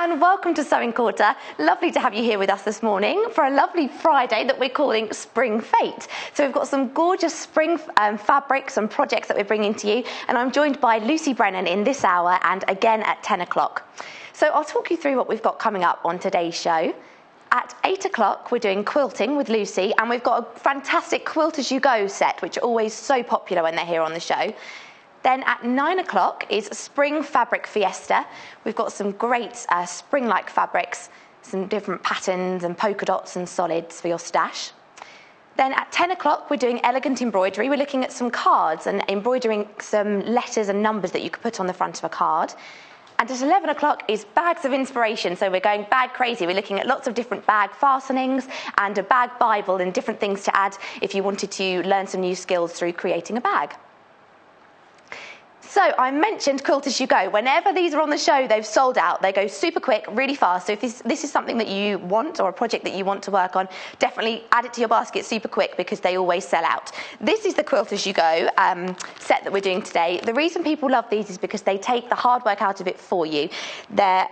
and welcome to Sewing Quarter. Lovely to have you here with us this morning for a lovely Friday that we're calling Spring Fete. So we've got some gorgeous spring fabrics and projects that we're bringing to you, and I'm joined by Lucy Brennan in this hour and again at 10 o'clock. So I'll talk you through what we've got coming up on today's show. At 8 o'clock, we're doing quilting with Lucy, and we've got a fantastic Quilt As You Go set, which are always so popular when they're here on the show. Then at 9 o'clock is Spring Fabric Fiesta. We've got some great spring-like fabrics, some different patterns and polka dots and solids for your stash. Then at 10 o'clock, we're doing elegant embroidery. We're looking at some cards and embroidering some letters and numbers that you could put on the front of a card. And at 11 o'clock is bags of inspiration. So we're going bag crazy. We're looking at lots of different bag fastenings and a bag Bible and different things to add if you wanted to learn some new skills through creating a bag. So I mentioned Quilt As You Go. Whenever these are on the show, they've sold out. They go super quick, really fast. So if this is something that you want or a project that you want to work on, definitely add it to your basket super quick because they always sell out. This is the Quilt As You Go set that we're doing today. The reason people love these is because they take the hard work out of it for you.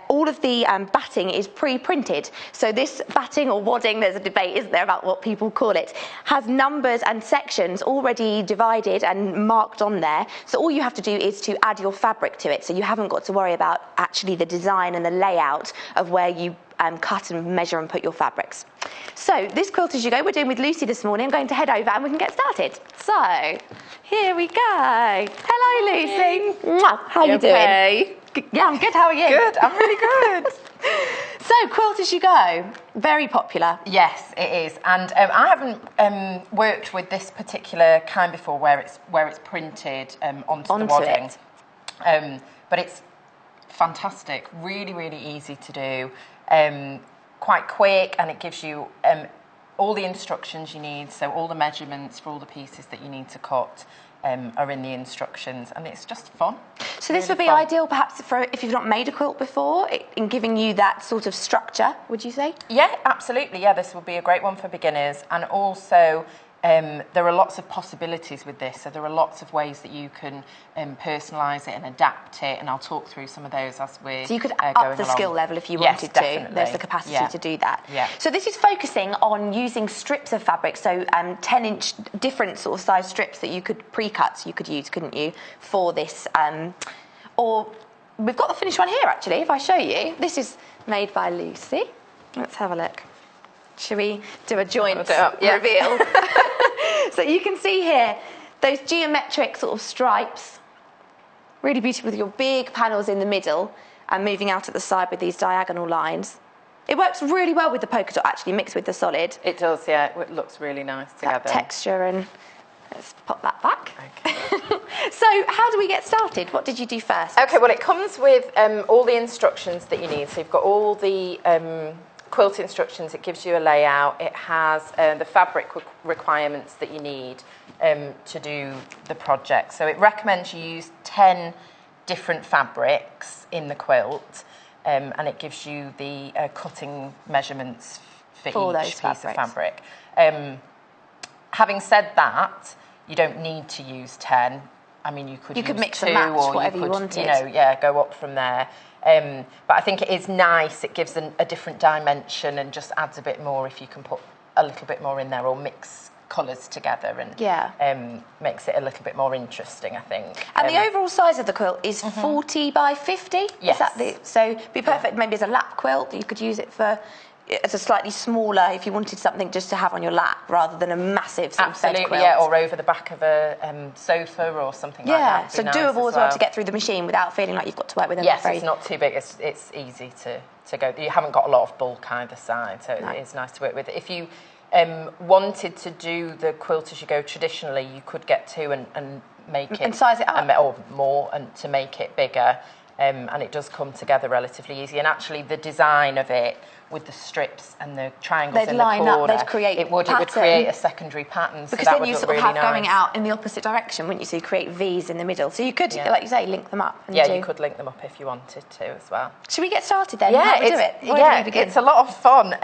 All of the batting is pre-printed. So this batting or wadding, there's a debate, isn't there, about what people call it, has numbers and sections already divided and marked on there. So all you have to do is to add your fabric to it, so you haven't got to worry about actually the design and the layout of where you cut and measure and put your fabrics. So this Quilt As You Go we're doing with Lucy this morning. I'm going to head over and we can get started. So here we go. Hello Lucy. Mwah. How are you doing? Okay? Yeah, I'm good. How are you? Good, I'm really good. So Quilt As You Go, very popular. Yes, it is, and I haven't worked with this particular kind before, where it's printed onto the wadding. But it's fantastic, really, really easy to do, quite quick, and it gives you all the instructions you need. So all the measurements for all the pieces that you need to cut are in the instructions, and it's just fun. So this would be ideal perhaps for if you've not made a quilt before, in giving you that sort of structure, would you say? Yeah, absolutely. Yeah, this would be a great one for beginners, and also there are lots of possibilities with this. So there are lots of ways that you can personalise it and adapt it, and I'll talk through some of those as we're So you could going up the along. skill level if you Yes, wanted definitely. to. There's the capacity to do that. Yeah. So this is focusing on using strips of fabric, so 10-inch different sort of size strips that you could pre-cut, you could use, couldn't you, for this? Or we've got the finished one here actually, if I show you. This is made by Lucy. Let's have a look. Should we do a joint reveal? So you can see here those geometric sort of stripes, really beautiful with your big panels in the middle and moving out at the side with these diagonal lines. It works really well with the polka dot actually mixed with the solid. It does, yeah. It looks really nice together. That texture, and let's pop that back. Okay. So how do we get started? What did you do first? Okay, well, it comes with all the instructions that you need. So you've got all the quilt instructions. It gives you a layout. It has the fabric requirements that you need to do the project. So it recommends you use 10 different fabrics in the quilt, and it gives you the cutting measurements for each piece of fabric. Having said that, you don't need to use 10. I mean, you could mix 2, and match or whatever you could, you wanted. Go up from there. But I think it is nice. It gives a different dimension and just adds a bit more if you can put a little bit more in there or mix colours together, and makes it a little bit more interesting, I think. And the overall size of the quilt is 40 by 50? Yes. So be perfect maybe as a lap quilt. You could use it as a slightly smaller, if you wanted something just to have on your lap rather than a massive sort of bed quilt. Yeah, or over the back of a sofa or something like that. Yeah, so doable as well to get through the machine without feeling like you've got to work with them. Yes, it's not too big. It's easy to go. You haven't got a lot of bulk either side, so it is nice to work with. If you wanted to do the Quilt As You Go traditionally, you could get 2 and make it... And size it up. Or more, and to make it bigger. And it does come together relatively easy. And actually the design of it, with the strips and the triangles in the corner, it would create a secondary pattern. Because so that then would you look sort of really have going out in the opposite direction, wouldn't you? So you create V's in the middle. So you could, like you say, link them up. Yeah, you could link them up if you wanted to as well. Should we get started then? Yeah, How do we do it? It's a lot of fun.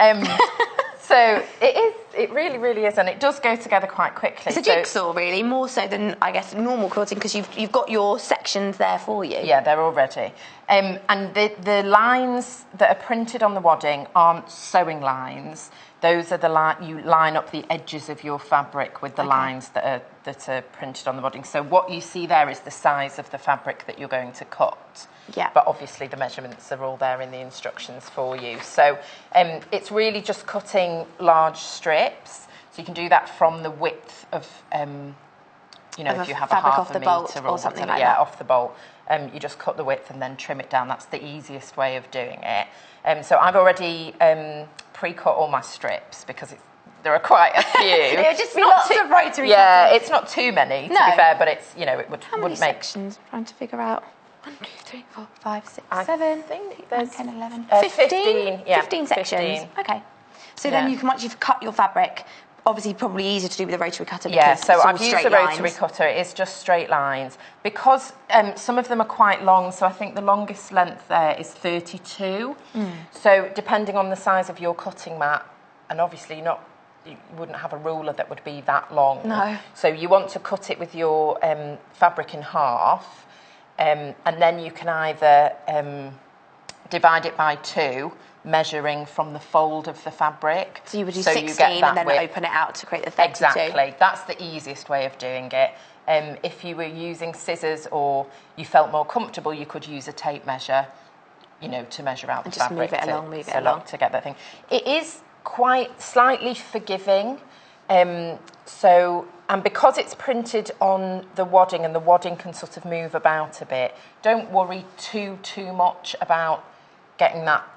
So it really, really is, and it does go together quite quickly. It's a jigsaw, really, more so than, I guess, normal quilting, because you've got your sections there for you. Yeah, they're all ready. And the lines that are printed on the wadding aren't sewing lines. Those are you line up the edges of your fabric with the lines that are printed on the wadding. So what you see there is the size of the fabric that you're going to cut. Yeah. But obviously the measurements are all there in the instructions for you. So it's really just cutting large strips. So you can do that from the width of, if you have a half a metre or something like that. Yeah, off the bolt. You just cut the width and then trim it down. That's the easiest way of doing it. So I've already pre-cut all my strips because there are quite a few. There would just be lots of rotary Yeah, cuttings. It's not too many, to be fair, but it's, it would, How many sections? I'm trying to figure out. 1, 2, 3, 4, 5, 6, 7, 8, 9, 10, 11, 15? 15 sections. 15. Okay. So then once you've cut your fabric, obviously probably easier to do with a rotary cutter. Yeah, so I've used a rotary cutter. It's just straight lines. Because some of them are quite long, so I think the longest length there is 32. So depending on the size of your cutting mat, and obviously you wouldn't have a ruler that would be that long. No. So you want to cut it with your fabric in half, and then you can either divide it by 2, measuring from the fold of the fabric. So you would do 16 and then open it out to create the 32. Exactly. That's the easiest way of doing it. If you were using scissors or you felt more comfortable, you could use a tape measure, to measure out the fabric. Move it along. To get that thing. It is quite slightly forgiving. And because it's printed on the wadding and the wadding can sort of move about a bit, don't worry too much about getting that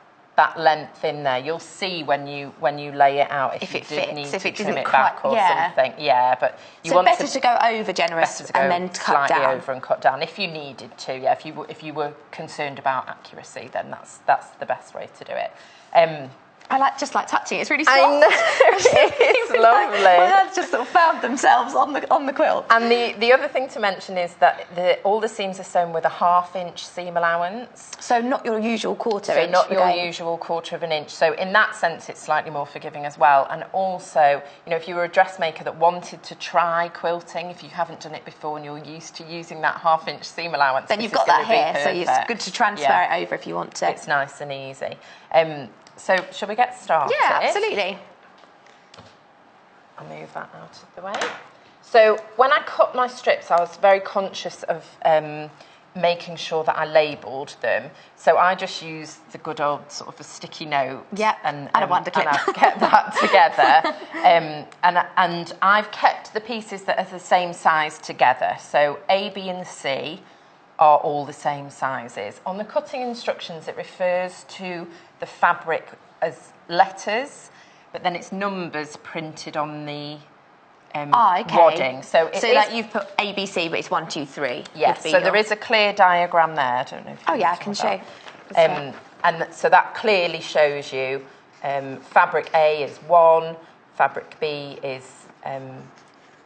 length in there. You'll see when you lay it out if you do need to trim it back or something. Yeah, but you want better to go over generous and then cut slightly down. over and cut down if you needed to. Yeah, if you were concerned about accuracy, then that's the best way to do it. I just like touching it. It's really soft. I know, it's lovely. My hands just sort of found themselves on the quilt. And the other thing to mention is that all the seams are sewn with a 1/2 inch seam allowance. So not your usual quarter inch. So not your usual 1/4 of an inch. So in that sense, it's slightly more forgiving as well. And also, if you were a dressmaker that wanted to try quilting, if you haven't done it before and you're used to using that 1/2 inch seam allowance, then you've got that here. So it's good to transfer it over if you want to. It's nice and easy. So shall we get started? Yeah, absolutely. I'll move that out of the way. So when I cut my strips, I was very conscious of making sure that I labelled them. So I just used the good old sort of a sticky note. Yeah, and a wonder clip. And I've kept that together. And I've kept the pieces that are the same size together. So A, B and C are all the same sizes. On the cutting instructions, it refers to the fabric as letters, but then it's numbers printed on the wadding. So like you've put ABC, but it's 1, 2, 3. Yes, so there is a clear diagram there. I don't know if you I can show. And so that clearly shows you fabric A is 1, fabric B is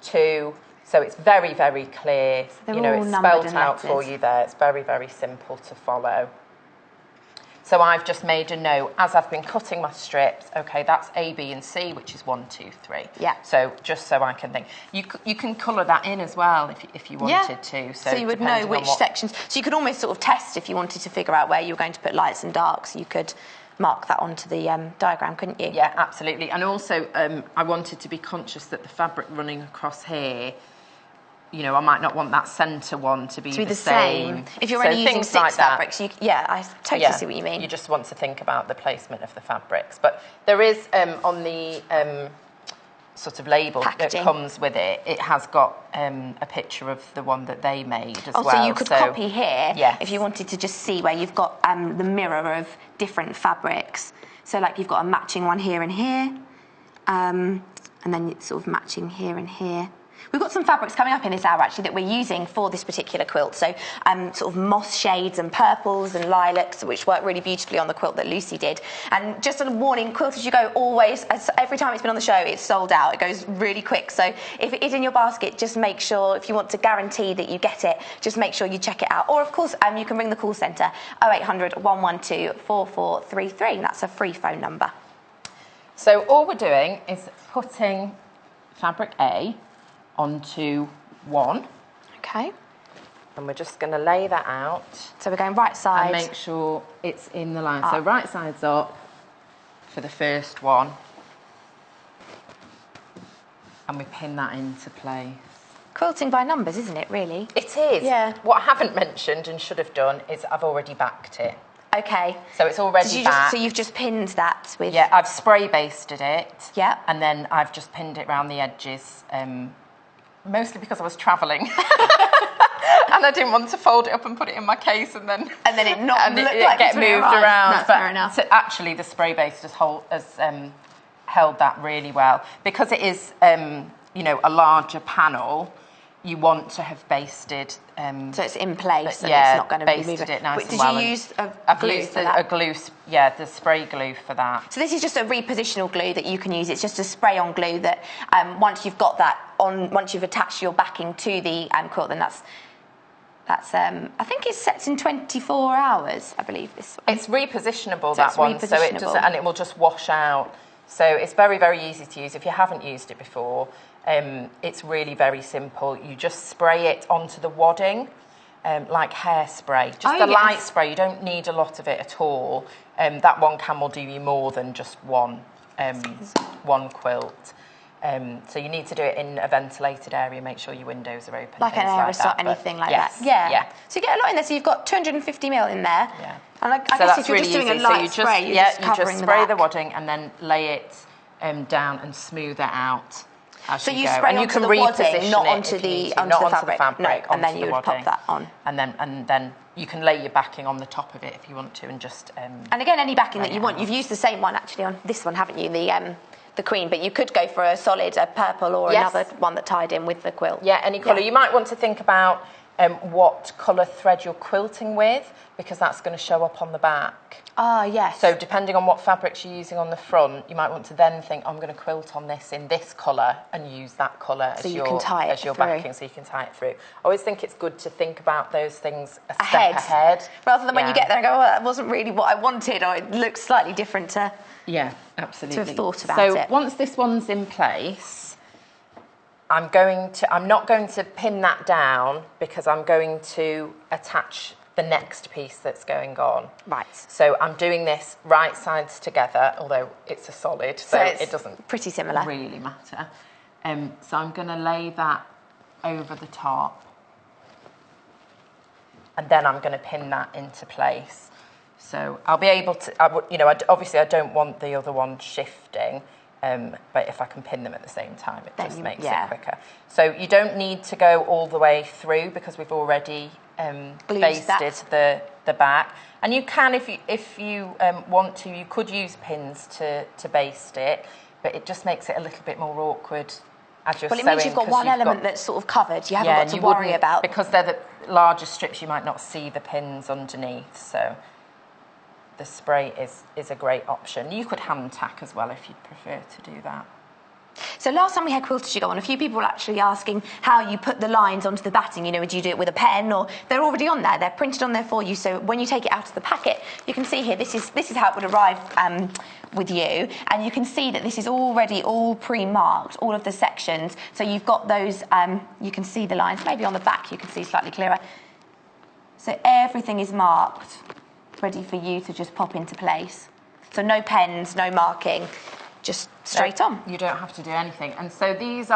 2. So it's very, very clear. So it's spelled out for you there. It's very, very simple to follow. So I've just made a note as I've been cutting my strips. Okay, that's A, B, and C, which is 1, 2, 3. Yeah. So just so I can think, you can colour that in as well if you wanted to. So you would know which sections. So you could almost sort of test if you wanted to figure out where you were going to put lights and darks. You could mark that onto the diagram, couldn't you? Yeah, absolutely. And also, I wanted to be conscious that the fabric running across here, I might not want that centre one to be the same. If you're only using 6 fabrics, I totally see what you mean. You just want to think about the placement of the fabrics. But there is, on the sort of label that comes with it, it has got a picture of the one that they made as well. So you could copy here if you wanted to just see where you've got the mirror of different fabrics. So like you've got a matching one here and here, and then it's sort of matching here and here. We've got some fabrics coming up in this hour, actually, that we're using for this particular quilt. So sort of moss shades and purples and lilacs, which work really beautifully on the quilt that Lucy did. And just a warning, Quilt As You Go always, every time it's been on the show, it's sold out. It goes really quick. So if it is in your basket, just make sure, if you want to guarantee that you get it, just make sure you check it out. Or, of course, you can ring the call centre, 0800 112 4433. That's a free phone number. So all we're doing is putting fabric A onto one. Okay. And we're just going to lay that out. So we're going right side. And make sure it's in the line. So right side's up for the first one. And we pin that into place. Quilting by numbers, isn't it, really? It is. Yeah. What I haven't mentioned and should have done is I've already backed it. Okay. So it's already backed. So you've just pinned that with... Yeah, I've spray basted it. Yeah. And then I've just pinned it around the edges, mostly because I was travelling. And I didn't want to fold it up and put it in my case and then it not look like get moved around. That's fair enough. So actually, the spray base has held that really well because it is, you know, a larger panel. You want to have basted. So it's in place. And yeah, it's not going to be moving. basted it nice Wait, and did well. you use I've glue used for that? a glue, yeah, the spray glue for that. So this is just a repositional glue that you can use. It's just a spray-on glue that once you've got that on, once you've attached your backing to the quilt, then that's I think it's set in 24 hours, I believe. This one. It's repositionable, So that it's one, so it repositionable. does, and it will just wash out. So it's very, very easy to use. If you haven't used it before, it's really very simple. You just spray it onto the wadding, like hairspray, just a light spray. You don't need a lot of it at all. That one will do you more than just one quilt. So you need to do it in a ventilated area. Make sure your windows are open. Like an aerosol, anything like that. Yeah. So you get a lot in there. So you've got 250 mil in there. Yeah. And I guess if you're just doing a light spray, you're just covering you spray the wadding and then lay it down and smooth it out as so you you go. spray And you onto can the reposition wadding, not it onto if you need the to, not onto the fabric, no, and then onto you the would wadding. pop that on. And then you can lay your backing on the top of it if you want to, and just. And again, any backing that you want. You've used the same one actually on this one, haven't you? The Queen, but you could go for a solid, a purple, or another one that tied in with the quilt. Yeah, any colour. You might want to think about what colour thread you're quilting with, because that's going to show up on the back. Ah, yes. So depending on what fabrics you're using on the front, you might want to then think, I'm going to quilt on this in this colour and use that colour as your backing, so you can tie it through. I always think it's good to think about those things a step ahead. Rather than when you get there and go, oh, that wasn't really what I wanted, or it looks slightly different to... Yeah, absolutely. To have thought about it. So once this one's in place, I'm not going to pin that down because I'm going to attach the next piece that's going on. Right. So I'm doing this right sides together, although it's a solid, so it doesn't pretty similar. Really matter. So I'm going to lay that over the top, and then I'm going to pin that into place. So I'll be able to, obviously I don't want the other one shifting, but if I can pin them at the same time, it just makes it quicker. So you don't need to go all the way through because we've already basted the back. And you can, if you want to, you could use pins to baste it, but it just makes it a little bit more awkward as you're sewing. Well, it means you've got one element that's sort of covered. You haven't got to worry about... Because they're the larger strips, you might not see the pins underneath, so... The spray is a great option. You could hand tack as well if you'd prefer to do that. So last time we had Quilted Go on, a few people were actually asking how you put the lines onto the batting. You know, would you do it with a pen, or they're already on there? They're printed on there for you. So when you take it out of the packet, you can see here. This is how it would arrive with you, and you can see that this is already all pre-marked, all of the sections. So you've got those. You can see the lines. Maybe on the back you can see slightly clearer. So everything is marked, ready for you to just pop into place. So no pens, no marking, just straight on. You don't have to do anything. And so these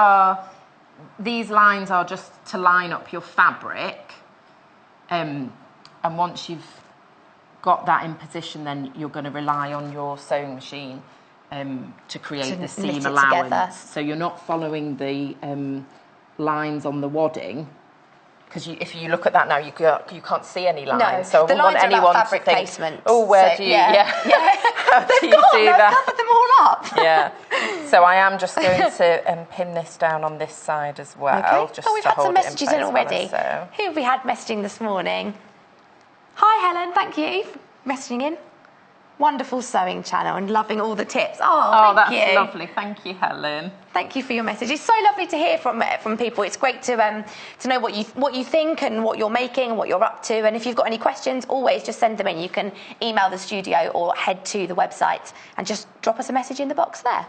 lines are just to line up your fabric. And once you've got that in position, then you're going to rely on your sewing machine to create the seam allowance. So you're not following the lines on the wadding. Because if you look at that now, you can't see any lines. No, so I the wouldn't want lines anyone are about fabric to think, placement. oh, where do you? Yeah. How do you do that? Covered them all up. Yeah. So I am just going to pin this down on this side as well. Okay. Just we've to had some hold messages it in already. Who have we had messaging this morning? Hi, Helen. Thank you for messaging in. wonderful sewing channel and loving all the tips. Oh, thank you. That's lovely. Thank you, Helen. Thank you for your message. It's so lovely to hear from people. It's great to know what you think and what you're making and what you're up to. And if you've got any questions, always just send them in. You can email the studio or head to the website and just drop us a message in the box there.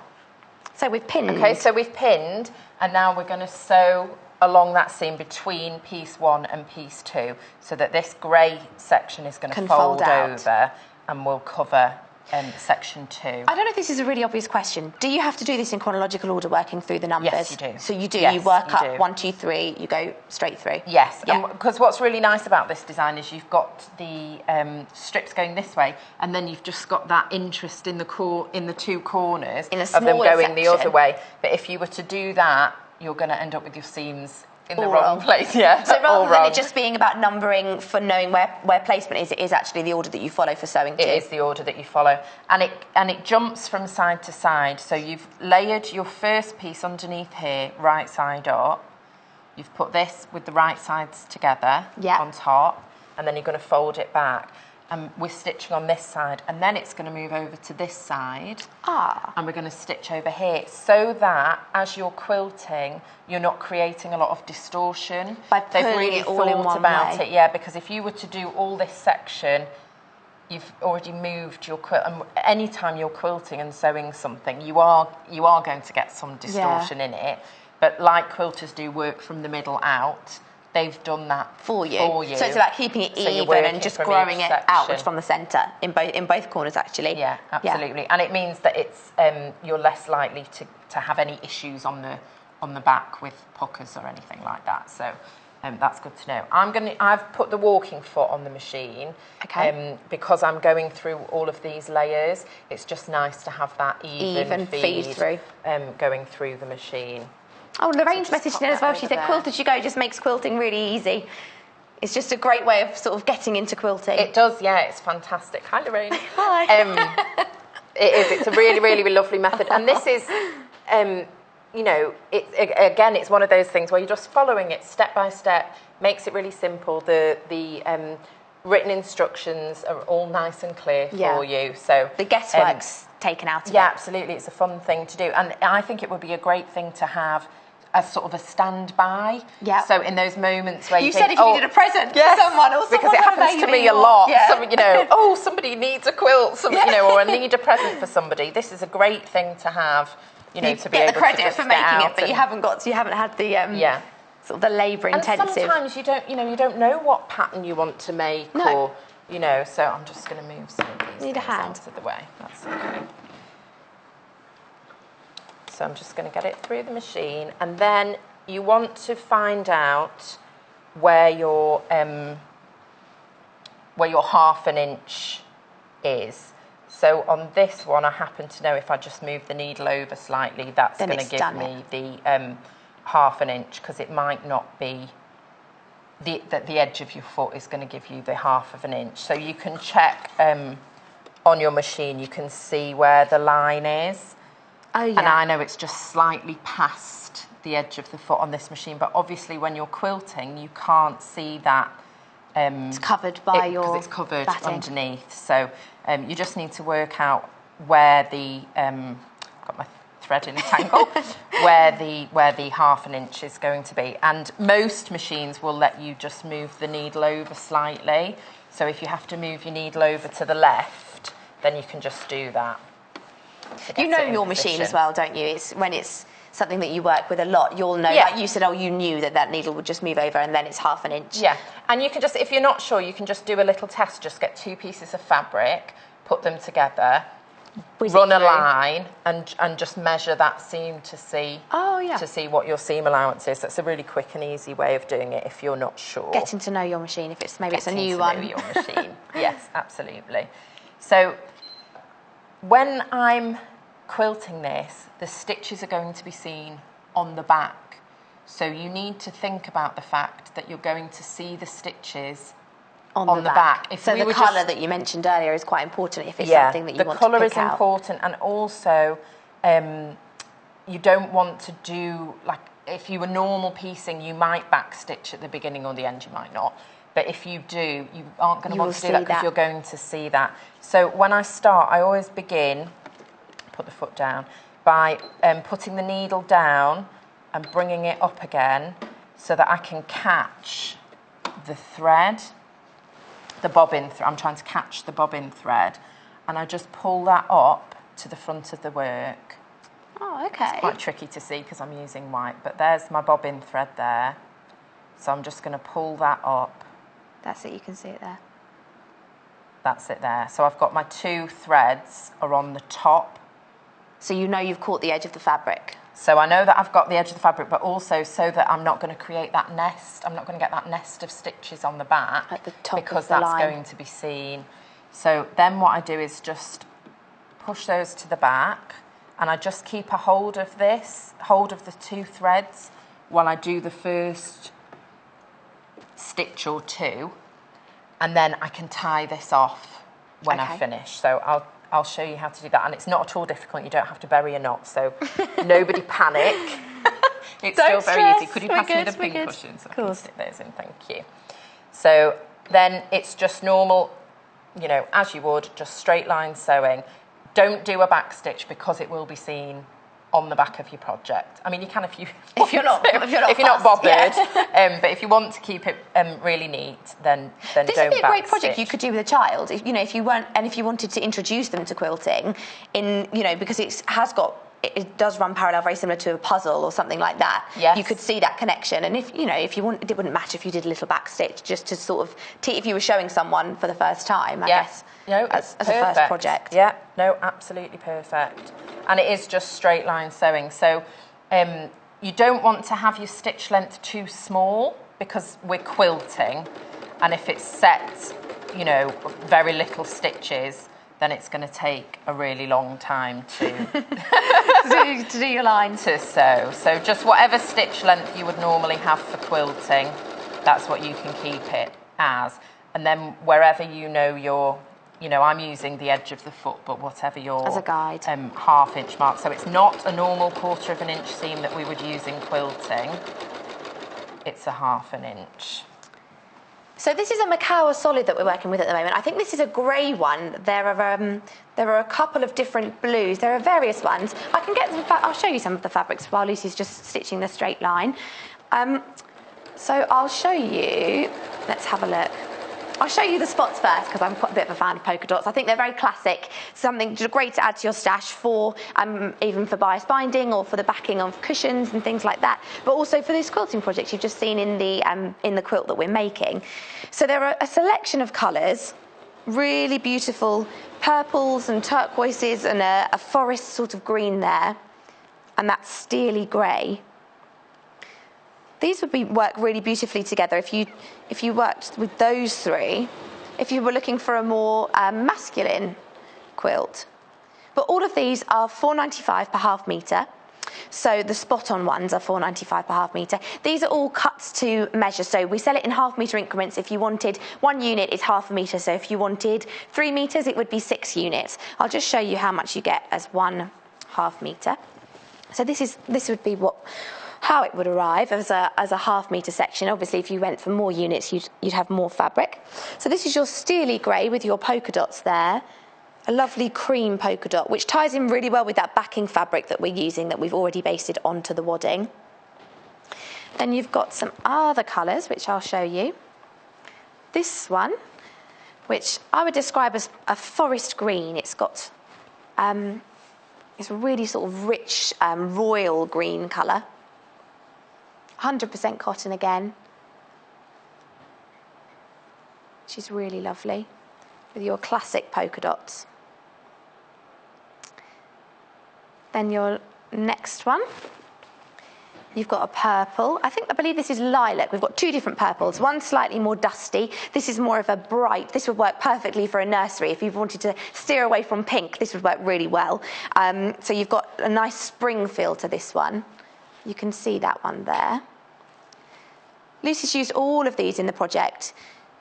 So we've pinned. Okay, so we've pinned, and now we're going to sew along that seam between piece 1 and piece 2, so that this grey section is going to fold over and will cover section 2. I don't know if this is a really obvious question. Do you have to do this in chronological order, working through the numbers? Yes, you do. So you do. Yes, you work you up do. 1, 2, 3. You go straight through. Yes, Yeah. because what's really nice about this design is you've got the strips going this way, and then you've just got that interest in the two corners In a of them smaller going the section. other way. But if you were to do that, you're going to end up with your seams in the All wrong wrong. place. Yeah, So rather all than wrong. it just being about numbering for knowing where placement is, it is actually the order that you follow for sewing too. It is the order that you follow, and it jumps from side to side. So you've layered your first piece underneath here, right side up. You've put this with the right sides together on top, and then you're going to fold it back. And we're stitching on this side, and then it's going to move over to this side. And we're going to stitch over here, so that as you're quilting, you're not creating a lot of distortion. By They've pulling really it all in thought one about way. it, yeah, because if you were to do all this section, you've already moved your quilt, and anytime you're quilting and sewing something, you are going to get some distortion in it. But like quilters do work from the middle out, they've done that for you. So it's about keeping it So you're even and working just from growing each it section. outwards from the centre in both corners actually. Yeah, absolutely. And it means that it's you're less likely to have any issues on the back with puckers or anything like that. So that's good to know. I've put the walking foot on the machine. Okay. Because I'm going through all of these layers. It's just nice to have that even feed through. Going through the machine. Oh, Lorraine's just messaged pop in as that well. She over said, there. "Quilt as you go just makes quilting really easy." It's just a great way of sort of getting into quilting. It does, yeah. It's fantastic. Hi, Lorraine. Hi. It is. It's a really, really lovely method, and this is, it's one of those things where you're just following it step by step. Makes it really simple. The written instructions are all nice and clear for you. So the guesswork's taken out of it. Yeah, absolutely. It's a fun thing to do, and I think it would be a great thing to have as sort of a standby. Yeah. So in those moments where you think, said if you needed a present for someone or because it happens to me a lot. Somebody needs a quilt, or I need a present for somebody. This is a great thing to have. To be get the able credit to just for get making out it, but you haven't had the sort of the labour intensive. Sometimes you don't know what pattern you want to make, or So I'm just going to move some of these Need a things hand. out of the way. That's okay. So I'm just going to get it through the machine, and then you want to find out where your 1/2 inch is. So on this one, I happen to know if I just move the needle over slightly, that's going to give me the 1/2 inch, because it might not be the edge of your foot is going to give you the 1/2 inch. So you can check on your machine, you can see where the line is. Oh, yeah. And I know it's just slightly past the edge of the foot on this machine, but obviously when you're quilting, you can't see that. It's covered by your because it's covered batting. underneath. So you just need to work out where the got my thread in a tangle, where the 1/2 inch is going to be. And most machines will let you just move the needle over slightly. So if you have to move your needle over to the left, then you can just do that. You know your machine as well, don't you? It's when it's something that you work with a lot, you'll know. Yeah. Like you said, you knew that needle would just move over, and then it's 1/2 inch. Yeah, and you can just, if you're not sure, you can just do a little test. Just get 2 pieces of fabric, put them together, run a line, and just measure that seam to see. Oh, yeah. To see what your seam allowance is. That's a really quick and easy way of doing it if you're not sure. Getting to know your machine. If it's it's a new one. Getting to know your machine. Yes, absolutely. So when I'm quilting this, the stitches are going to be seen on the back. So you need to think about the fact that you're going to see the stitches on the back. So the colour that you mentioned earlier is quite important if it's something that you want to pick out. The colour is important, and also you don't want to do, like, if you were normal piecing, you might back stitch at the beginning or the end, you might not. But if you do, you aren't going to want to do see that because you're going to see that. So when I start, I always begin, put the foot down, by putting the needle down and bringing it up again so that I can catch the thread, the bobbin thread. I'm trying to catch the bobbin thread, and I just pull that up to the front of the work. Oh, okay. It's quite tricky to see because I'm using white, but there's my bobbin thread there. So I'm just going to pull that up. That's it, you can see it there. That's it there. So I've got my 2 threads are on the top. So you know you've caught the edge of the fabric. So I know that I've got the edge of the fabric, but also so that I'm not going to create that nest. I'm not going to get that nest of stitches on the back at the top because of the that's line. going to be seen. So then what I do is just push those to the back, and I just keep a hold of the 2 threads while I do the first stitch or 2, and then I can tie this off when I finish. So I'll show you how to do that, and it's not at all difficult. You don't have to bury a knot, so nobody panic. It's still very easy. Could you pass me the pink cushions? Of course. Stick those in, thank you. So then it's just normal, you know, as you would, just straight line sewing. Don't do a back stitch because it will be seen on the back of your project. I mean, you can if you're not bothered. Yeah. But if you want to keep it really neat, then don't back This would be a great project stitch. you could do with a child. If you wanted to introduce them to quilting, because it does run parallel, very similar to a puzzle or something like that. Yes. You could see that connection, and if you want, it wouldn't matter if you did a little back stitch, just to sort of if you were showing someone for the first time. I guess. No, as a first project. Yeah, no, absolutely perfect. And it is just straight line sewing. So you don't want to have your stitch length too small because we're quilting, and if it's set, very little stitches, then it's going to take a really long time to to do your line. To sew. So just whatever stitch length you would normally have for quilting, that's what you can keep it as. And then wherever I'm using the edge of the foot, but whatever your as a guide, 1/2 inch mark. So it's not a normal 1/4 inch seam that we would use in quilting. It's a 1/2 inch. So this is a Makawa solid that we're working with at the moment. I think this is a grey one. There are a couple of different blues. There are various ones. I'll show you some of the fabrics while Lucy's just stitching the straight line. So I'll show you. Let's have a look. I'll show you the spots first because I'm quite a bit of a fan of polka dots. I think they're very classic, something great to add to your stash for even for bias binding or for the backing of cushions and things like that. But also for this quilting project you've just seen in the quilt that we're making. So there are a selection of colours, really beautiful purples and turquoises and a forest sort of green there, and that steely grey. These would work really beautifully together if you worked with those 3, if you were looking for a more masculine quilt. But all of these are £4.95 per 1/2 metre. So the spot-on ones are £4.95 per 1/2 metre. These are all cuts to measure. So we sell it in 1/2 metre increments. If you wanted 1 unit, it's 1/2 metre. So if you wanted 3 metres, it would be 6 units. I'll just show you how much you get as 1/2 metre. So this would be how it would arrive as a 1/2 metre section. Obviously, if you went for more units, you'd have more fabric. So this is your steely grey with your polka dots there. A lovely cream polka dot, which ties in really well with that backing fabric that we're using, that we've already basted onto the wadding. Then you've got some other colours, which I'll show you. This one, which I would describe as a forest green. It's got, it's a really sort of rich royal green colour. 100% cotton again. She's really lovely with your classic polka dots. Then your next one, you've got a purple. I believe this is lilac. We've got 2 different purples. One slightly more dusty. This is more of a bright. This would work perfectly for a nursery. If you wanted to steer away from pink, this would work really well. So you've got a nice spring feel to this one. You can see that one there. Lucy's used all of these in the project.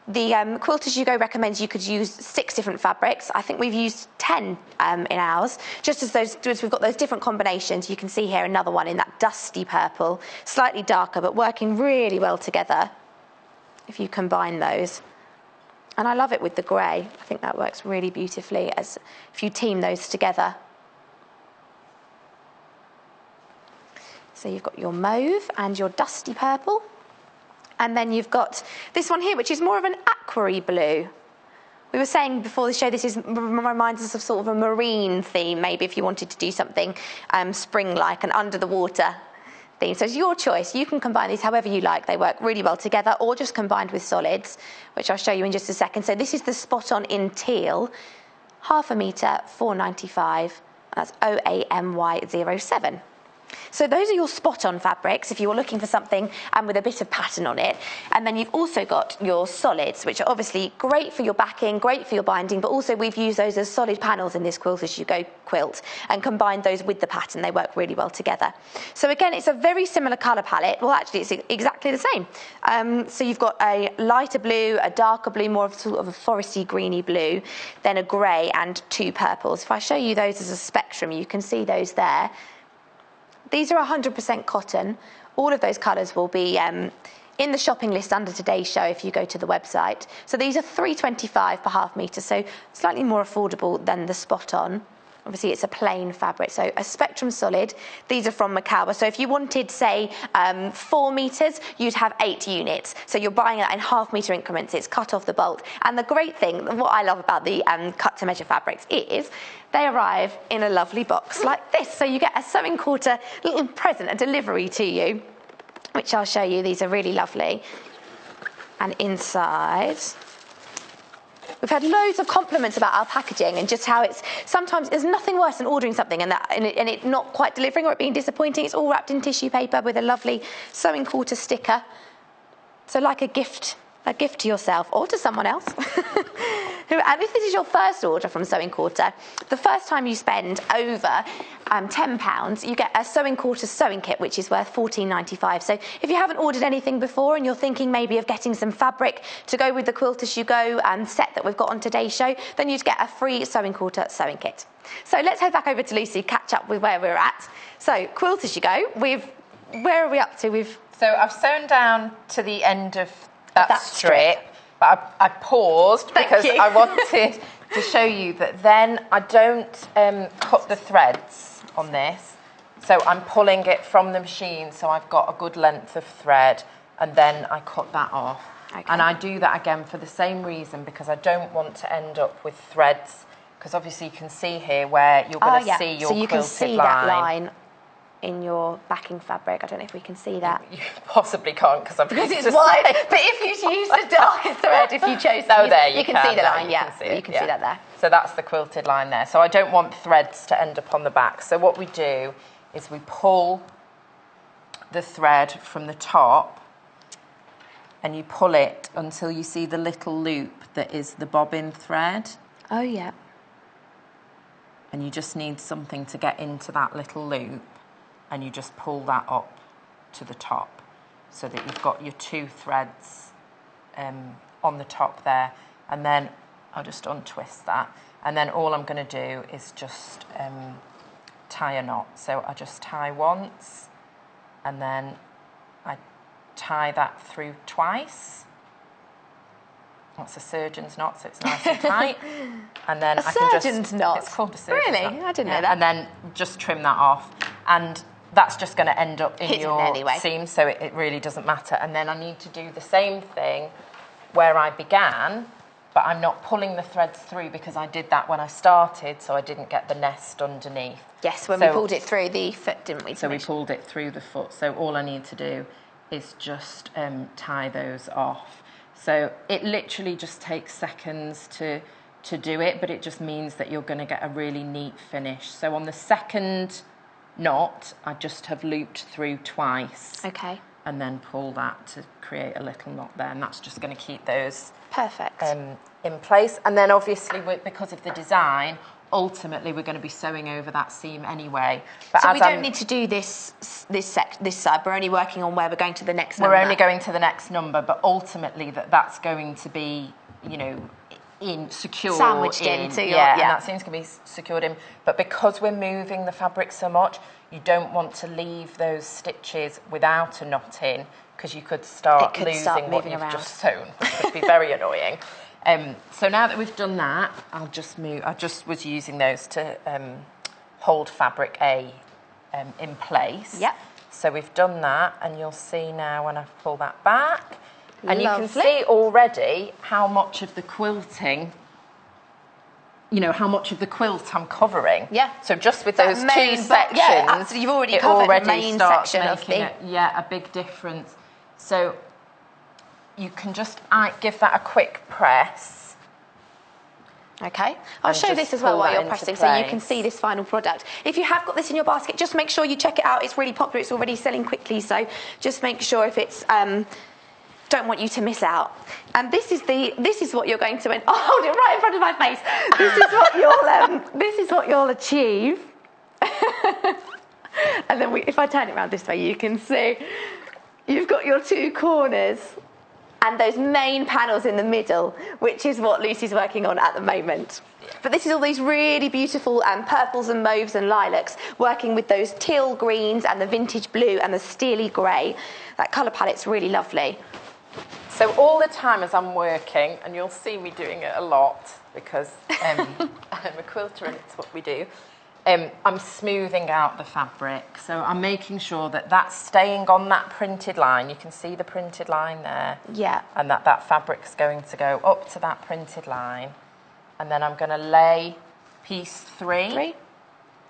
The Quilt As You Go recommends you could use 6 different fabrics. I think we've used 10 in ours. Just as we've got those different combinations. You can see here another one in that dusty purple, slightly darker, but working really well together. if you combine those. And I love it with the grey. I think that works really beautifully as if you team those together. So you've got your mauve and your dusty purple. And then you've got this one here, which is more of an aqua-y blue. We were saying before the show, this reminds us of sort of a marine theme, maybe if you wanted to do something spring-like, an under the water theme. So it's your choice. You can combine these however you like. They work really well together, or just combined with solids, which I'll show you in just a second. So this is the Spot On in teal, 1/2 metre, £4.95. That's OAMY07. So those are your spot-on fabrics if you're looking for something with a bit of pattern on it. And then you've also got your solids, which are obviously great for your backing, great for your binding, but also we've used those as solid panels in this Quilt As You Go quilt and combined those with the pattern. They work really well together. So again, it's a very similar colour palette. Well, actually, it's exactly the same. So you've got a lighter blue, a darker blue, more of sort of a foresty greeny blue, then a grey and 2 purples. If I show you those as a spectrum, you can see those there. These are 100% cotton. All of those colours will be in the shopping list under today's show if you go to the website. So these are £3.25 per 1/2 metre, so slightly more affordable than the Spot On. Obviously, it's a plain fabric, so a Spectrum solid. These are from Macawa. So if you wanted, say, 4 metres, you'd have 8 units. So you're buying that in 1/2 metre increments. It's cut off the bolt. And the great thing, what I love about the cut-to-measure fabrics is they arrive in a lovely box like this. So you get a sewing quarter little present, a delivery to you, which I'll show you. These are really lovely. And inside, we've had loads of compliments about our packaging and just how it's sometimes there's nothing worse than ordering something and it not quite delivering or it being disappointing. It's all wrapped in tissue paper with a lovely sewing quarter sticker. So like a gift to yourself or to someone else. And if this is your first order from Sewing Quarter, the first time you spend over £10, you get a Sewing Quarter sewing kit, which is worth £14.95. So if you haven't ordered anything before and you're thinking maybe of getting some fabric to go with the Quilt As You Go set that we've got on today's show, then you'd get a free Sewing Quarter sewing kit. So let's head back over to Lucy, catch up with where we're at. So Quilt As You Go, where are we up to? So I've sewn down to the end of that strip. But I paused because I wanted to show you that then I don't cut the threads on this. So I'm pulling it from the machine so I've got a good length of thread and then I cut that off. Okay. And I do that again for the same reason because I don't want to end up with threads because obviously you can see here where you're going to see your quilted line. So you can see that line in your backing fabric. I don't know if we can see that. You possibly can't because it's wide. But if you use the darker thread, if you chose to use, you can see the line. Yeah, you can see that there. So that's the quilted line there. So I don't want threads to end up on the back. So what we do is we pull the thread from the top and you pull it until you see the little loop that is the bobbin thread. Oh, yeah. And you just need something to get into that little loop. And you just pull that up to the top so that you've got your 2 threads on the top there. And then I'll just untwist that. And then all I'm going to do is just tie a knot. So I just tie once and then I tie that through twice. That's a surgeon's knot, so it's nice and tight. And then surgeon's knot? It's called a surgeon's knot. Really? I didn't know that. And then just trim that off. And that's just going to end up in your seam, so it really doesn't matter. And then I need to do the same thing where I began, but I'm not pulling the threads through because I did that when I started, so I didn't get the nest underneath. Yes, when we pulled it through the foot, didn't we? So we pulled it through the foot. So all I need to do is just tie those off. So it literally just takes seconds to do it, but it just means that you're going to get a really neat finish. So on the second knot, I just have looped through twice. Okay. And then pull that to create a little knot there, and that's just going to keep those perfect in place. And then obviously because of the design, ultimately we're going to be sewing over that seam anyway. But so we don't need to do this side. We're only working on where we're going to the next number. We're only going to the next number, but ultimately that's going to be, sandwiched into your, and that seam's going to be secured in. But because we're moving the fabric so much, you don't want to leave those stitches without a knot in. because you could start losing what you've just sewn, which would be very annoying. So now that we've done that, I'll just move. I just was using those to hold fabric A in place. Yep. So we've done that, and you'll see now when I pull that back, and you Lovely. can see already how much of the quilting, how much of the quilt I'm covering. Yeah. So just with those two sections, yeah, absolutely. You've already covered the main section of the... a big difference. So you can just give that a quick press. Okay, I'll show this as well while you're pressing so you can see this final product. If you have got this in your basket, just make sure you check it out. It's really popular, it's already selling quickly, so just make sure if it's, don't want you to miss out. And this is what you're going to, I'll hold it right in front of my face. This is what you'll achieve. And then if I turn it around this way, you can see you've got your two corners and those main panels in the middle, which is what Lucy's working on at the moment. But this is all these really beautiful purples and mauves and lilacs, working with those teal greens and the vintage blue and the steely grey. That colour palette's really lovely. So all the time as I'm working, and you'll see me doing it a lot because I'm a quilter and it's what we do, I'm smoothing out the fabric. So I'm making sure that that's staying on that printed line. You can see the printed line there. Yeah. And that fabric's going to go up to that printed line. And then I'm going to lay piece 3.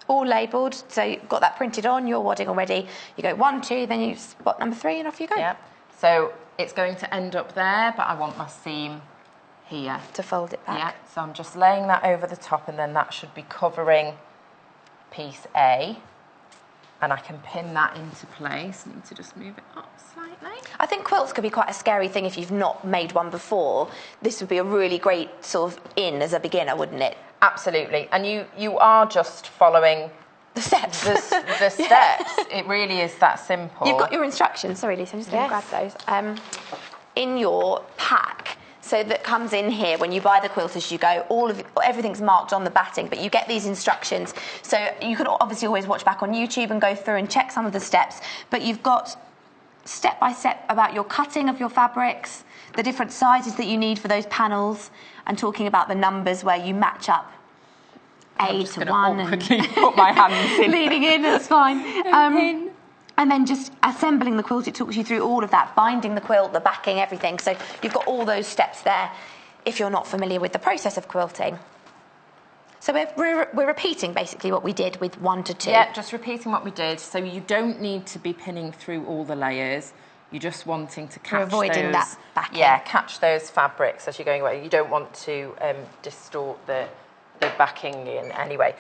All labelled. So you've got that printed on, you're wadding already. You go 1, 2, then you spot number 3 and off you go. Yeah. So it's going to end up there, but I want my seam here. To fold it back. Yeah. So I'm just laying that over the top, and then that should be covering piece A, and I can pin that into place. I need to just move it up slightly. I think quilts could be quite a scary thing if you've not made one before. This would be a really great sort of in as a beginner, wouldn't it? Absolutely, and you are just following the steps. The steps. It really is that simple. You've got your instructions. Sorry, Lisa, I'm just going to grab those. In your pack. So that comes in here when you buy the quilt as you go. Everything's marked on the batting, but you get these instructions. So you can obviously always watch back on YouTube and go through and check some of the steps. But you've got step by step about your cutting of your fabrics, the different sizes that you need for those panels, and talking about the numbers where you match up A to 1 and quickly put my hands in. Leaning in, that's fine. And then just assembling the quilt, it talks you through all of that, binding the quilt, the backing, everything. So you've got all those steps there if you're not familiar with the process of quilting. So we're repeating basically what we did with 1 to 2. Yeah, just repeating what we did. So you don't need to be pinning through all the layers. You're just wanting to catch avoiding that backing. Yeah, catch those fabrics as you're going away. You don't want to distort the backing in any way.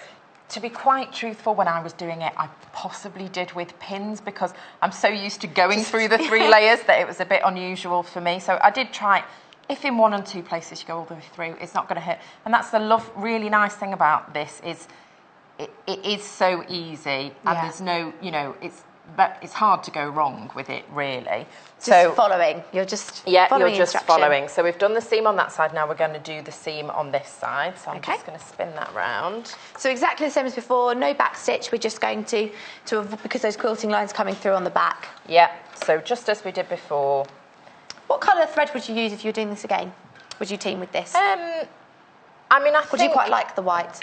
To be quite truthful, when I was doing it, I possibly did with pins because I'm so used to going through the 3 layers that it was a bit unusual for me. So I did try, if in 1 and 2 places you go all the way through, it's not going to hurt. And that's the really nice thing about this is it is so easy and there's no, it's hard to go wrong with it, really. Just following. You're just following you're just following. So we've done the seam on that side. Now we're going to do the seam on this side. So I'm just going to spin that round. So exactly the same as before. No back stitch. We're just going to because those quilting lines coming through on the back. Yeah. So just as we did before. What colour thread would you use if you were doing this again? Would you team with this? I think. Would you quite like the white?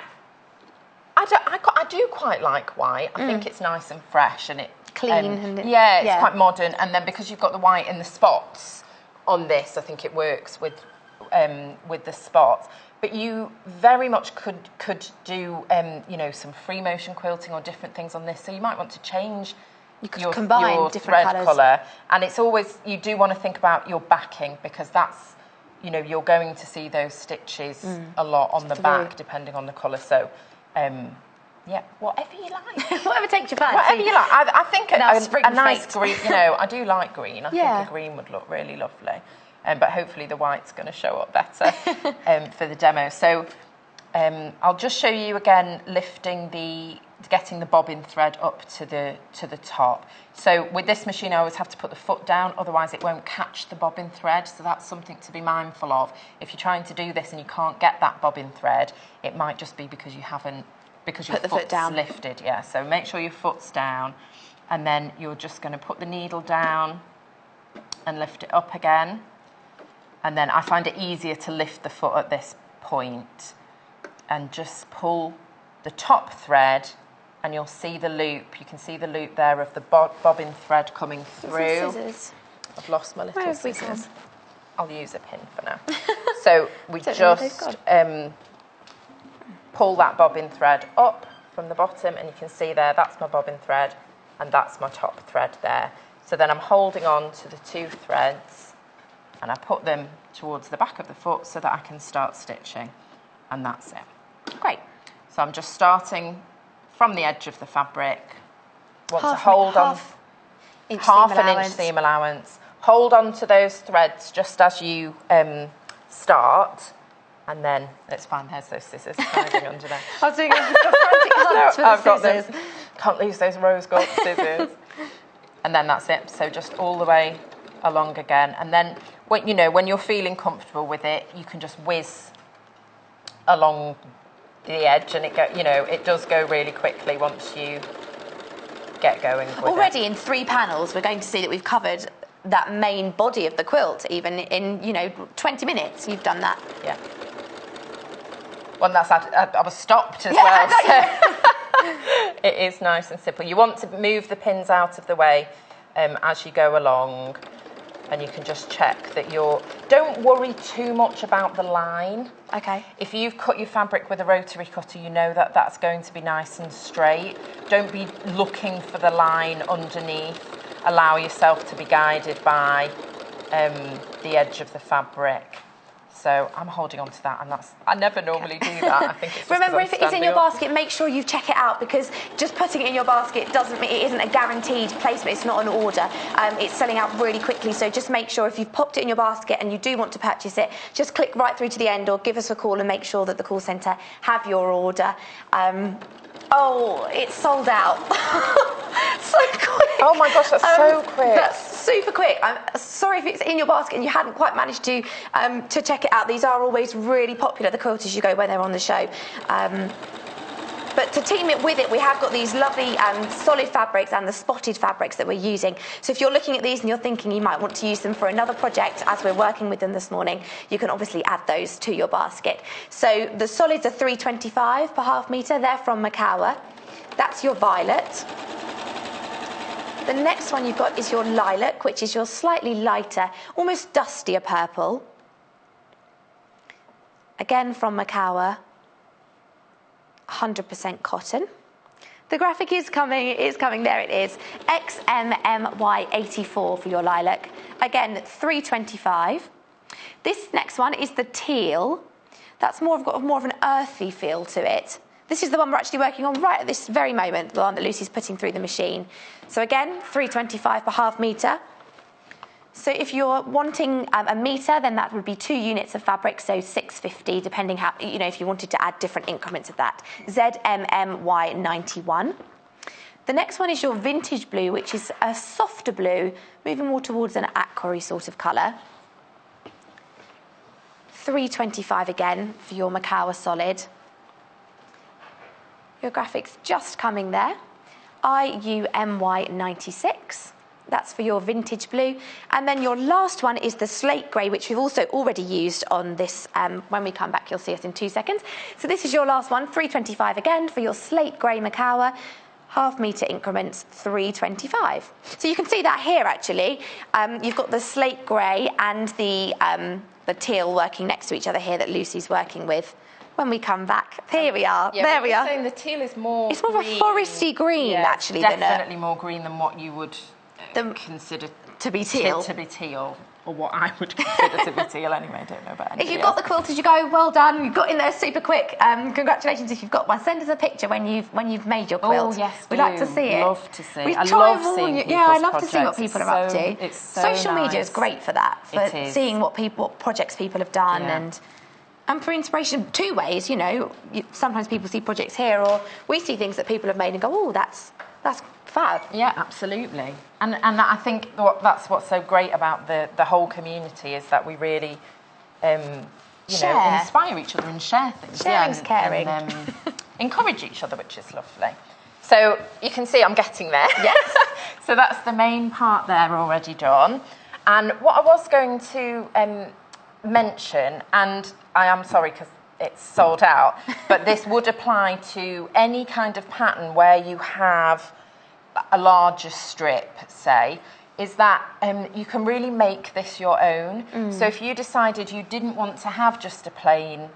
I do quite like white. I think it's nice and fresh and it. Clean it's quite modern, and then because you've got the white in the spots on this, I think it works with the spots. But you very much could do some free motion quilting or different things on this. So you might want to change your different thread colour, and it's always you do want to think about your backing because that's you're going to see those stitches a lot on the back depending on the colour. So. Yeah, whatever you like. Whatever takes your fancy. Whatever you like. I think a nice Fete. green, I do like green. I think a green would look really lovely. But hopefully the white's going to show up better for the demo. So I'll just show you again getting the bobbin thread up to the top. So with this machine I always have to put the foot down, otherwise it won't catch the bobbin thread. So that's something to be mindful of. If you're trying to do this and you can't get that bobbin thread, it might just be because you haven't because your foot's lifted, so make sure your foot's down, and then you're just going to put the needle down and lift it up again. And then I find it easier to lift the foot at this point and just pull the top thread, and you'll see the loop. You can see the loop there of the bobbin thread coming through. Scissors. I've lost my little Where have we scissors. gone? I'll use a pin for now. So we just pull that bobbin thread up from the bottom, and you can see there, that's my bobbin thread and that's my top thread there. So then I'm holding on to the two threads and I put them towards the back of the foot so that I can start stitching, and that's it. Great. So I'm just starting from the edge of the fabric. Want to hold on half an inch seam allowance. Hold on to those threads just as you start, and then it's fine. There's those scissors hiding under there. I was doing a frantic hunt for I've the got scissors. them. Can't lose those rose gold scissors. And then that's it. So just all the way along again, and then when you're feeling comfortable with it, you can just whiz along the edge, and it does go really quickly once you get going with Already in 3 panels, we're going to see that we've covered that main body of the quilt. Even in 20 minutes, you've done that. Yeah. Well, I was stopped as well. So it is nice and simple. You want to move the pins out of the way as you go along, and you can just check that don't worry too much about the line. Okay. If you've cut your fabric with a rotary cutter, you know that that's going to be nice and straight. Don't be looking for the line underneath. Allow yourself to be guided by the edge of the fabric. So I'm holding on to that, and I never normally do that. I think it's just Remember, if it is in your up. basket, make sure you check it out, because just putting it in your basket doesn't mean it isn't a guaranteed placement. It's not an order. It's selling out really quickly, so just make sure if you've popped it in your basket and you do want to purchase it, just click right through to the end or give us a call and make sure that the call centre have your order. Oh, it's sold out. So quick. Oh my gosh, that's so quick. That's super quick. I'm sorry if it's in your basket and you hadn't quite managed to check it out. These are always really popular, the Quilt As You Go, when they're on the show. But to team it with it, we have got these lovely solid fabrics and the spotted fabrics that we're using. So if you're looking at these and you're thinking you might want to use them for another project, as we're working with them this morning, you can obviously add those to your basket. So the solids are $3.25 per half metre. They're from Macawa. That's your violet. The next one you've got is your lilac, which is your slightly lighter, almost dustier purple. Again from Macawa. 100% cotton. The graphic is coming, there it is. XMMY84 for your lilac. Again, $3.25. This next one is the teal. That's got more of an earthy feel to it. This is the one we're actually working on right at this very moment, the one that Lucy's putting through the machine. So again, $3.25 per half metre. So if you're wanting a metre, then that would be 2 units of fabric, so $6.50, depending how, if you wanted to add different increments of that. ZMMY91. The next one is your vintage blue, which is a softer blue, moving more towards an aqua sort of colour. $3.25 again for your Macawa solid. Your graphic's just coming there. IUMY96. That's for your vintage blue. And then your last one is the slate grey, which we've also already used on this. When we come back, you'll see us in 2 seconds. So this is your last one, $3.25 again for your slate grey Macawa. Half metre increments, $3.25. So you can see that here, actually. You've got the slate grey and the teal working next to each other here that Lucy's working with. When we come back, here we are. Yeah, there we are. Saying the teal is more. It's more green. of a foresty green, actually. Definitely more green than what you would consider to be teal. To be teal, or what I would consider to be teal. Anyway, I don't know about anybody If you've got the Quilt As You Go, well done. You've got in there super quick. Congratulations if you've got one. Send us a picture when you've made your quilt. Oh yes, we'd like to see it. Love to see. We I try love seeing people's I love to see what projects. people are up to. It's so Social media nice. is great for that. For It is. seeing what projects people have done and for inspiration 2 ways. Sometimes people see projects here, or we see things that people have made and go, oh, that's fab. Yeah, absolutely. And I think that's what's so great about the whole community is that we really, inspire each other and share things. Sharing's caring. And encourage each other, which is lovely. So you can see I'm getting there. Yes. So that's the main part there already done. And what I was going to mention, and I am sorry because it's sold out, but this would apply to any kind of pattern where you have a larger strip, say, is that you can really make this your own. So if you decided you didn't want to have just a plain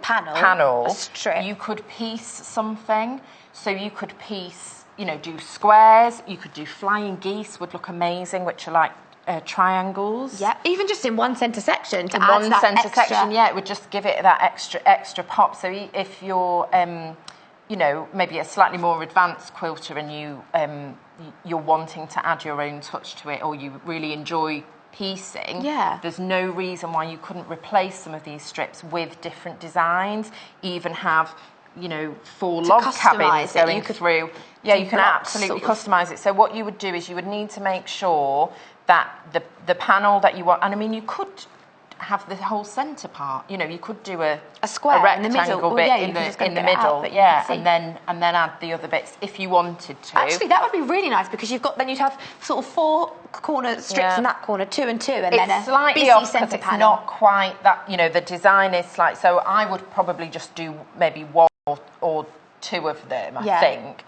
panel, a strip, you could piece something. So you could piece, you know, do squares, you could do flying geese, would look amazing, which are like triangles. Yeah, even just in one centre section. In one centre section, yeah, it would just give it that extra pop. So if you're, you know, maybe a slightly more advanced quilter and you're wanting to add your own touch to it, or you really enjoy piecing, there's no reason why you couldn't replace some of these strips with different designs, even have, you know, 4 log cabins going through. Yeah, you can absolutely customise it. So what you would do is you would need to make sure that the panel that you want, and I mean, you could have the whole centre part. You know, you could do a square, a rectangle in the middle. bit in the middle, and then add the other bits if you wanted to. Actually, that would be really nice because you've have sort of 4 corner strips in that corner, 2 and 2, and then a slightly busy off centre it's panel. not quite that. You know, the design is slight. So I would probably just do maybe 1 or 2 of them. I think.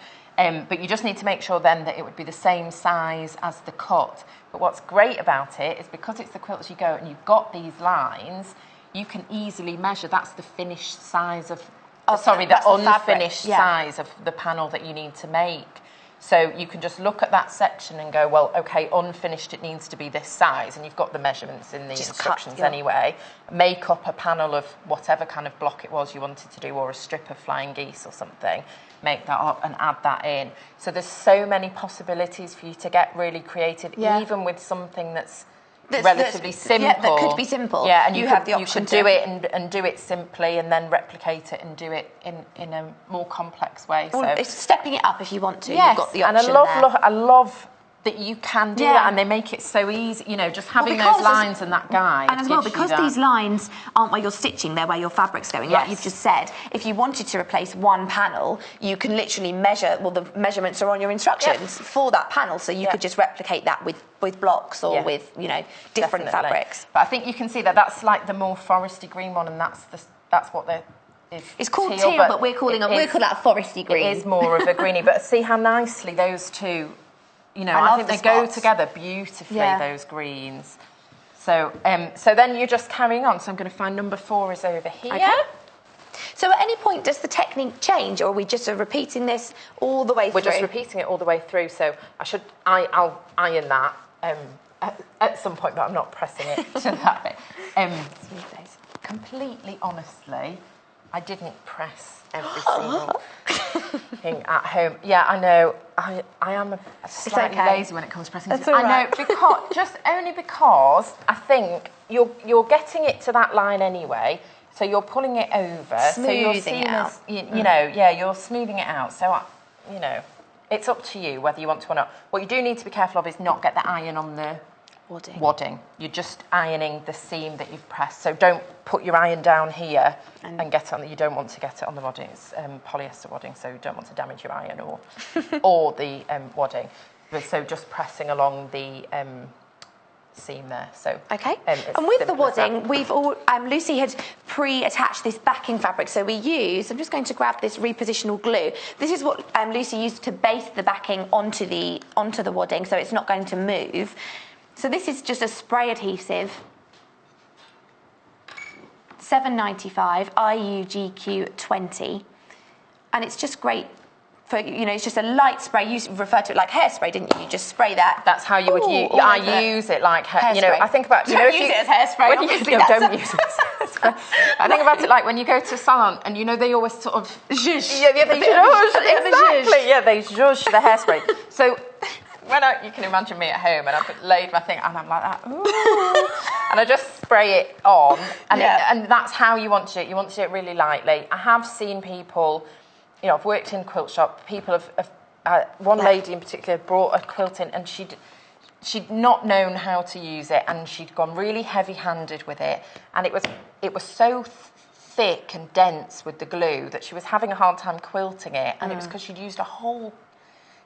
But you just need to make sure then that it would be the same size as the cut. But what's great about it is because it's the quilt as you go and you've got these lines, you can easily measure. That's the finished size of, the unfinished size of the panel that you need to make. So you can just look at that section and go, well, okay, unfinished, it needs to be this size. And you've got the measurements in the instructions anyway. Make up a panel of whatever kind of block it was you wanted to do, or a strip of flying geese or something. Make that up and add that in. So there's so many possibilities for you to get really creative, even with something that's relatively simple. Yeah, that could be simple. Yeah, and you have the option you could do it and do it simply, and then replicate it and do it in a more complex way. Well, so it's stepping it up if you want to. Yes, you've got the option and I love that you can do that, and they make it so easy. You know, just having those lines and that guide. And as well, because these lines aren't where you're stitching, they're where your fabric's going. Like you've just said, if you wanted to replace one panel, you can literally measure. Well, the measurements are on your instructions for that panel, so you could just replicate that with blocks or with different fabrics. But I think you can see that that's like the more foresty green one, and that's what the. It's called teal, but we're calling that a foresty green. It is more of a greenie, but see how nicely those two. You know, I think they go together beautifully, those greens. So so then you're just carrying on. So I'm going to find number 4 is over here. Okay. So at any point, does the technique change, or are we just repeating this all the way through? We're just repeating it all the way through. So I'll iron that at some point, but I'm not pressing it to that bit. Completely honestly, I didn't press every single thing at home. Yeah, I know. I am slightly lazy when it comes to pressing. That's all right. I know, because I think you're getting it to that line anyway. So you're pulling it over. Smoothing it out. You're smoothing it out. So it's up to you whether you want to or not. What you do need to be careful of is not get the iron on the wadding. You're just ironing the seam that you've pressed. So don't put your iron down here and get it on. You don't want to get it on the wadding. It's polyester wadding, so you don't want to damage your iron or the wadding. So just pressing along the seam there. So okay. And with the wadding, Lucy had pre-attached this backing fabric. So we use. I'm just going to grab this repositional glue. This is what Lucy used to base the backing onto the wadding, so it's not going to move. So this is just a spray adhesive, $7.95 IUGQ 20, and it's just great for it's just a light spray. You referred to it like hairspray, didn't you? You just spray that. That's how you would use. I use it like hairspray. I think about don't use it as hairspray. Don't use it as hairspray. I think about it like when you go to a salon and they always sort of zhuzh. Yeah, they zhuzh. Exactly. Yeah, they zhuzh the hairspray. So. You can imagine me at home and I've laid my thing and I'm like that, ooh, and I just spray it on, and that's how you want to do it. You want to do it really lightly. I have seen people, I've worked in quilt shop. People have one lady in particular brought a quilt in and she'd not known how to use it, and she'd gone really heavy-handed with it, and it was so thick and dense with the glue that she was having a hard time quilting it, and it was because she'd used a whole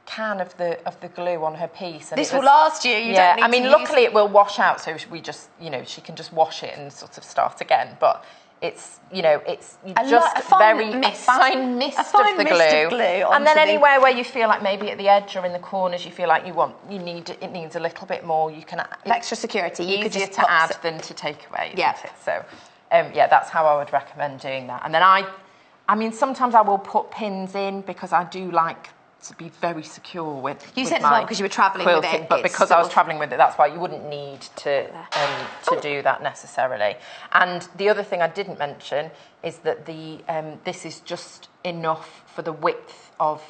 can of the glue on her piece. And this will last you. You yeah, don't need I mean, to luckily it will wash out, so we just, you know, she can just wash it and sort of start again. But it's, you know, it's just a fine mist of the glue. And then anywhere where you feel like maybe at the edge or in the corners you feel like it needs a little bit more, you can extra security. You could just to add than to take away. Yeah. So yeah, that's how I would recommend doing that. And then I mean, sometimes I will put pins in because I do like to be very secure with said as well because you were travelling with it, but because I was travelling with it, that's why you wouldn't need to do that necessarily. And the other thing I didn't mention is that this is just enough for the width of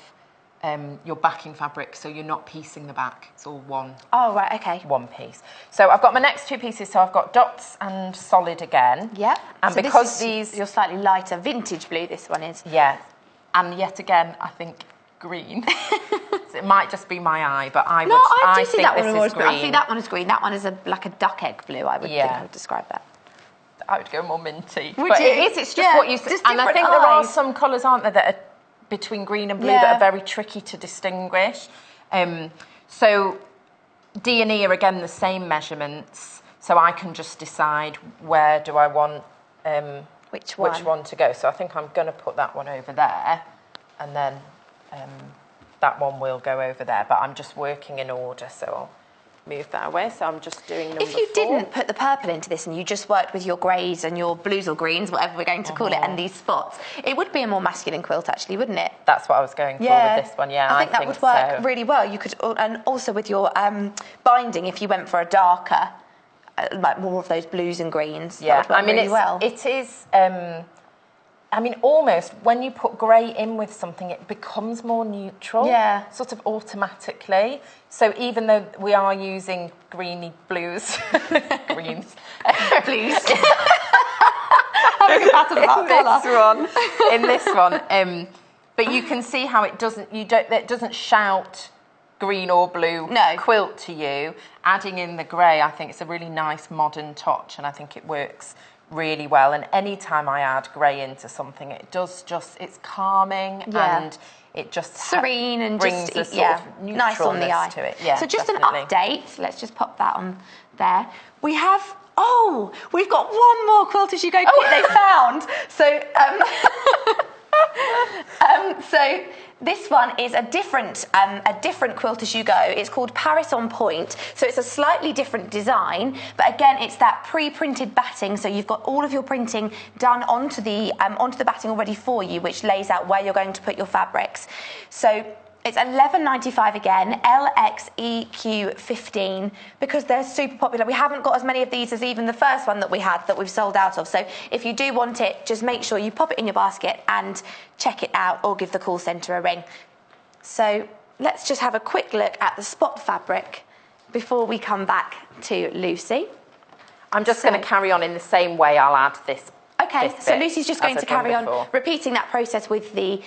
your backing fabric, so you're not piecing the back. It's all one. Oh right, okay. One piece. So I've got my next two pieces. So I've got dots and solid again. Yeah. And so because these, you're slightly lighter, vintage blue. This one is. Yeah. And yet again, I think green. So it might just be my eye, but I see think that this one is green. I see that one as green. That one is like a duck egg blue. I would think I would describe that. I would go more minty. Would you? It's just what you see. And I think there are some colours, aren't there, that are between green and blue that are very tricky to distinguish. So D and E are again the same measurements, so I can just decide where do I want which one to go. So I think I'm going to put that one over there, and then that one will go over there. But I'm just working in order, so I'll move that away. So I'm just doing number 4. If you didn't put the purple into this and you just worked with your greys and your blues or greens, whatever we're going to call it, and these spots, it would be a more masculine quilt actually, wouldn't it? That's what I was going for with this one. Yeah, I think that would work really well. You could, and also with your binding, if you went for a darker, like more of those blues and greens, that would work really well. It is. I mean, almost when you put grey in with something, it becomes more neutral, sort of automatically. So even though we are using greeny blues, greens, blues, having a battle about colour in this one, but you can see how it doesn't shout green or blue quilt to you. Adding in the grey, I think it's a really nice modern touch, and I think it works really well. And any time I add grey into something, it's calming and it just serene and brings just a sort of nice on the eye to it. Yeah, so just definitely. An update. Let's just pop that on there. We've got one more quilt as you go kit they found. So so this one is a different quilt as you go. It's called Paris on Point. So it's a slightly different design, but again, it's that pre-printed batting. So you've got all of your printing done onto the batting already for you, which lays out where you're going to put your fabrics. So it's $11.95 again, LXEQ15, because they're super popular. We haven't got as many of these as even the first one that we had that we've sold out of. So if you do want it, just make sure you pop it in your basket and check it out, or give the call centre a ring. So let's just have a quick look at the spot fabric before we come back to Lucy. I'm just going to carry on in the same way. I'll add this. Okay, so Lucy's just going to carry on repeating that process with the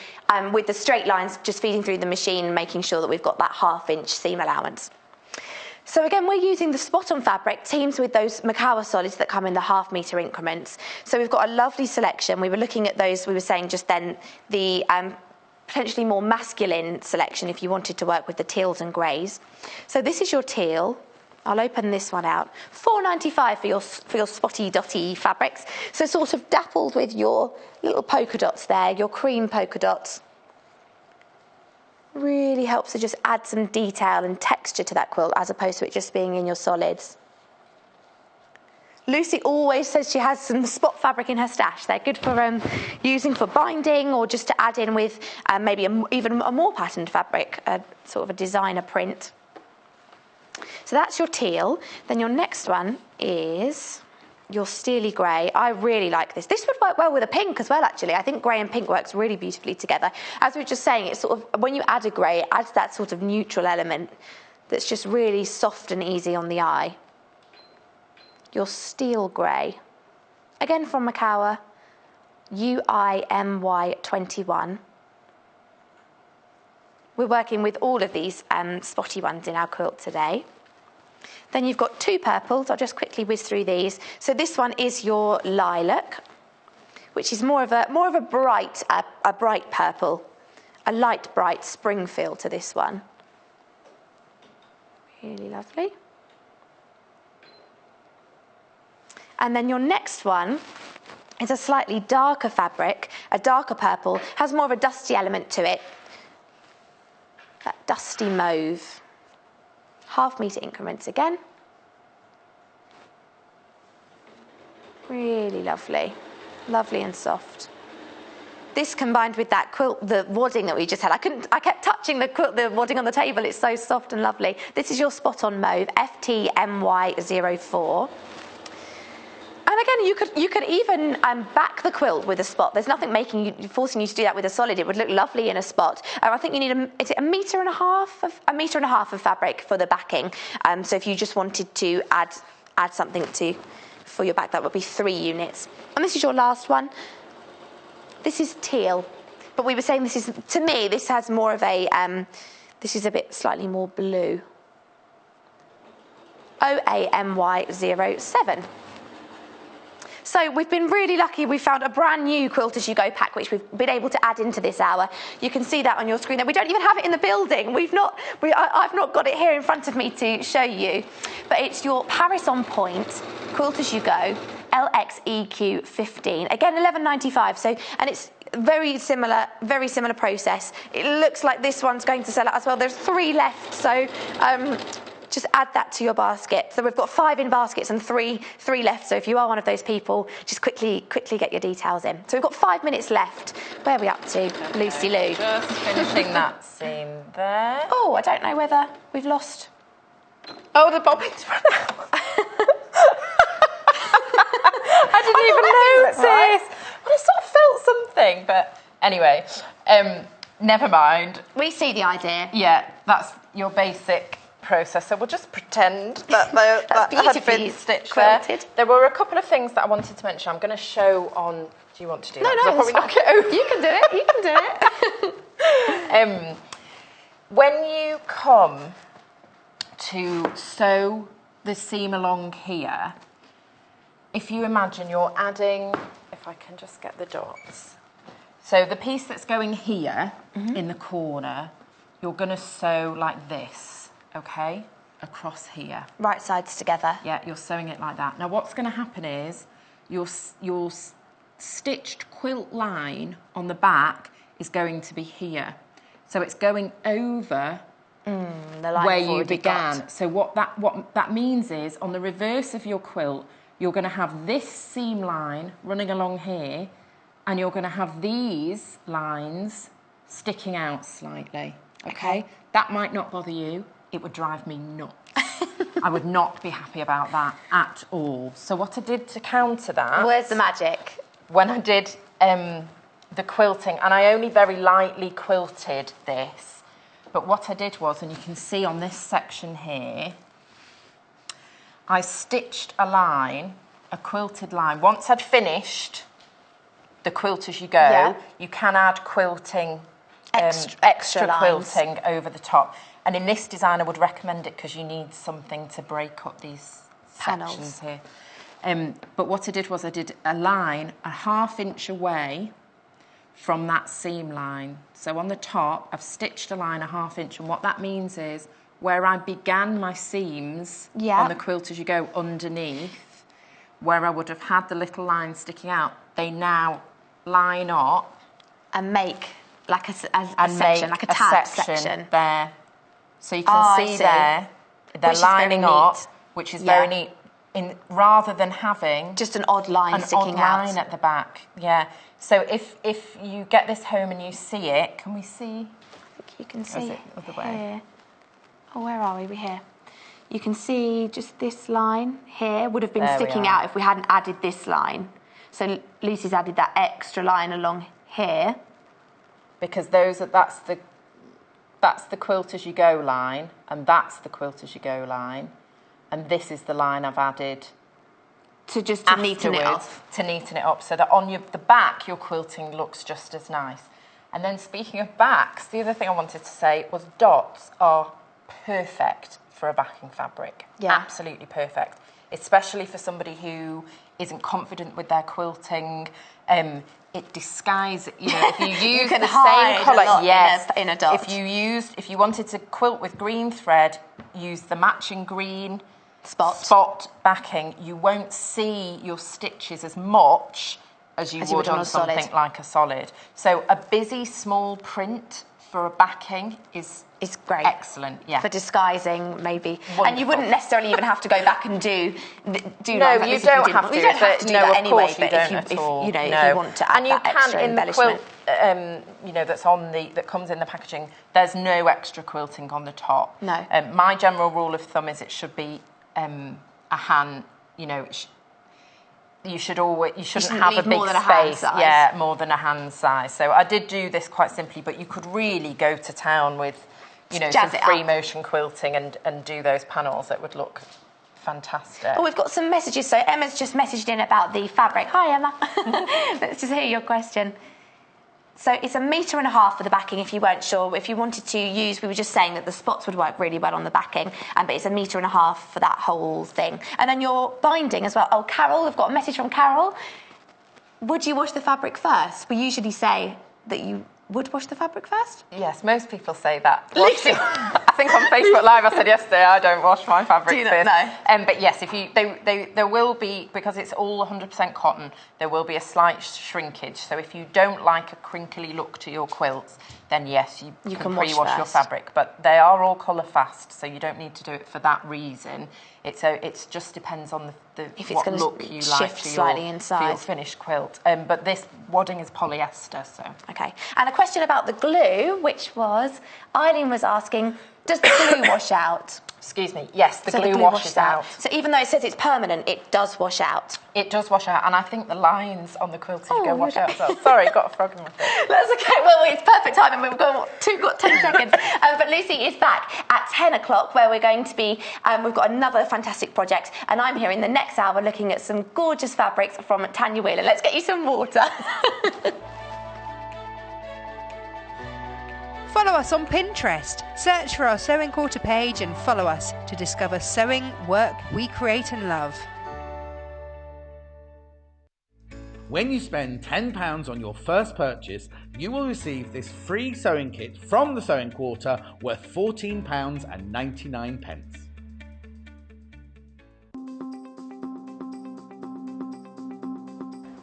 straight lines, just feeding through the machine, making sure that we've got that 1/2 inch seam allowance. So again, we're using the spot-on fabric teamed with those Makawa solids that come in the 1/2 metre increments. So we've got a lovely selection. We were looking at those, we were saying just then, the potentially more masculine selection if you wanted to work with the teals and greys. So this is your teal. I'll open this one out. $4.95 for your spotty dotty fabrics. So sort of dappled with your little polka dots there, your cream polka dots. Really helps to just add some detail and texture to that quilt as opposed to it just being in your solids. Lucy always says she has some spot fabric in her stash. They're good for using for binding, or just to add in with maybe even a more patterned fabric, sort of a designer print. So that's your teal. Then your next one is your steely grey. I really like this. This would work well with a pink as well, actually. I think grey and pink works really beautifully together. As we were just saying, it's sort of, when you add a grey, it adds that sort of neutral element that's just really soft and easy on the eye. Your steel grey. Again from Makawa, UIMY21. We're working with all of these spotty ones in our quilt today. Then you've got 2 purples. I'll just quickly whiz through these. So this one is your lilac, which is more of a bright purple, a light bright spring feel to this one. Really lovely. And then your next one is a slightly darker fabric, a darker purple, has more of a dusty element to it. That dusty mauve. Half metre increments again. Really lovely. Lovely and soft. This combined with that quilt, the wadding that we just had, I kept touching the quilt, the wadding on the table. It's so soft and lovely. This is your spot on mauve, FTMY04. And again, you could even back the quilt with a spot. There's nothing forcing you to do that with a solid. It would look lovely in a spot. I think you need a metre and a half of fabric for the backing. So if you just wanted to add something for your back, that would be 3 units. And this is your last one. This is teal, but we were saying to me, this has more of a, this is a bit slightly more blue. OAMY07. So we've been really lucky. We found a brand new Quilt As You Go pack, which we've been able to add into this hour. You can see that on your screen there. We don't even have it in the building. I've not got it here in front of me to show you. But it's your Paris on Point Quilt As You Go LXEQ 15. Again, £11.95. So, and it's very similar process. It looks like this one's going to sell out as well. There's 3 left. So, just add that to your basket. So we've got 5 in baskets and 3 left. So if you are one of those people, just quickly get your details in. So we've got 5 minutes left. Where are we up to, okay. Lucy Lou? Just finishing that seam there. Oh, I don't know whether we've lost. Oh, the bobbin's run out. I didn't even notice. Right. Well, I sort of felt something, but anyway, never mind. We see the idea. Yeah, that's your basic process. So we'll just pretend that that had been stitched quilted. There were a couple of things that I wanted to mention. I'm going to show on. Do you want to do that? No, I'll probably knock it over. You can do it. When you come to sew the seam along here, if you imagine you're adding, if I can just get the dots. So the piece that's going here in the corner, you're going to sew like this, okay, across here. Right sides together. Yeah, you're sewing it like that. Now what's going to happen is your stitched quilt line on the back is going to be here. So it's going over the line where you began. So what that means is on the reverse of your quilt, you're going to have this seam line running along here, and you're going to have these lines sticking out slightly, okay? That might not bother you. It would drive me nuts. I would not be happy about that at all. So what I did to counter that... Where's the magic? When I did the quilting, and I only very lightly quilted this, but what I did was, and you can see on this section here, I stitched a line, a quilted line. Once I'd finished the quilt as you go, you can add quilting, extra quilting over the top. And in this design, I would recommend it because you need something to break up these sections here. But what I did was I did a line a ½ inch away from that seam line. So on the top, I've stitched a line a ½ inch, and what that means is where I began my seams on the quilt as you go underneath, where I would have had the little line sticking out, they now line up and make like a section, like a tab section there. So you can see there, they're lining up, which is very neat. Rather than having just an odd line sticking out. Line at the back, So if you get this home and you see it, can we see? I think you can see it the other way. Oh, where are we? We're here. You can see just this line here would have been sticking out if we hadn't added this line. So Lucy's added that extra line along here. Because that's the quilt as you go line, and that's the quilt as you go line, and this is the line I've added to neaten it up. To neaten it up, so that on the back your quilting looks just as nice. And then speaking of backs, the other thing I wanted to say was dots are perfect for a backing fabric. Yeah. Absolutely perfect. Especially for somebody who isn't confident with their quilting. It disguises, if you use the same colour, in a dot. If you wanted to quilt with green thread, use the matching green spot backing, you won't see your stitches as much as you would on something like a solid. So a busy small print for a backing is great. Excellent, yeah. For disguising, maybe. Wonderful. And you wouldn't necessarily even have to go back and do no, like you don't have to. You don't have to do that anyway, but if you want to add that extra embellishment. And you can, in the quilt, that comes in the packaging, there's no extra quilting on the top. No. My general rule of thumb is it should be a hand, you shouldn't have a big space. Yeah, more than a hand size. So I did do this quite simply, but you could really go to town with, some free motion quilting and do those panels. It would look fantastic. Oh, we've got some messages. So Emma's just messaged in about the fabric. Hi, Emma. Let's just hear your question. So it's 1.5 meters for the backing, if you weren't sure. If you wanted to use, we were just saying that the spots would work really well on the backing, but it's 1.5 meters for that whole thing. And then your binding as well. Oh, Carol, we've got a message from Carol. Would you wash the fabric first? We usually say that you would wash the fabric first? Yes, most people say that. I think on Facebook Live I said yesterday I don't wash my fabric first. No. But yes, if you, there will be, because it's all 100% cotton, there will be a slight shrinkage. So if you don't like a crinkly look to your quilts, then yes, you can pre-wash your fabric. But they are all colour fast, so you don't need to do it for that reason. It just depends on what look you like for your finished quilt. But this wadding is polyester, so. Okay. And a question about the glue, which was, Eileen was asking, does the glue wash out? Excuse me, yes, the glue washes out. So even though it says it's permanent, it does wash out? It does wash out, and I think the lines on the quilting wash out as well. Sorry, got a frog in my throat. That's okay, well, it's perfect timing. We've got 10 seconds. But Lucy is back at 10 o'clock, where we're going to be, we've got another fantastic project, and I'm here in the next hour looking at some gorgeous fabrics from Tanya Wheeler. Let's get you some water. Follow us on Pinterest. Search for our Sewing Quarter page and follow us to discover sewing work we create and love. When you spend £10 on your first purchase, you will receive this free sewing kit from the Sewing Quarter worth £14.99.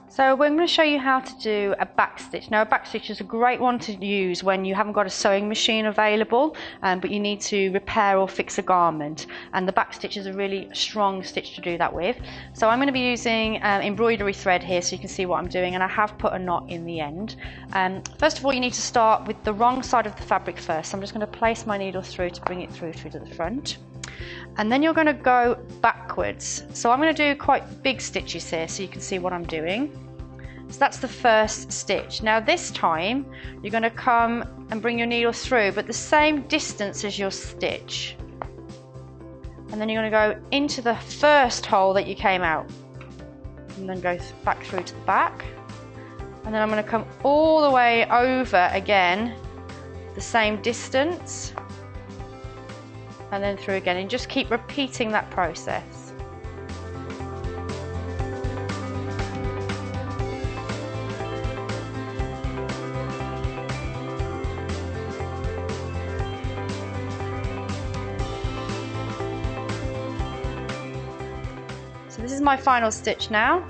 So we're going to show you how to do a backstitch. Now a backstitch is a great one to use when you haven't got a sewing machine available, but you need to repair or fix a garment. And the backstitch is a really strong stitch to do that with. So I'm going to be using embroidery thread here so you can see what I'm doing, and I have put a knot in the end. First of all, you need to start with the wrong side of the fabric first. So I'm just going to place my needle through to bring it through to the front. And then you're going to go backwards. So I'm going to do quite big stitches here so you can see what I'm doing. So that's the first stitch. Now this time you're going to come and bring your needle through, but the same distance as your stitch. And then you're going to go into the first hole that you came out. And then go back through to the back. And then I'm going to come all the way over again, the same distance. And then through again, and just keep repeating that process. So this is my final stitch now.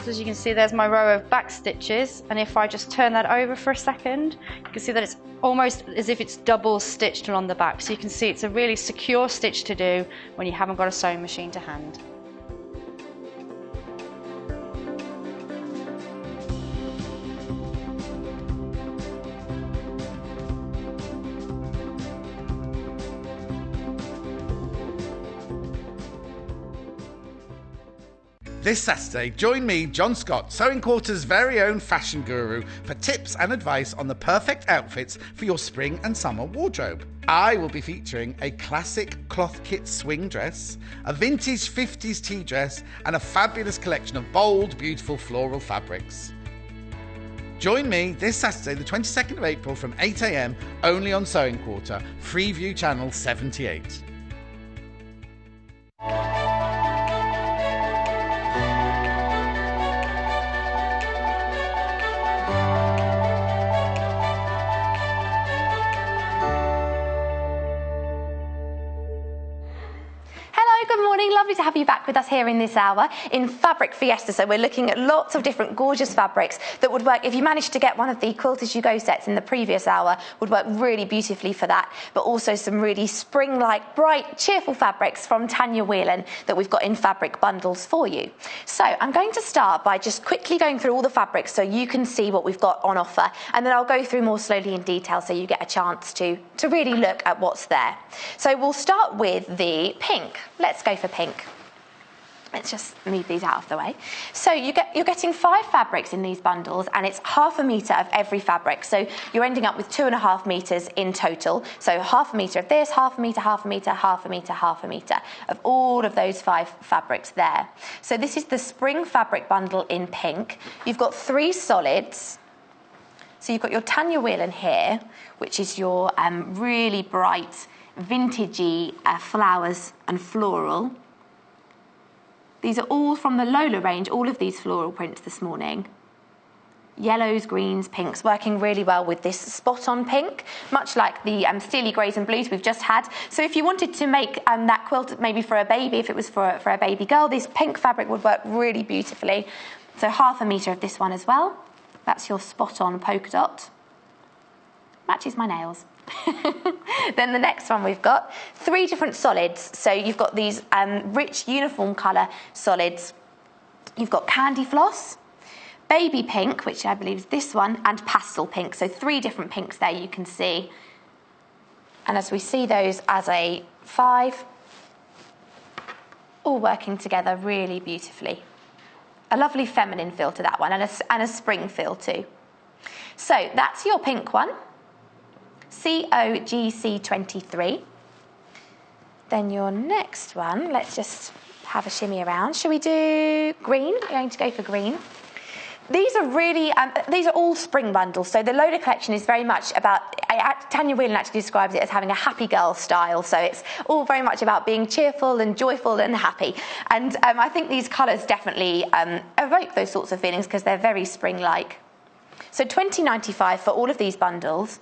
So as you can see, there's my row of back stitches, and if I just turn that over for a second, you can see that it's almost as if it's double stitched along the back. So you can see it's a really secure stitch to do when you haven't got a sewing machine to hand. This Saturday, join me, John Scott, Sewing Quarter's very own fashion guru, for tips and advice on the perfect outfits for your spring and summer wardrobe. I will be featuring a classic cloth kit swing dress, a vintage 50s tea dress, and a fabulous collection of bold, beautiful floral fabrics. Join me this Saturday, the 22nd of April from 8 AM, only on Sewing Quarter, Freeview Channel 78. lovely to have you back with us here in this hour in Fabric Fiesta. So we're looking at lots of different gorgeous fabrics that would work. If you managed to get one of the Quilt As You Go sets in the previous hour, would work really beautifully for that. But also some really spring-like, bright, cheerful fabrics from Tanya Whelan that we've got in fabric bundles for you. So I'm going to start by just quickly going through all the fabrics so you can see what we've got on offer, and then I'll go through more slowly in detail so you get a chance to really look at what's there. So we'll start with the pink. Let's go for pink. Let's just move these out of the way. So you're getting 5 fabrics in these bundles, and it's ½ metre of every fabric. So you're ending up with 2.5 metres in total. So ½ metre of this, ½ metre, ½ metre, ½ metre, ½ metre of all of those 5 fabrics there. So this is the spring fabric bundle in pink. You've got 3 solids. So you've got your Tanya Whelan here, which is your really bright, vintagey flowers and floral. These are all from the Lola range, all of these floral prints this morning. Yellows, greens, pinks, working really well with this spot-on pink, much like the steely greys and blues we've just had. So if you wanted to make that quilt maybe for a baby, if it was for a baby girl, this pink fabric would work really beautifully. So ½ metre of this one as well. That's your spot-on polka dot. Matches my nails. Then the next one we've got 3 different solids. So you've got these rich uniform colour solids. You've got candy floss, baby pink, which I believe is this one, and pastel pink. So 3 different pinks there you can see. And as we see those as a 5, all working together really beautifully. A lovely feminine feel to that one, and a spring feel too. So that's your pink one. COGC23. Then your next one, let's just have a shimmy around. Shall we do green? We're going to go for green. These are really, these are all spring bundles. So the Lola collection is very much about, Tanya Whelan actually describes it as having a happy girl style. So it's all very much about being cheerful and joyful and happy. And I think these colours definitely evoke those sorts of feelings because they're very spring-like. So $20.95 for all of these bundles.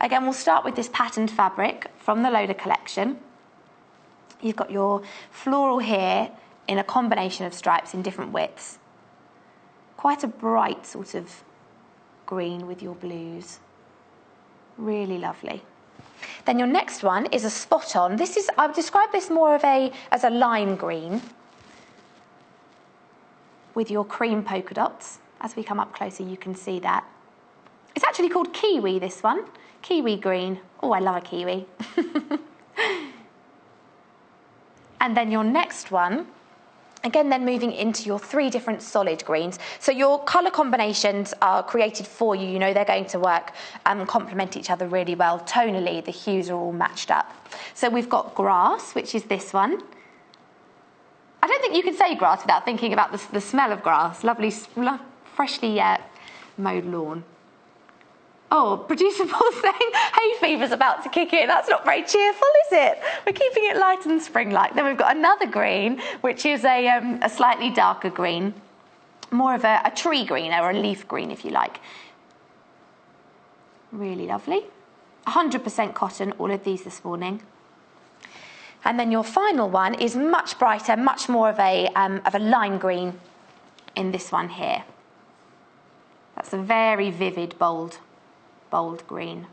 Again, we'll start with this patterned fabric from the Lola collection. You've got your floral here in a combination of stripes in different widths. Quite a bright sort of green with your blues. Really lovely. Then your next one is a spot on. This is, I would describe this more of as a lime green with your cream polka dots. As we come up closer, you can see that. It's actually called kiwi, this one. Kiwi green. Oh, I love a kiwi. And then your next one, again, then moving into your 3 different solid greens. So your colour combinations are created for you. You know they're going to work and complement each other really well. Tonally, the hues are all matched up. So we've got grass, which is this one. I don't think you can say grass without thinking about the smell of grass. Lovely, freshly mowed lawn. Oh, producer Paul's saying hay fever's about to kick in. That's not very cheerful, is it? We're keeping it light and spring-like. Then we've got another green, which is a slightly darker green. More of a tree green or a leaf green, if you like. Really lovely. 100% cotton, all of these this morning. And then your final one is much brighter, much more of a lime green in this one here. That's a very vivid, bold green.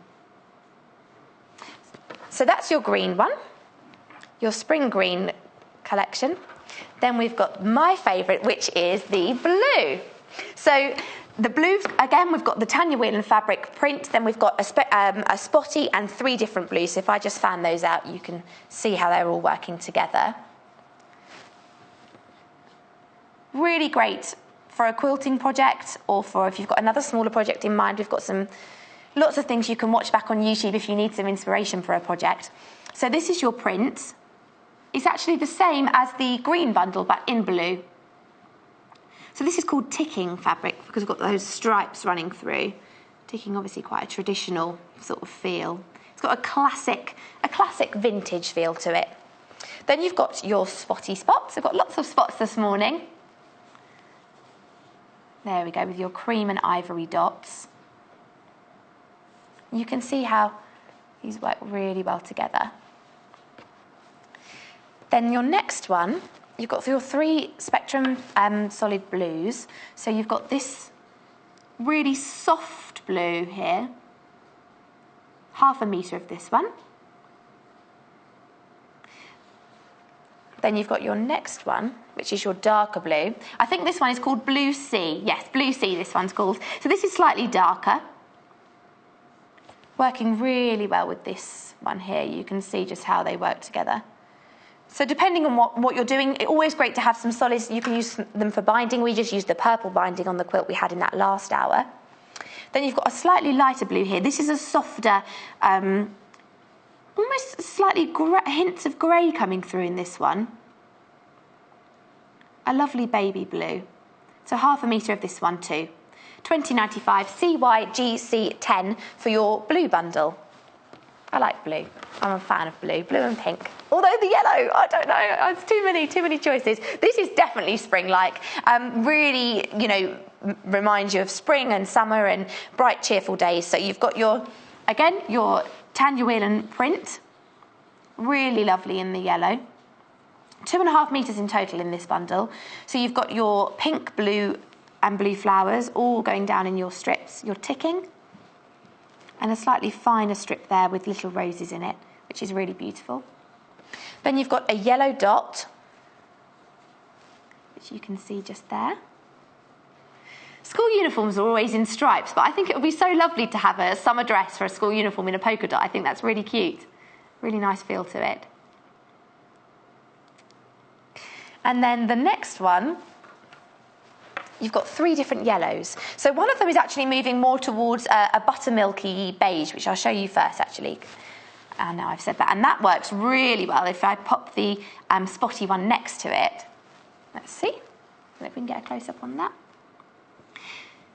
So that's your green one, your spring green collection. Then we've got my favourite, which is the blue. So the blues, again, we've got the Tanya Whelan fabric print, then we've got a spotty and 3 different blues. So if I just fan those out, you can see how they're all working together. Really great for a quilting project, or for if you've got another smaller project in mind. We've got lots of things you can watch back on YouTube if you need some inspiration for a project. So this is your print. It's actually the same as the green bundle, but in blue. So this is called ticking fabric because we've got those stripes running through. Ticking, obviously quite a traditional sort of feel. It's got a classic vintage feel to it. Then you've got your spotty spots. I've got lots of spots this morning. There we go, with your cream and ivory dots. You can see how these work really well together. Then your next one you've got your 3 spectrum solid blues. So you've got this really soft blue here, 1/2 metre of this one. Then you've got your next one, which is your darker blue. I think this one is called Blue Sea. Yes, Blue Sea this one's called. So this is slightly darker. Working really well with this one here. You can see just how they work together. So depending on what you're doing, it's always great to have some solids. You can use them for binding. We just used the purple binding on the quilt we had in that last hour. Then you've got a slightly lighter blue here. This is a softer, almost slightly hints of grey coming through in this one. A lovely baby blue. So 1/2 metre of this one too. $20.95 CYGC10 for your blue bundle. I like blue. I'm a fan of blue and pink. Although the yellow, I don't know, it's too many choices. This is definitely spring-like. Really, you know, reminds you of spring and summer and bright, cheerful days. So you've got your Tanya Whelan print. Really lovely in the yellow. 2.5 metres in total in this bundle. So you've got your pink, blue and blue flowers all going down in your strips, your ticking. And a slightly finer strip there with little roses in it, which is really beautiful. Then you've got a yellow dot, which you can see just there. School uniforms are always in stripes, but I think it would be so lovely to have a summer dress for a school uniform in a polka dot. I think that's really cute. Really nice feel to it. And then the next one, you've got 3 different yellows. So one of them is actually moving more towards a buttermilky beige, which I'll show you first, actually. And now I've said that. And that works really well if I pop the spotty one next to it. Let's see if we can get a close-up on that.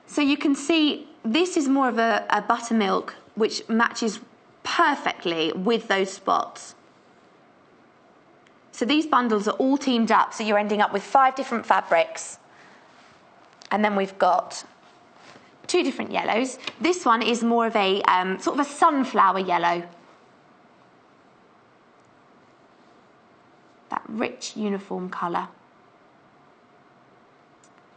So you can see this is more of a buttermilk, which matches perfectly with those spots. So these bundles are all teamed up, so you're ending up with 5 different fabrics. And then we've got 2 different yellows. This one is more of a sort of a sunflower yellow. That rich uniform colour.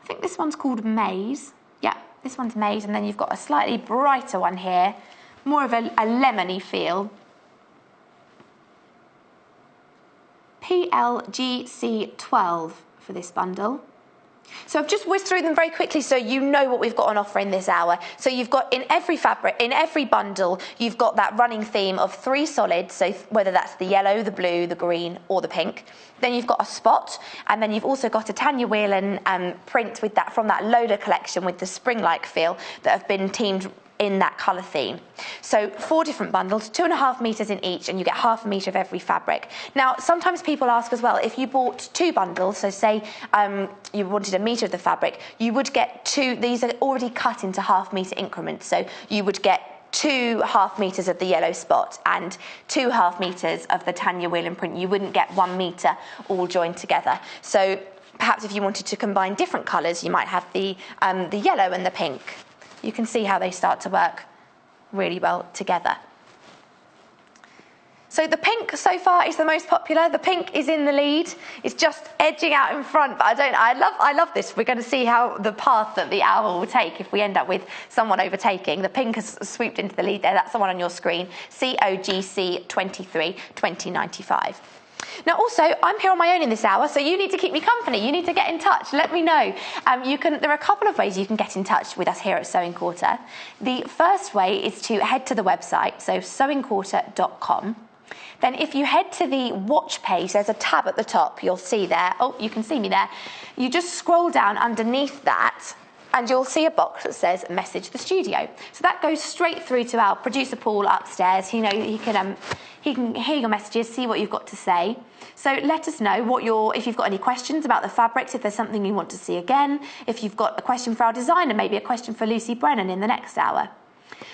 I think this one's called Maize. Yeah, this one's Maize, and then you've got a slightly brighter one here, more of a lemony feel. PLGC12 for this bundle. So I've just whizzed through them very quickly so you know what we've got on offer in this hour. So you've got in every fabric, in every bundle, you've got that running theme of 3 solids, so whether that's the yellow, the blue, the green or the pink. Then you've got a spot, and then you've also got a Tanya Whelan print with that from that Lola collection with the spring-like feel that have been teamed in that colour theme. So 4 different bundles, 2.5 metres in each, and you get 1/2 metre of every fabric. Now, sometimes people ask as well, if you bought 2 bundles, so say you wanted 1 metre of the fabric, you would get 2, these are already cut into 1/2 metre increments, so you would get 2 1/2 metres of the yellow spot and 2 1/2 metres of the Tanya Whelan print. You wouldn't get 1 metre all joined together. So perhaps if you wanted to combine different colours, you might have the yellow and the pink. You can see how they start to work really well together. So the pink so far is the most popular. The pink is in the lead. It's just edging out in front, but I love this. We're going to see how the path that the hour will take if we end up with someone overtaking. The pink has swooped into the lead there. That's the one on your screen. COGC23 $20.95. Now also, I'm here on my own in this hour, so you need to keep me company. You need to get in touch. Let me know. There are a couple of ways you can get in touch with us here at Sewing Quarter. The first way is to head to the website, so sewingquarter.com. Then if you head to the watch page, there's a tab at the top. You'll see there. Oh, you can see me there. You just scroll down underneath that, and you'll see a box that says message the studio. So that goes straight through to our producer Paul upstairs. You know, he can hear your messages, see what you've got to say. So let us know if you've got any questions about the fabrics, if there's something you want to see again, if you've got a question for our designer, maybe a question for Lucy Brennan in the next hour.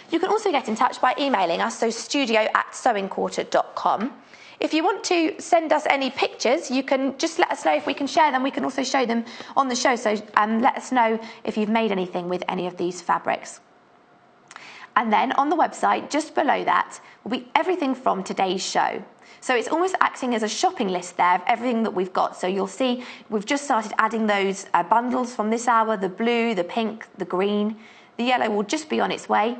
You can also get in touch by emailing us, so studio@sewingquarter.com. If you want to send us any pictures, you can just let us know if we can share them. We can also show them on the show, so let us know if you've made anything with any of these fabrics. And then on the website, just below that, will be everything from today's show. So it's almost acting as a shopping list there of everything that we've got. So you'll see we've just started adding those bundles from this hour, the blue, the pink, the green. The yellow will just be on its way.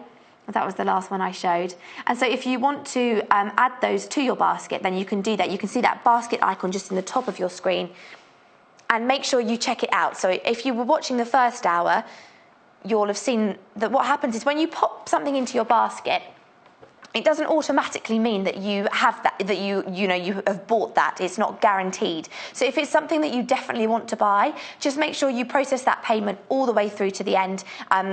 That was the last one I showed. And so if you want to add those to your basket, then you can do that. You can see that basket icon just in the top of your screen. And make sure you check it out. So if you were watching the first hour, you'll have seen that what happens is when you pop something into your basket, it doesn't automatically mean that you have that you have bought that. It's not guaranteed. So if it's something that you definitely want to buy, just make sure you process that payment all the way through to the end,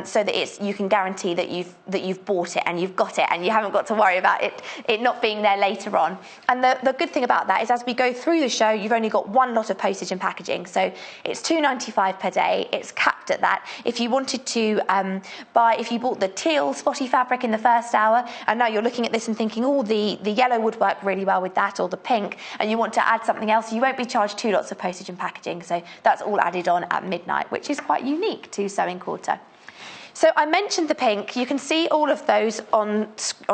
so that you can guarantee that you've bought it and you've got it and you haven't got to worry about it not being there later on. And the good thing about that is as we go through the show, you've only got one lot of postage and packaging. So it's £2.95 per day. It's capped at that. If you wanted to if you bought the teal spotty fabric in the first hour, and now you're looking at this and thinking, oh, the yellow would work really well with that, or the pink, and you want to add something else, you won't be charged 2 lots of postage and packaging. So that's all added on at midnight, which is quite unique to Sewing Quarter. So I mentioned the pink. You can see all of those on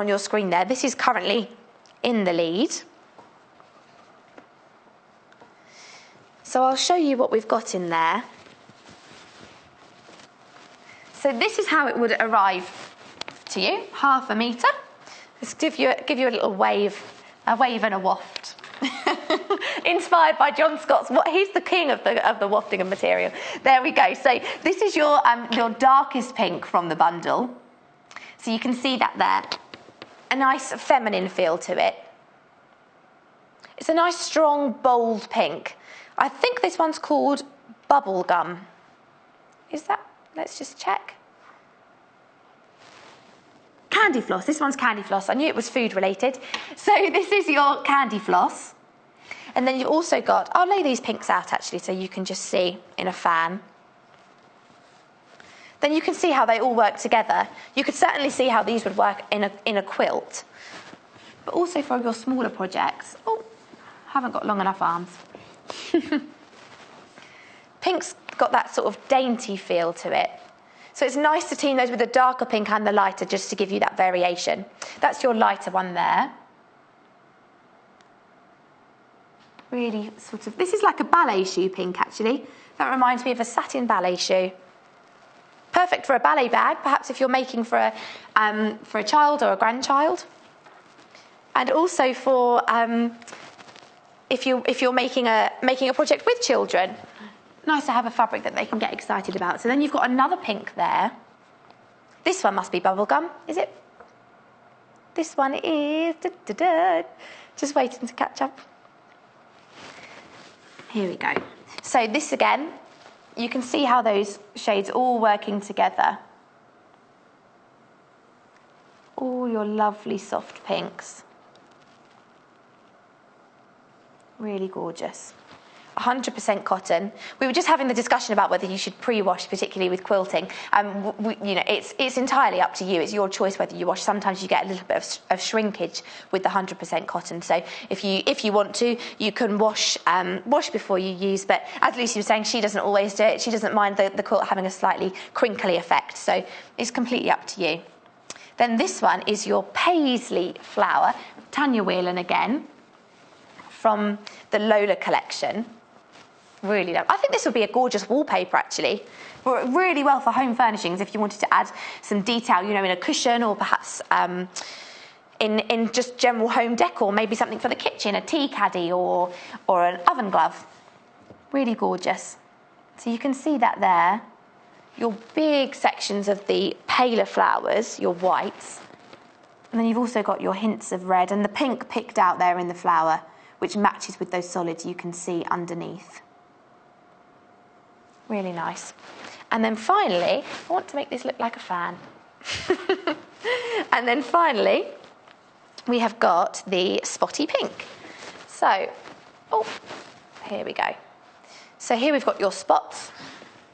your screen there. This is currently in the lead. So I'll show you what we've got in there. So this is how it would arrive to you, 1/2 metre. Let's give you a little wave and a waft. Inspired by John Scott's, he's the king of the wafting of material. There we go. So this is your darkest pink from the bundle. So you can see that there. A nice feminine feel to it. It's a nice, strong, bold pink. I think this one's called Bubblegum. Is that? Let's just check. Candy floss. This one's candy floss. I knew it was food related. So this is your candy floss. And then you've also got, I'll lay these pinks out actually so you can just see in a fan. Then you can see how they all work together. You could certainly see how these would work in a quilt. But also for your smaller projects. Oh, haven't got long enough arms. Pink's got that sort of dainty feel to it. So it's nice to team those with the darker pink and the lighter just to give you that variation. That's your lighter one there. Really sort of, this is like a ballet shoe pink actually. That reminds me of a satin ballet shoe. Perfect for a ballet bag, perhaps if you're making for a child or a grandchild. And also for if you're making a project with children. Nice to have a fabric that they can get excited about. So then you've got another pink there. This one must be bubblegum, is it? This one is... Just waiting to catch up. Here we go. So this again, you can see how those shades all working together. All your lovely soft pinks. Really gorgeous. 100% cotton. We were just having the discussion about whether you should pre-wash, particularly with quilting. It's entirely up to you. It's your choice whether you wash. Sometimes you get a little bit of shrinkage with the 100% cotton. So if you want to, you can wash before you use. But as Lucy was saying, she doesn't always do it. She doesn't mind the quilt having a slightly crinkly effect. So it's completely up to you. Then this one is your paisley flower, Tanya Whelan again, from the Lola collection. Really love. I think this would be a gorgeous wallpaper actually. Really well for home furnishings if you wanted to add some detail, in a cushion or perhaps in just general home decor, maybe something for the kitchen, a tea caddy or an oven glove. Really gorgeous. So you can see that there. Your big sections of the paler flowers, your whites. And then you've also got your hints of red and the pink picked out there in the flower, which matches with those solids you can see underneath. Really nice. And then finally, I want to make this look like a fan. And then finally, we have got the spotty pink. So, here we go. So here we've got your spots.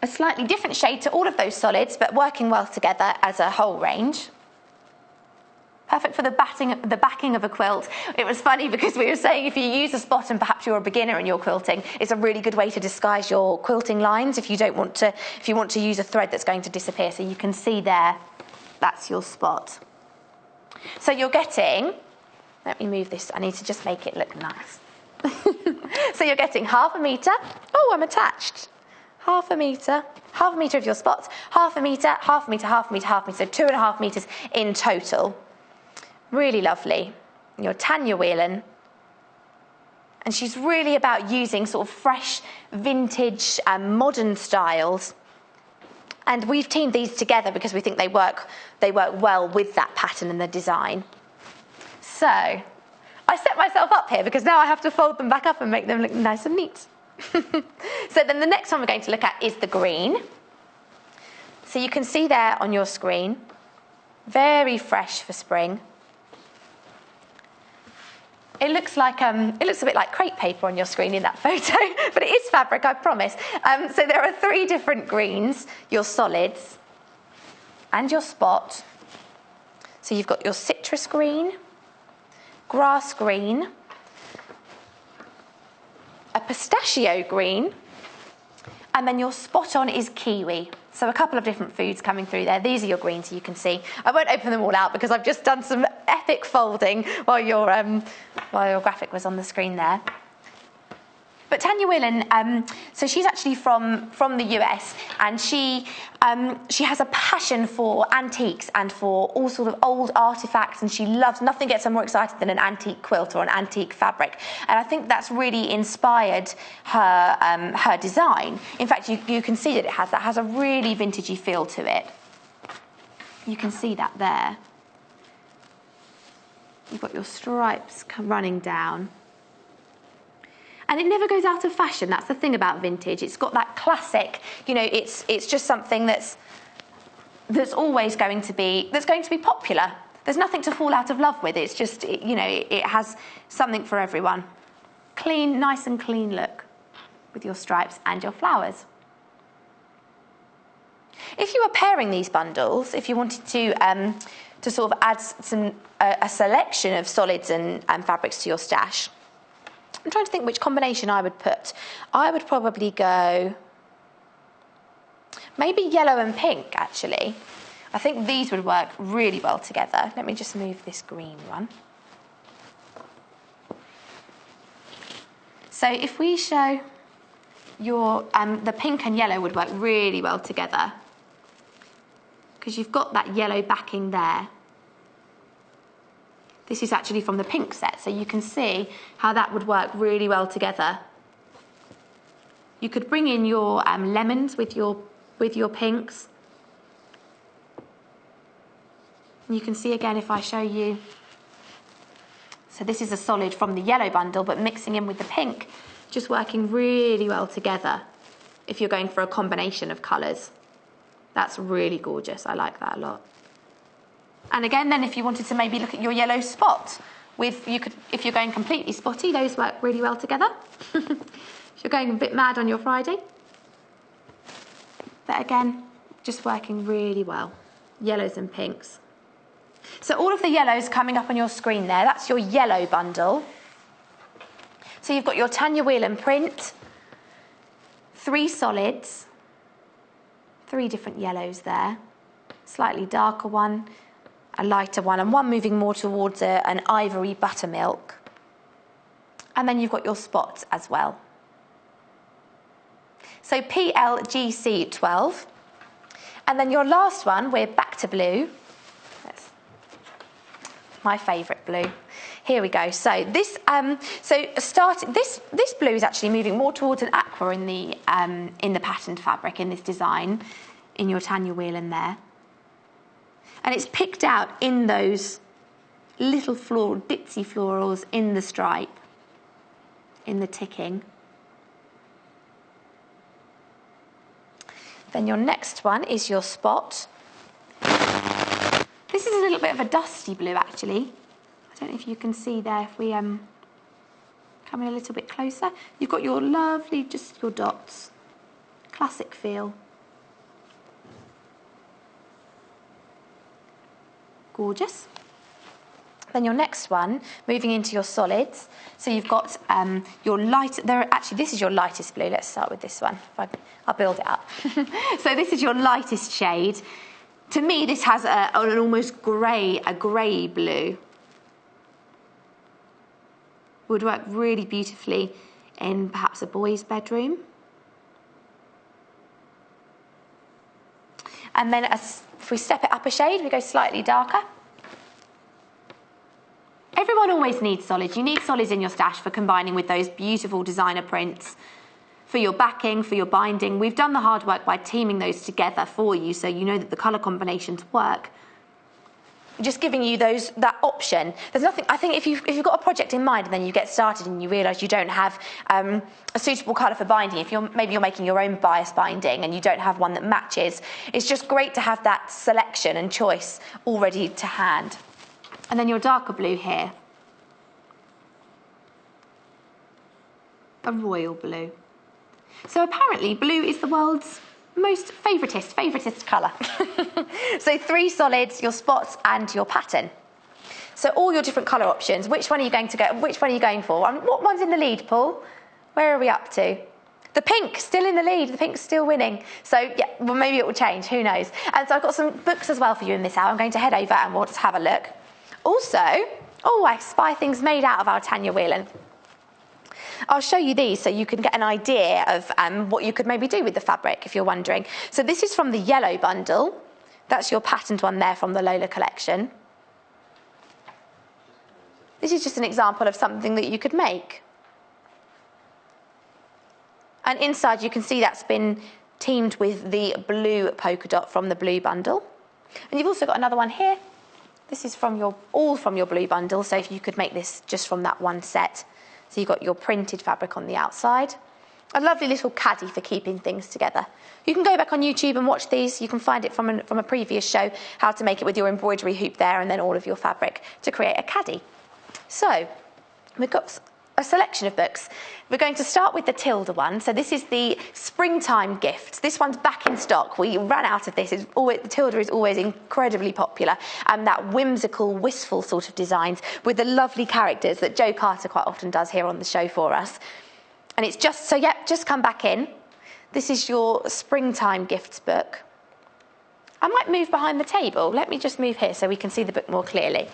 A slightly different shade to all of those solids, but working well together as a whole range. Perfect for the backing of a quilt. It was funny because we were saying if you use a spot and perhaps you're a beginner in your quilting, it's a really good way to disguise your quilting lines if you want to use a thread that's going to disappear. So you can see there, that's your spot. So you're getting, let me move this, I need to just make it look nice. So you're getting 1/2 metre, oh, I'm attached, 1/2 metre of your spots, 1/2 metre, 1/2 metre, 1/2 metre, 1/2 metre, so 2.5 metres in total. Really lovely. Your Tanya Whelan. And she's really about using sort of fresh, vintage, modern styles. And we've teamed these together because we think they work well with that pattern and the design. So I set myself up here because now I have to fold them back up and make them look nice and neat. So then the next one we're going to look at is the green. So you can see there on your screen, very fresh for spring. It looks a bit like crepe paper on your screen in that photo, but it is fabric, I promise. So there are 3 different greens, your solids and your spot. So you've got your citrus green, grass green, a pistachio green, and then your spot on is kiwi. So a couple of different foods coming through there. These are your greens, you can see. I won't open them all out because I've just done some epic folding while your graphic was on the screen there. But Tanya Whelan, so she's actually from the US, and she has a passion for antiques and for all sort of old artifacts, and she loves, nothing gets her more excited than an antique quilt or an antique fabric. And I think that's really inspired her design. In fact, you can see that it has a really vintagey feel to it. You can see that there. You've got your stripes running down. And it never goes out of fashion. That's the thing about vintage. It's got that classic, it's just something that's always going to be popular. There's nothing to fall out of love with. It's just, it has something for everyone. Clean, nice and clean look with your stripes and your flowers. If you were pairing these bundles, if you wanted to sort of add a selection of solids and fabrics to your stash, I'm trying to think which combination I would put. I would probably go maybe yellow and pink, actually. I think these would work really well together. Let me just move this green one. So if we show your the pink and yellow would work really well together because you've got that yellow backing there. This is actually from the pink set, so you can see how that would work really well together. You could bring in your lemons with your pinks. And you can see again if I show you. So this is a solid from the yellow bundle, but mixing in with the pink, just working really well together if you're going for a combination of colours. That's really gorgeous. I like that a lot. And again, then if you wanted to maybe look at your yellow spot, if you're going completely spotty, those work really well together. If you're going a bit mad on your Friday. But again, just working really well. Yellows and pinks. So all of the yellows coming up on your screen there, that's your yellow bundle. So you've got your Tanya Whelan print, 3 solids, 3 different yellows there, slightly darker one, a lighter one, and one moving more towards an ivory buttermilk. And then you've got your spots as well. So PLGC 12. And then your last one, we're back to blue. That's my favourite blue. Here we go. So this this blue is actually moving more towards an aqua in the patterned fabric in this design, in your Tanya Whelan there. And it's picked out in those little ditzy florals in the stripe, in the ticking. Then your next one is your spot. This is a little bit of a dusty blue, actually. I don't know if you can see there, if we come in a little bit closer. You've got your lovely, just your dots. Classic feel. Gorgeous. Then your next one, moving into your solids. So you've got your light. Actually, this is your lightest blue. Let's start with this one. I'll build it up. So this is your lightest shade, To me, this has an almost a grey blue. Would work really beautifully in perhaps a boy's bedroom. And then if we step it up a shade, we go slightly darker. Everyone always needs solids. You need solids in your stash for combining with those beautiful designer prints, for your backing, for your binding. We've done the hard work by teaming those together for you so you know that the colour combinations work. Just giving you that option. There's nothing, I think if you've got a project in mind and then you get started and you realise you don't have a suitable colour for binding, maybe you're making your own bias binding and you don't have one that matches, it's just great to have that selection and choice already to hand. And then your darker blue here. A royal blue. So apparently blue is the world's most favouriteest colour. So 3 solids, your spots and your pattern. So all your different colour options, which one are you going for? And what one's in the lead, Paul? Where are we up to? The pink, still in the lead, the pink's still winning. So yeah, well maybe it will change, who knows. And so I've got some books as well for you in this hour. I'm going to head over and we'll just have a look. Also, I spy things made out of our Tanya Whelan. I'll show you these so you can get an idea of what you could maybe do with the fabric if you're wondering. So this is from the yellow bundle. That's your patterned one there from the Lola collection. This is just an example of something that you could make. And inside you can see that's been teamed with the blue polka dot from the blue bundle. And you've also got another one here. This is all from your blue bundle, so if you could make this just from that one set. So you've got your printed fabric on the outside. A lovely little caddy for keeping things together. You can go back on YouTube and watch these. You can find it from a previous show, how to make it with your embroidery hoop there and then all of your fabric to create a caddy. So we've got a selection of books. We're going to start with the Tilda one. So this is the springtime gift. This one's back in stock. We ran out of this. The Tilda is always incredibly popular. And that whimsical, wistful sort of designs with the lovely characters that Jo Carter quite often does here on the show for us. And it's just come back in. This is your springtime gifts book. I might move behind the table. Let me just move here so we can see the book more clearly.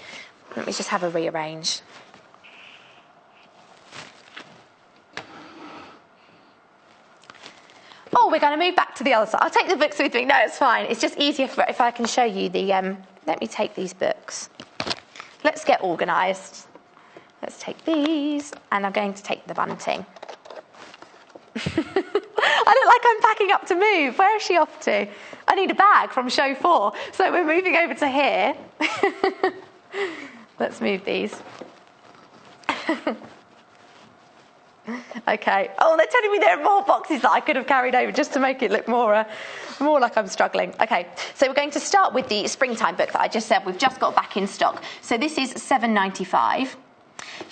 Let me just have a rearrange. Oh, we're going to move back to the other side. I'll take the books with me. No, it's fine. It's just easier if I can show you the... let me take these books. Let's get organised. Let's take these. And I'm going to take the bunting. I look like I'm packing up to move. Where is she off to? I need a bag from show 4. So we're moving over to here. Let's move these. Okay. Oh, they're telling me there are more boxes that I could have carried over just to make it look more like I'm struggling. Okay, so we're going to start with the springtime book that I just said we've just got back in stock. So this is £7.95.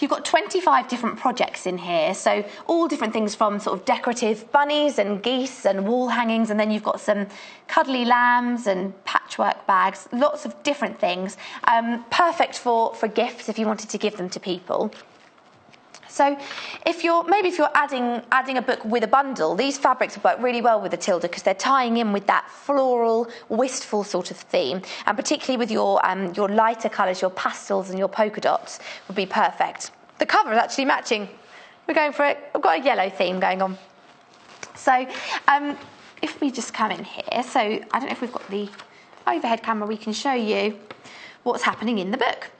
You've got 25 different projects in here, so all different things from sort of decorative bunnies and geese and wall hangings, and then you've got some cuddly lambs and patchwork bags, lots of different things. Perfect for gifts if you wanted to give them to people. So if you're adding a book with a bundle, these fabrics work really well with the Tilda because they're tying in with that floral, wistful sort of theme, and particularly with your lighter colours, your pastels and your polka dots would be perfect. The cover is actually matching. We're going for it. I've got a yellow theme going on. So if we just come in here, so I don't know if we've got the overhead camera, we can show you what's happening in the book.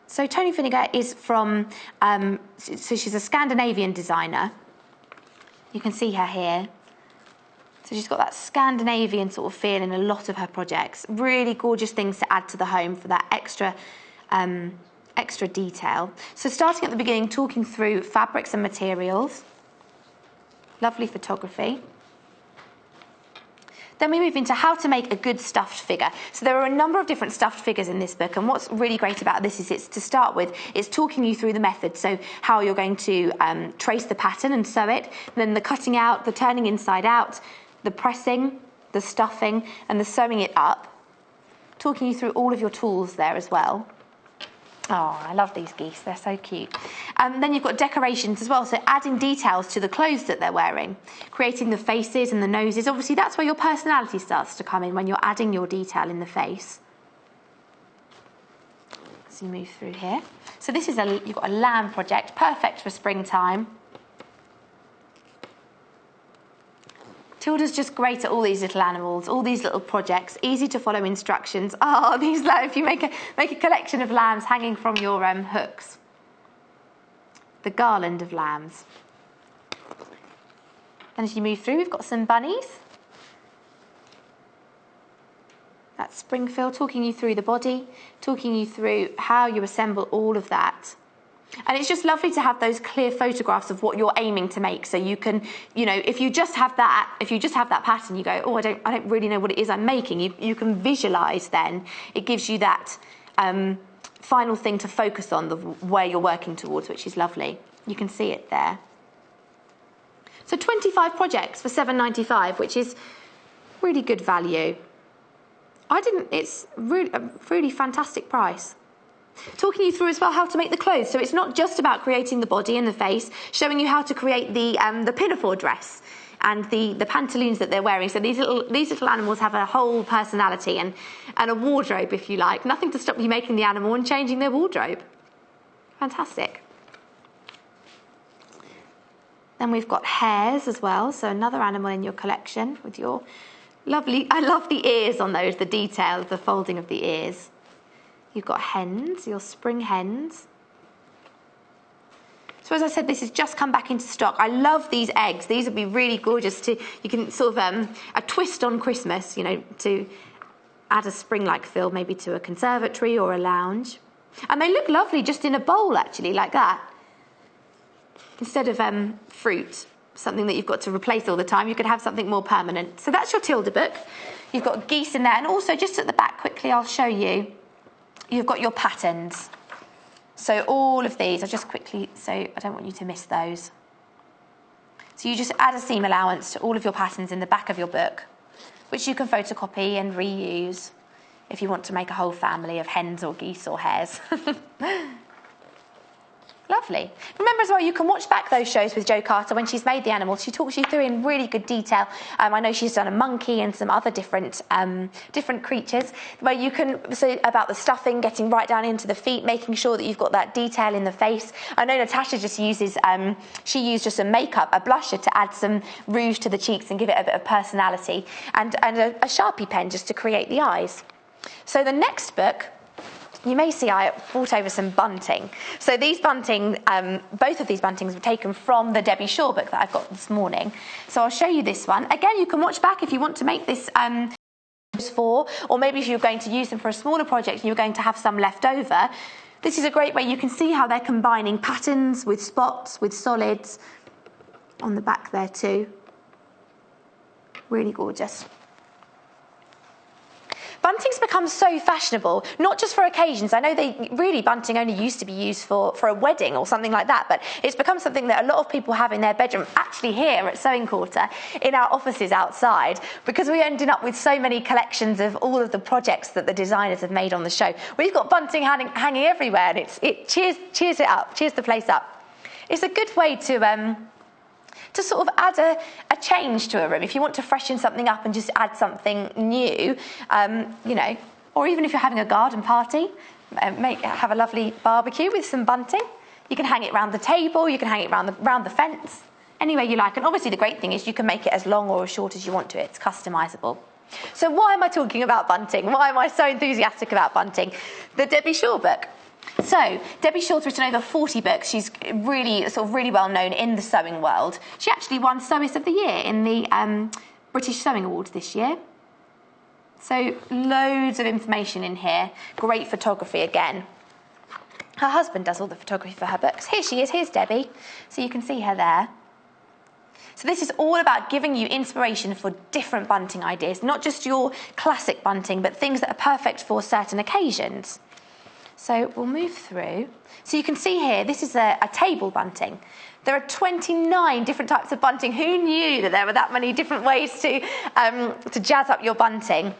So Tony Finnegar is from, so she's a Scandinavian designer. You can see her here. So she's got that Scandinavian sort of feel in a lot of her projects. Really gorgeous things to add to the home for that extra detail. So starting at the beginning, talking through fabrics and materials. Lovely photography. Then we move into how to make a good stuffed figure. So there are a number of different stuffed figures in this book, and what's really great about this is it's talking you through the method, so how you're going to trace the pattern and sew it, then the cutting out, the turning inside out, the pressing, the stuffing, and the sewing it up. Talking you through all of your tools there as well. Oh, I love these geese. They're so cute. Then you've got decorations as well, so adding details to the clothes that they're wearing, creating the faces and the noses. Obviously, that's where your personality starts to come in, when you're adding your detail in the face. So you move through here. So this is you've got a lamb project, perfect for springtime. Tilda's just great at all these little animals, all these little projects, easy to follow instructions. Oh, these if you make a collection of lambs hanging from your hooks. The garland of lambs. Then as you move through, we've got some bunnies. That's Springfield, talking you through the body, talking you through how you assemble all of that. And it's just lovely to have those clear photographs of what you're aiming to make, so you can, if you just have that pattern, you go, oh, I don't really know what it is I'm making. You can visualise then. It gives you that final thing to focus on, where you're working towards, which is lovely. You can see it there. So 25 projects for £7.95, which is really good value. It's really a really fantastic price. Talking you through as well how to make the clothes. So it's not just about creating the body and the face, showing you how to create the pinafore dress and the pantaloons that they're wearing. So these little animals have a whole personality and a wardrobe, if you like. Nothing to stop you making the animal and changing their wardrobe. Fantastic. Then we've got hares as well. So another animal in your collection with your lovely, I love the ears on those, the detail, the folding of the ears. You've got hens, your spring hens. So as I said, this has just come back into stock. I love these eggs. These would be really gorgeous you can sort of, a twist on Christmas, to add a spring-like feel, maybe to a conservatory or a lounge. And they look lovely just in a bowl, actually, like that. Instead of fruit, something that you've got to replace all the time, you could have something more permanent. So that's your Tilda book. You've got geese in there. And also, just at the back, quickly, I'll show you. You've got your patterns. So all of these, I'll just quickly, so I don't want you to miss those. So you just add a seam allowance to all of your patterns in the back of your book, which you can photocopy and reuse if you want to make a whole family of hens or geese or hares. Lovely. Remember as well, you can watch back those shows with Jo Carter when she's made the animals. She talks you through in really good detail. I know she's done a monkey and some other different creatures where you can, so about the stuffing, getting right down into the feet, making sure that you've got that detail in the face. I know Natasha just uses, she used just a makeup, a blusher to add some rouge to the cheeks and give it a bit of personality, and a Sharpie pen just to create the eyes. So the next book, you may see I brought over some bunting. So these bunting, both of these buntings were taken from the Debbie Shaw book that I've got this morning. So I'll show you this one. Again, you can watch back if you want to make this for, or maybe if you're going to use them for a smaller project and you're going to have some left over. This is a great way. You can see how they're combining patterns with spots, with solids on the back there too. Really gorgeous. Bunting's become so fashionable, not just for occasions. I know bunting only used to be used for a wedding or something like that, but it's become something that a lot of people have in their bedroom, actually here at Sewing Quarter, in our offices outside, because we ended up with so many collections of all of the projects that the designers have made on the show. We've got bunting hanging everywhere, and it cheers it up, cheers the place up. It's a good way to sort of add a change to a room. If you want to freshen something up and just add something new, or even if you're having a garden party, have a lovely barbecue with some bunting. You can hang it around the table, you can hang it around the fence, anywhere you like. And obviously the great thing is you can make it as long or as short as you want to. It's customisable. So why am I talking about bunting? Why am I so enthusiastic about bunting? The Debbie Shaw book. So, Debbie Shaw's written over 40 books. She's really well known in the sewing world. She actually won Sewist of the Year in the British Sewing Awards this year. So, loads of information in here. Great photography again. Her husband does all the photography for her books. Here she is, here's Debbie. So you can see her there. So this is all about giving you inspiration for different bunting ideas, not just your classic bunting, but things that are perfect for certain occasions. So we'll move through. So you can see here, this is a table bunting. There are 29 different types of bunting. Who knew that there were that many different ways to jazz up your bunting?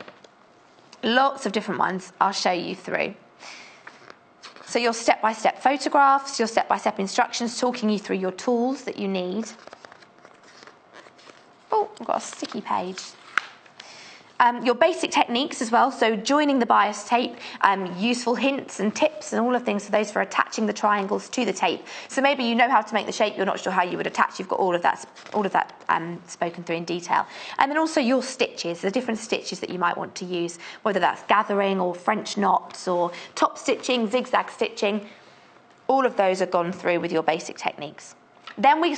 Lots of different ones I'll show you through. So your step-by-step photographs, your step-by-step instructions, talking you through your tools that you need. Oh, I've got a sticky page. Your basic techniques as well, so joining the bias tape, useful hints and tips and all of things for those for attaching the triangles to the tape. So maybe you know how to make the shape, you're not sure how you would attach, you've got all of that spoken through in detail. And then also your stitches, the different stitches that you might want to use, whether that's gathering or French knots or top stitching, zigzag stitching, all of those are gone through with your basic techniques. Then we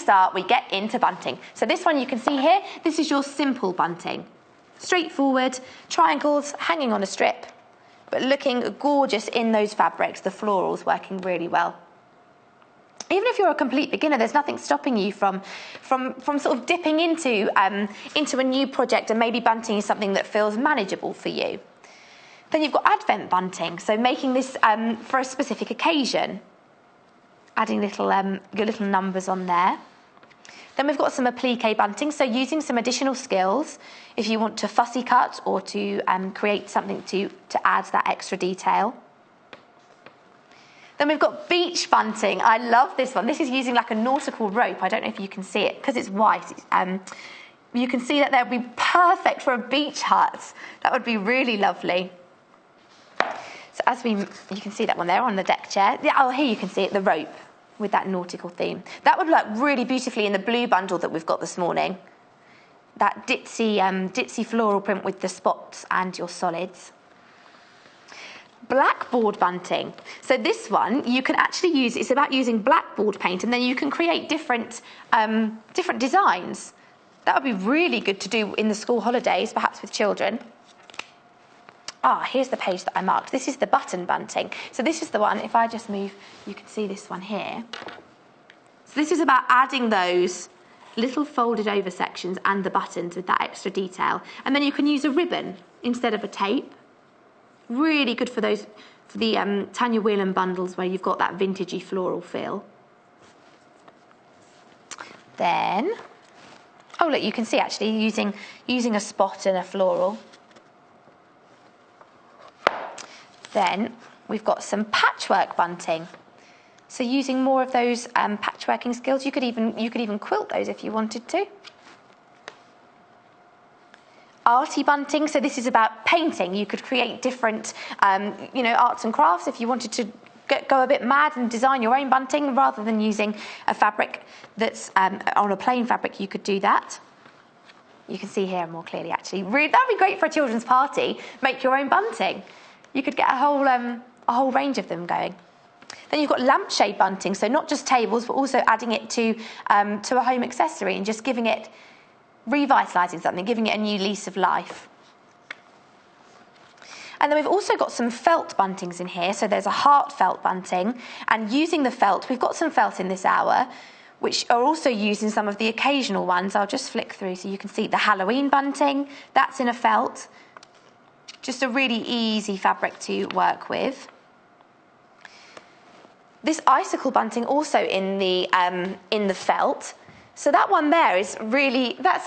get into bunting. So this one you can see here, this is your simple bunting. Straightforward, triangles hanging on a strip, but looking gorgeous in those fabrics, the florals working really well. Even if you're a complete beginner, there's nothing stopping you from sort of dipping into a new project and maybe bunting is something that feels manageable for you. Then you've got advent bunting, so making this for a specific occasion, adding your little numbers on there. Then we've got some applique bunting, so using some additional skills if you want to fussy cut or to create something to add that extra detail. Then we've got beach bunting. I love this one. This is using like a nautical rope. I don't know if you can see it because it's white. You can see that that would be perfect for a beach hut. That would be really lovely. So you can see that one there on the deck chair. Yeah, oh, here you can see it, the rope with that nautical theme. That would work really beautifully in the blue bundle that we've got this morning. That ditzy floral print with the spots and your solids. Blackboard bunting. So this one you can actually use, it's about using blackboard paint and then you can create different designs. That would be really good to do in the school holidays, perhaps with children. Here's the page that I marked. This is the button bunting. So this is the one, if I just move, you can see this one here. So this is about adding those little folded over sections and the buttons with that extra detail. And then you can use a ribbon instead of a tape. Really good for the Tanya Whelan bundles where you've got that vintagey floral feel. Then, oh look, you can see actually using a spot and a floral. Then we've got some patchwork bunting. So using more of those patchworking skills, you could even quilt those if you wanted to. Arty bunting, so this is about painting. You could create different, arts and crafts if you wanted to go a bit mad and design your own bunting rather than using a fabric that's on a plain fabric. You could do that. You can see here more clearly actually. That'd be great for a children's party. Make your own bunting. You could get a whole range of them going. Then you've got lampshade bunting, so not just tables, but also adding it to a home accessory and just revitalising something, giving it a new lease of life. And then we've also got some felt buntings in here. So there's a heart felt bunting, and using the felt, we've got some felt in this hour, which are also used in some of the occasional ones. I'll just flick through so you can see the Halloween bunting. That's in a felt. Just a really easy fabric to work with. This icicle bunting also in the felt. So that one there is really, that's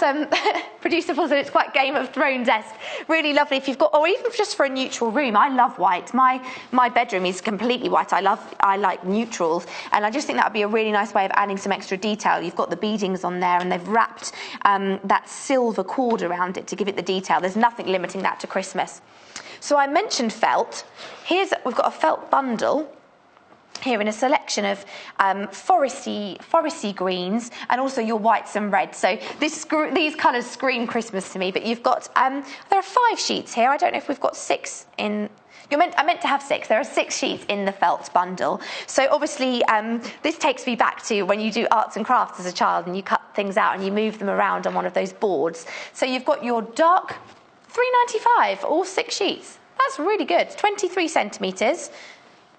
producer Paul said it's quite Game of Thrones-esque. Really lovely if you've got, or even just for a neutral room. I love white. My bedroom is completely white. I like neutrals, and I just think that would be a really nice way of adding some extra detail. You've got the beadings on there, and they've wrapped that silver cord around it to give it the detail. There's nothing limiting that to Christmas. So I mentioned felt. We've got a felt bundle here in a selection of foresty greens and also your whites and reds. So these colours scream Christmas to me, but you've got, there are 5 sheets here. I don't know if we've got 6 in... I meant to have 6. There are 6 sheets in the felt bundle. So obviously this takes me back to when you do arts and crafts as a child and you cut things out and you move them around on one of those boards. So you've got your dark £3.95, all 6 sheets. That's really good. 23 centimetres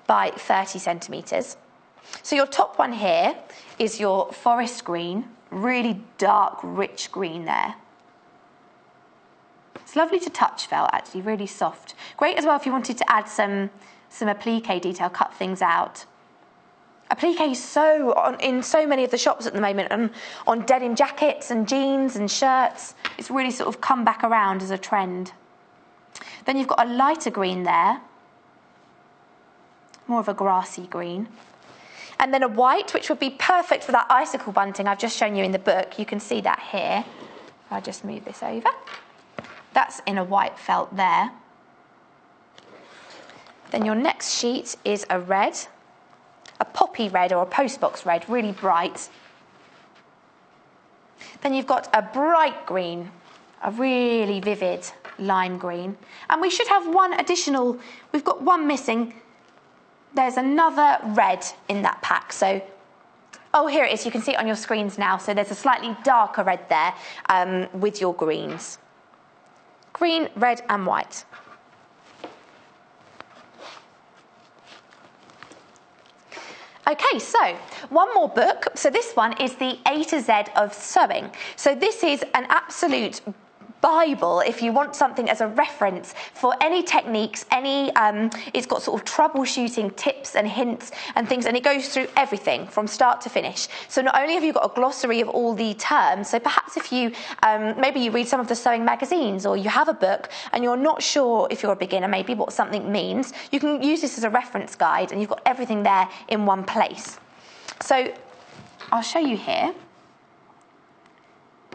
by 30 centimetres. So your top one here is your forest green, really dark, rich green there. It's lovely to touch felt, actually, really soft. Great as well if you wanted to add some applique detail, cut things out. Applique is in so many of the shops at the moment, and on denim jackets and jeans and shirts. It's really sort of come back around as a trend. Then you've got a lighter green there. more of a grassy green. And then a white, which would be perfect for that icicle bunting I've just shown you in the book. You can see that here. I'll just move this over. That's in a white felt there. Then your next sheet is a red, a poppy red or a postbox red, really bright. Then you've got a bright green, a really vivid lime green. And we should have one additional, we've got one missing. There's another red in that pack. So, oh, here it is. You can see it on your screens now. So there's a slightly darker red there with your greens. Green, red and white. Okay, so one more book. So this one is the A to Z of sewing. So this is an absolute Bible if you want something as a reference for any techniques, it's got sort of troubleshooting tips and hints and things, and it goes through everything from start to finish. So not only have you got a glossary of all the terms, so perhaps if you maybe you read some of the sewing magazines, or you have a book and you're not sure, if you're a beginner maybe, what something means, you can use this as a reference guide and you've got everything there in one place. So I'll show you here.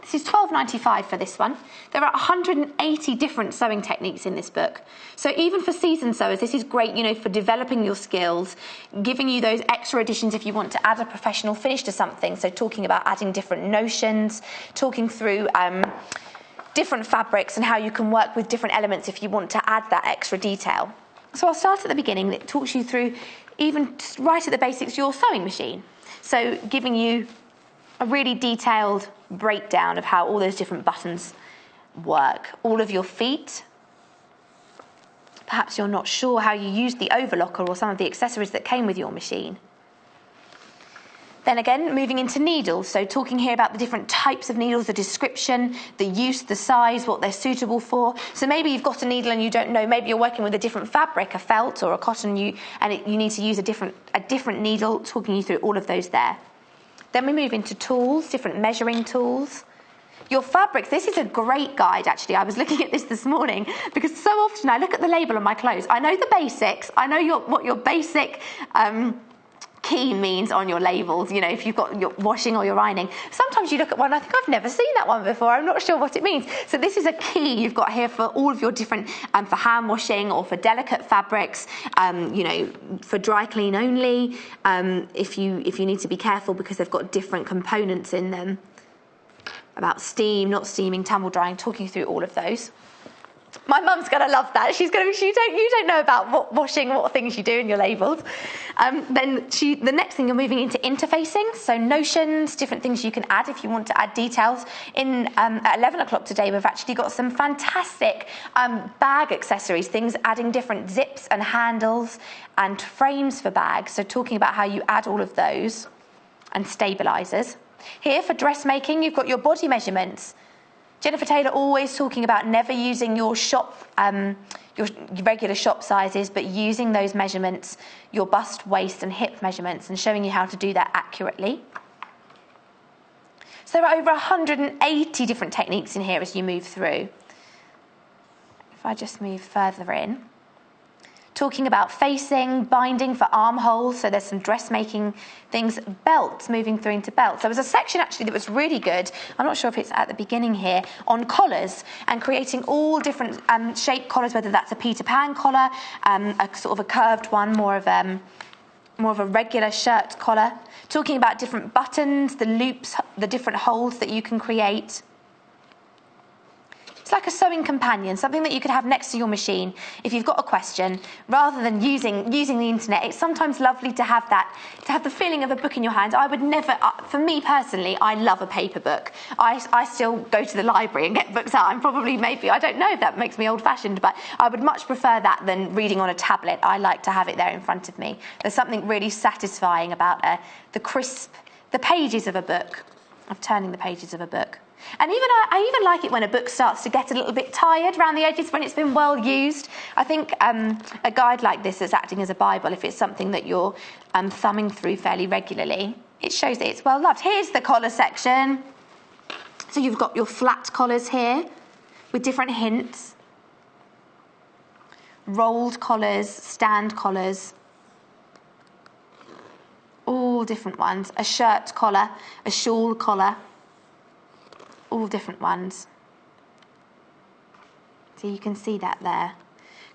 This is $12.95 for this one. There are 180 different sewing techniques in this book. So even for seasoned sewers, this is great, you know, for developing your skills, giving you those extra additions if you want to add a professional finish to something. So talking about adding different notions, talking through different fabrics and how you can work with different elements if you want to add that extra detail. So I'll start at the beginning. It talks you through, even right at the basics, your sewing machine. So giving you a really detailed breakdown of how all those different buttons work. All of your feet. Perhaps you're not sure how you use the overlocker or some of the accessories that came with your machine. Then again, moving into needles. So talking here about the different types of needles, the description, the use, the size, what they're suitable for. So maybe you've got a needle and you don't know, maybe you're working with a different fabric, a felt or a cotton, you need to use a different needle, talking you through all of those there. Then we move into tools, different measuring tools. Your fabrics, this is a great guide actually. I was looking at this morning because so often I look at the label on my clothes. I know the basics, I know what your basic key means on your labels, you know, if you've got your washing or your ironing. Sometimes you look at one, I think I've never seen that one before, I'm not sure what it means. So this is a key you've got here for all of your different, for hand washing or for delicate fabrics, you know, for dry clean only, if you need to be careful because they've got different components in them, about steam, not steaming, tumble drying, talking through all of those. My mum's going to love that. You don't know about what washing, what things you do in your labels. Then the next thing, you're moving into interfacing. So notions, different things you can add if you want to add details. At 11 o'clock today, we've actually got some fantastic bag accessories, things adding different zips and handles and frames for bags. So talking about how you add all of those and stabilizers. Here for dressmaking, you've got your body measurements. Jennifer Taylor always talking about never using your your regular shop sizes, but using those measurements, your bust, waist and hip measurements, and showing you how to do that accurately. So there are over 180 different techniques in here as you move through. If I just move further in. Talking about facing, binding for armholes, so there's some dressmaking things, belts, moving through into belts. There was a section actually that was really good, I'm not sure if it's at the beginning here, on collars and creating all different shaped collars, whether that's a Peter Pan collar, a sort of a curved one, more of a regular shirt collar. Talking about different buttons, the loops, the different holes that you can create. It's like a sewing companion, something that you could have next to your machine if you've got a question, rather than using the internet. It's sometimes lovely to have the feeling of a book in your hand. I would never, for me personally, I love a paper book. I still go to the library and get books out. I don't know if that makes me old-fashioned, but I would much prefer that than reading on a tablet. I like to have it there in front of me. There's something really satisfying about the pages of a book, of turning the pages of a book. And I even like it when a book starts to get a little bit tired around the edges when it's been well used. I think a guide like this is acting as a Bible if it's something that you're thumbing through fairly regularly. It shows that it's well loved. Here's the collar section. So you've got your flat collars here with different hints. Rolled collars, stand collars. all different ones. A shirt collar, a shawl collar, all different ones. So you can see that there.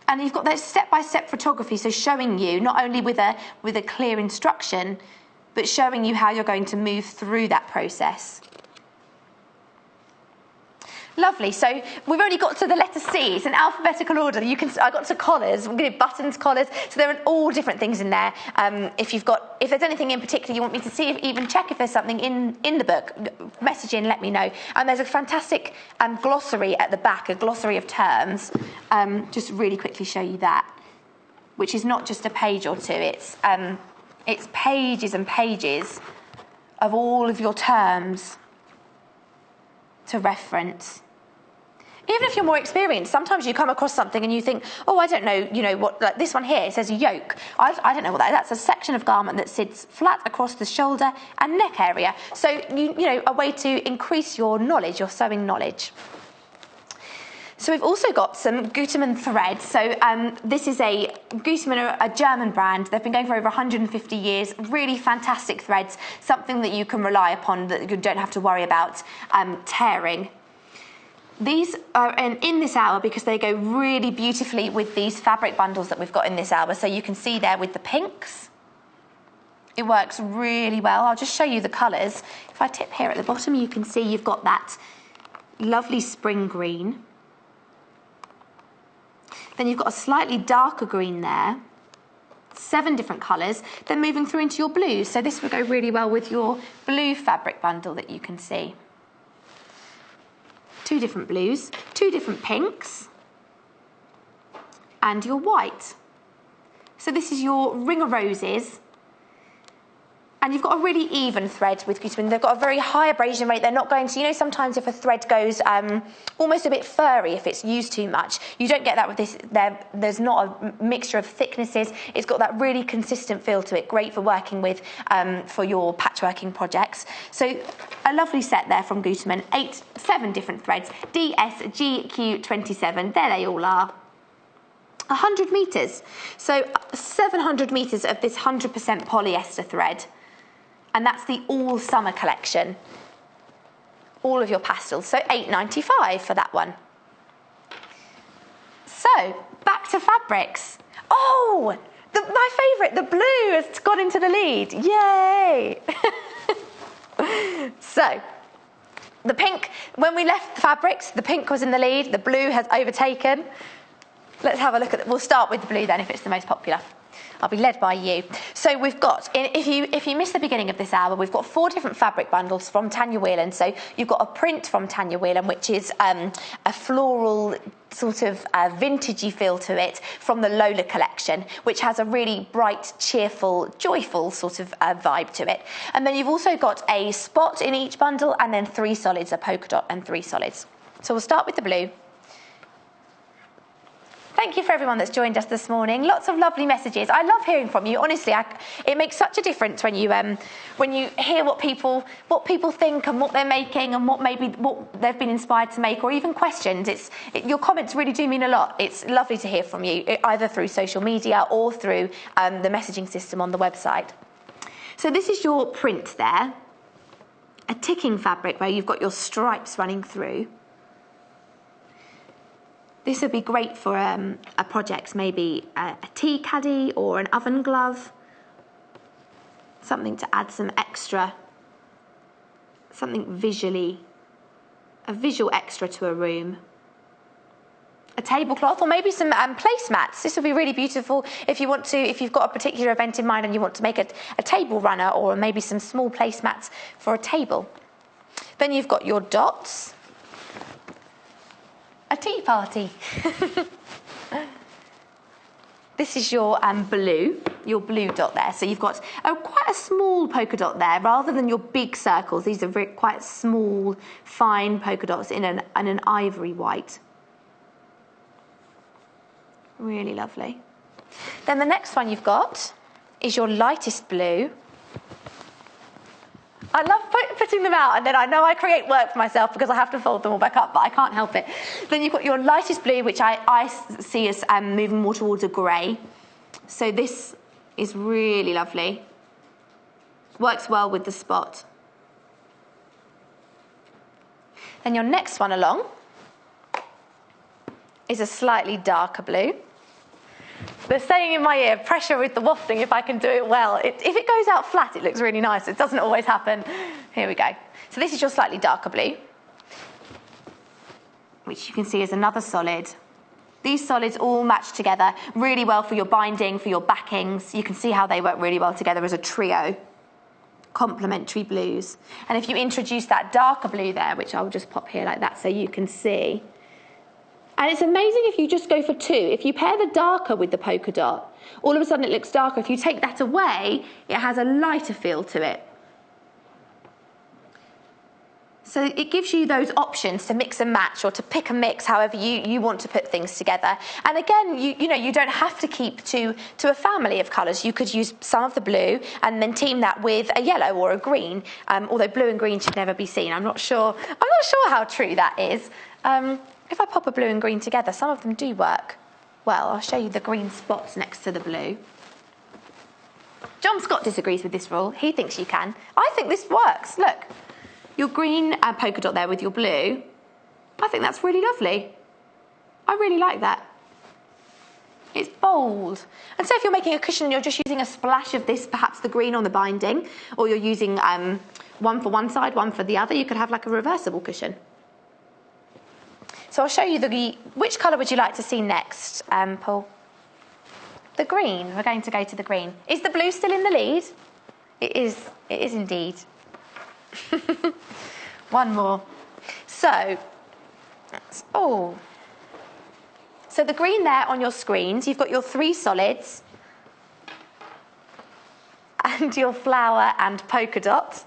And you've got that step-by-step photography, so showing you, not only with a clear instruction, but showing you how you're going to move through that process. Lovely. So we've only got to the letter C. It's in alphabetical order. I got to collars. We're going to do buttons, collars. So there are all different things in there. If there's anything in particular you want me to see, even check if there's something in the book, message in, let me know. And there's a fantastic glossary at the back, a glossary of terms. Just really quickly show you that, which is not just a page or two. It's pages and pages of all of your terms to reference. Even if you're more experienced, sometimes you come across something and you think, oh, I don't know, what, like this one here, it says yoke. I don't know what that is. That's a section of garment that sits flat across the shoulder and neck area. So, a way to increase your knowledge, your sewing knowledge. So we've also got some Gutermann thread. So this is Gutermann, a German brand. They've been going for over 150 years. Really fantastic threads, something that you can rely upon, that you don't have to worry about tearing. These are in this hour because they go really beautifully with these fabric bundles that we've got in this hour. So you can see there with the pinks. It works really well. I'll just show you the colours. If I tip here at the bottom, you can see you've got that lovely spring green. Then you've got a slightly darker green there. 7 different colours. Then moving through into your blues. So this would go really well with your blue fabric bundle that you can see. 2 different blues, 2 different pinks, and your white. So this is your ring of roses. And you've got a really even thread with Gutermann. They've got a very high abrasion rate. They're not going to, sometimes if a thread goes almost a bit furry, if it's used too much, you don't get that with this. There's not a mixture of thicknesses. It's got that really consistent feel to it. Great for working with for your patchworking projects. So a lovely set there from Gutermann. 7 different threads. DSGQ27. There they all are. 100 metres. So 700 metres of this 100% polyester thread. And that's the all summer collection. All of your pastels. So £8.95 for that one. So back to fabrics. Oh, my favourite, the blue has got into the lead. Yay! So the pink, when we left the fabrics, the pink was in the lead. The blue has overtaken. Let's have a look at it. We'll start with the blue then, if it's the most popular. I'll be led by you. So we've got, if you missed the beginning of this hour, we've got 4 different fabric bundles from Tanya Whelan. So you've got a print from Tanya Whelan, which is a floral sort of vintagey feel to it from the Lola collection, which has a really bright, cheerful, joyful sort of vibe to it. And then you've also got a spot in each bundle and then 3 solids, a polka dot and 3 solids. So we'll start with the blue. Thank you for everyone that's joined us this morning. Lots of lovely messages. I love hearing from you. Honestly, it makes such a difference when you hear what people think and what they're making and what they've been inspired to make, or even questions. Your comments really do mean a lot. It's lovely to hear from you, either through social media or through the messaging system on the website. So this is your print there, a ticking fabric where you've got your stripes running through. This would be great for a project, maybe a tea caddy or an oven glove. Something to add some extra, something a visual extra to a room. A tablecloth or maybe some placemats. This would be really beautiful if you've got a particular event in mind and you want to make a table runner or maybe some small placemats for a table. Then you've got your dots. A tea party. This is your blue dot there. So you've got quite a small polka dot there, rather than your big circles. These are quite small, fine polka dots in an ivory white. Really lovely. Then the next one you've got is your lightest blue. I love putting them out, and then I know I create work for myself because I have to fold them all back up, but I can't help it. Then you've got your lightest blue, which I see as moving more towards a grey. So this is really lovely. Works well with the spot. Then your next one along is a slightly darker blue. They're saying in my ear, pressure with the wafting if I can do it well. If it goes out flat, it looks really nice. It doesn't always happen. Here we go. So this is your slightly darker blue, which you can see is another solid. These solids all match together really well for your binding, for your backings. You can see how they work really well together as a trio. Complementary blues. And if you introduce that darker blue there, which I'll just pop here like that so you can see. And it's amazing if you just go for two. If you pair the darker with the polka dot, all of a sudden it looks darker. If you take that away, it has a lighter feel to it. So it gives you those options to mix and match, or to pick and mix however you want to put things together. And again, you don't have to keep to a family of colours. You could use some of the blue and then team that with a yellow or a green. Although blue and green should never be seen. I'm not sure how true that is. If I pop a blue and green together, some of them do work well. I'll show you the green spots next to the blue. John Scott disagrees with this rule. He thinks you can. I think this works. Look, your green polka dot there with your blue. I think that's really lovely. I really like that. It's bold. And so if you're making a cushion and you're just using a splash of this, perhaps the green on the binding, or you're using one for one side, one for the other, you could have like a reversible cushion. So I'll show you which colour would you like to see next, Paul? The green. We're going to go to the green. Is the blue still in the lead? It is indeed. One more. So the green there on your screens, you've got your three solids and your flower and polka dot.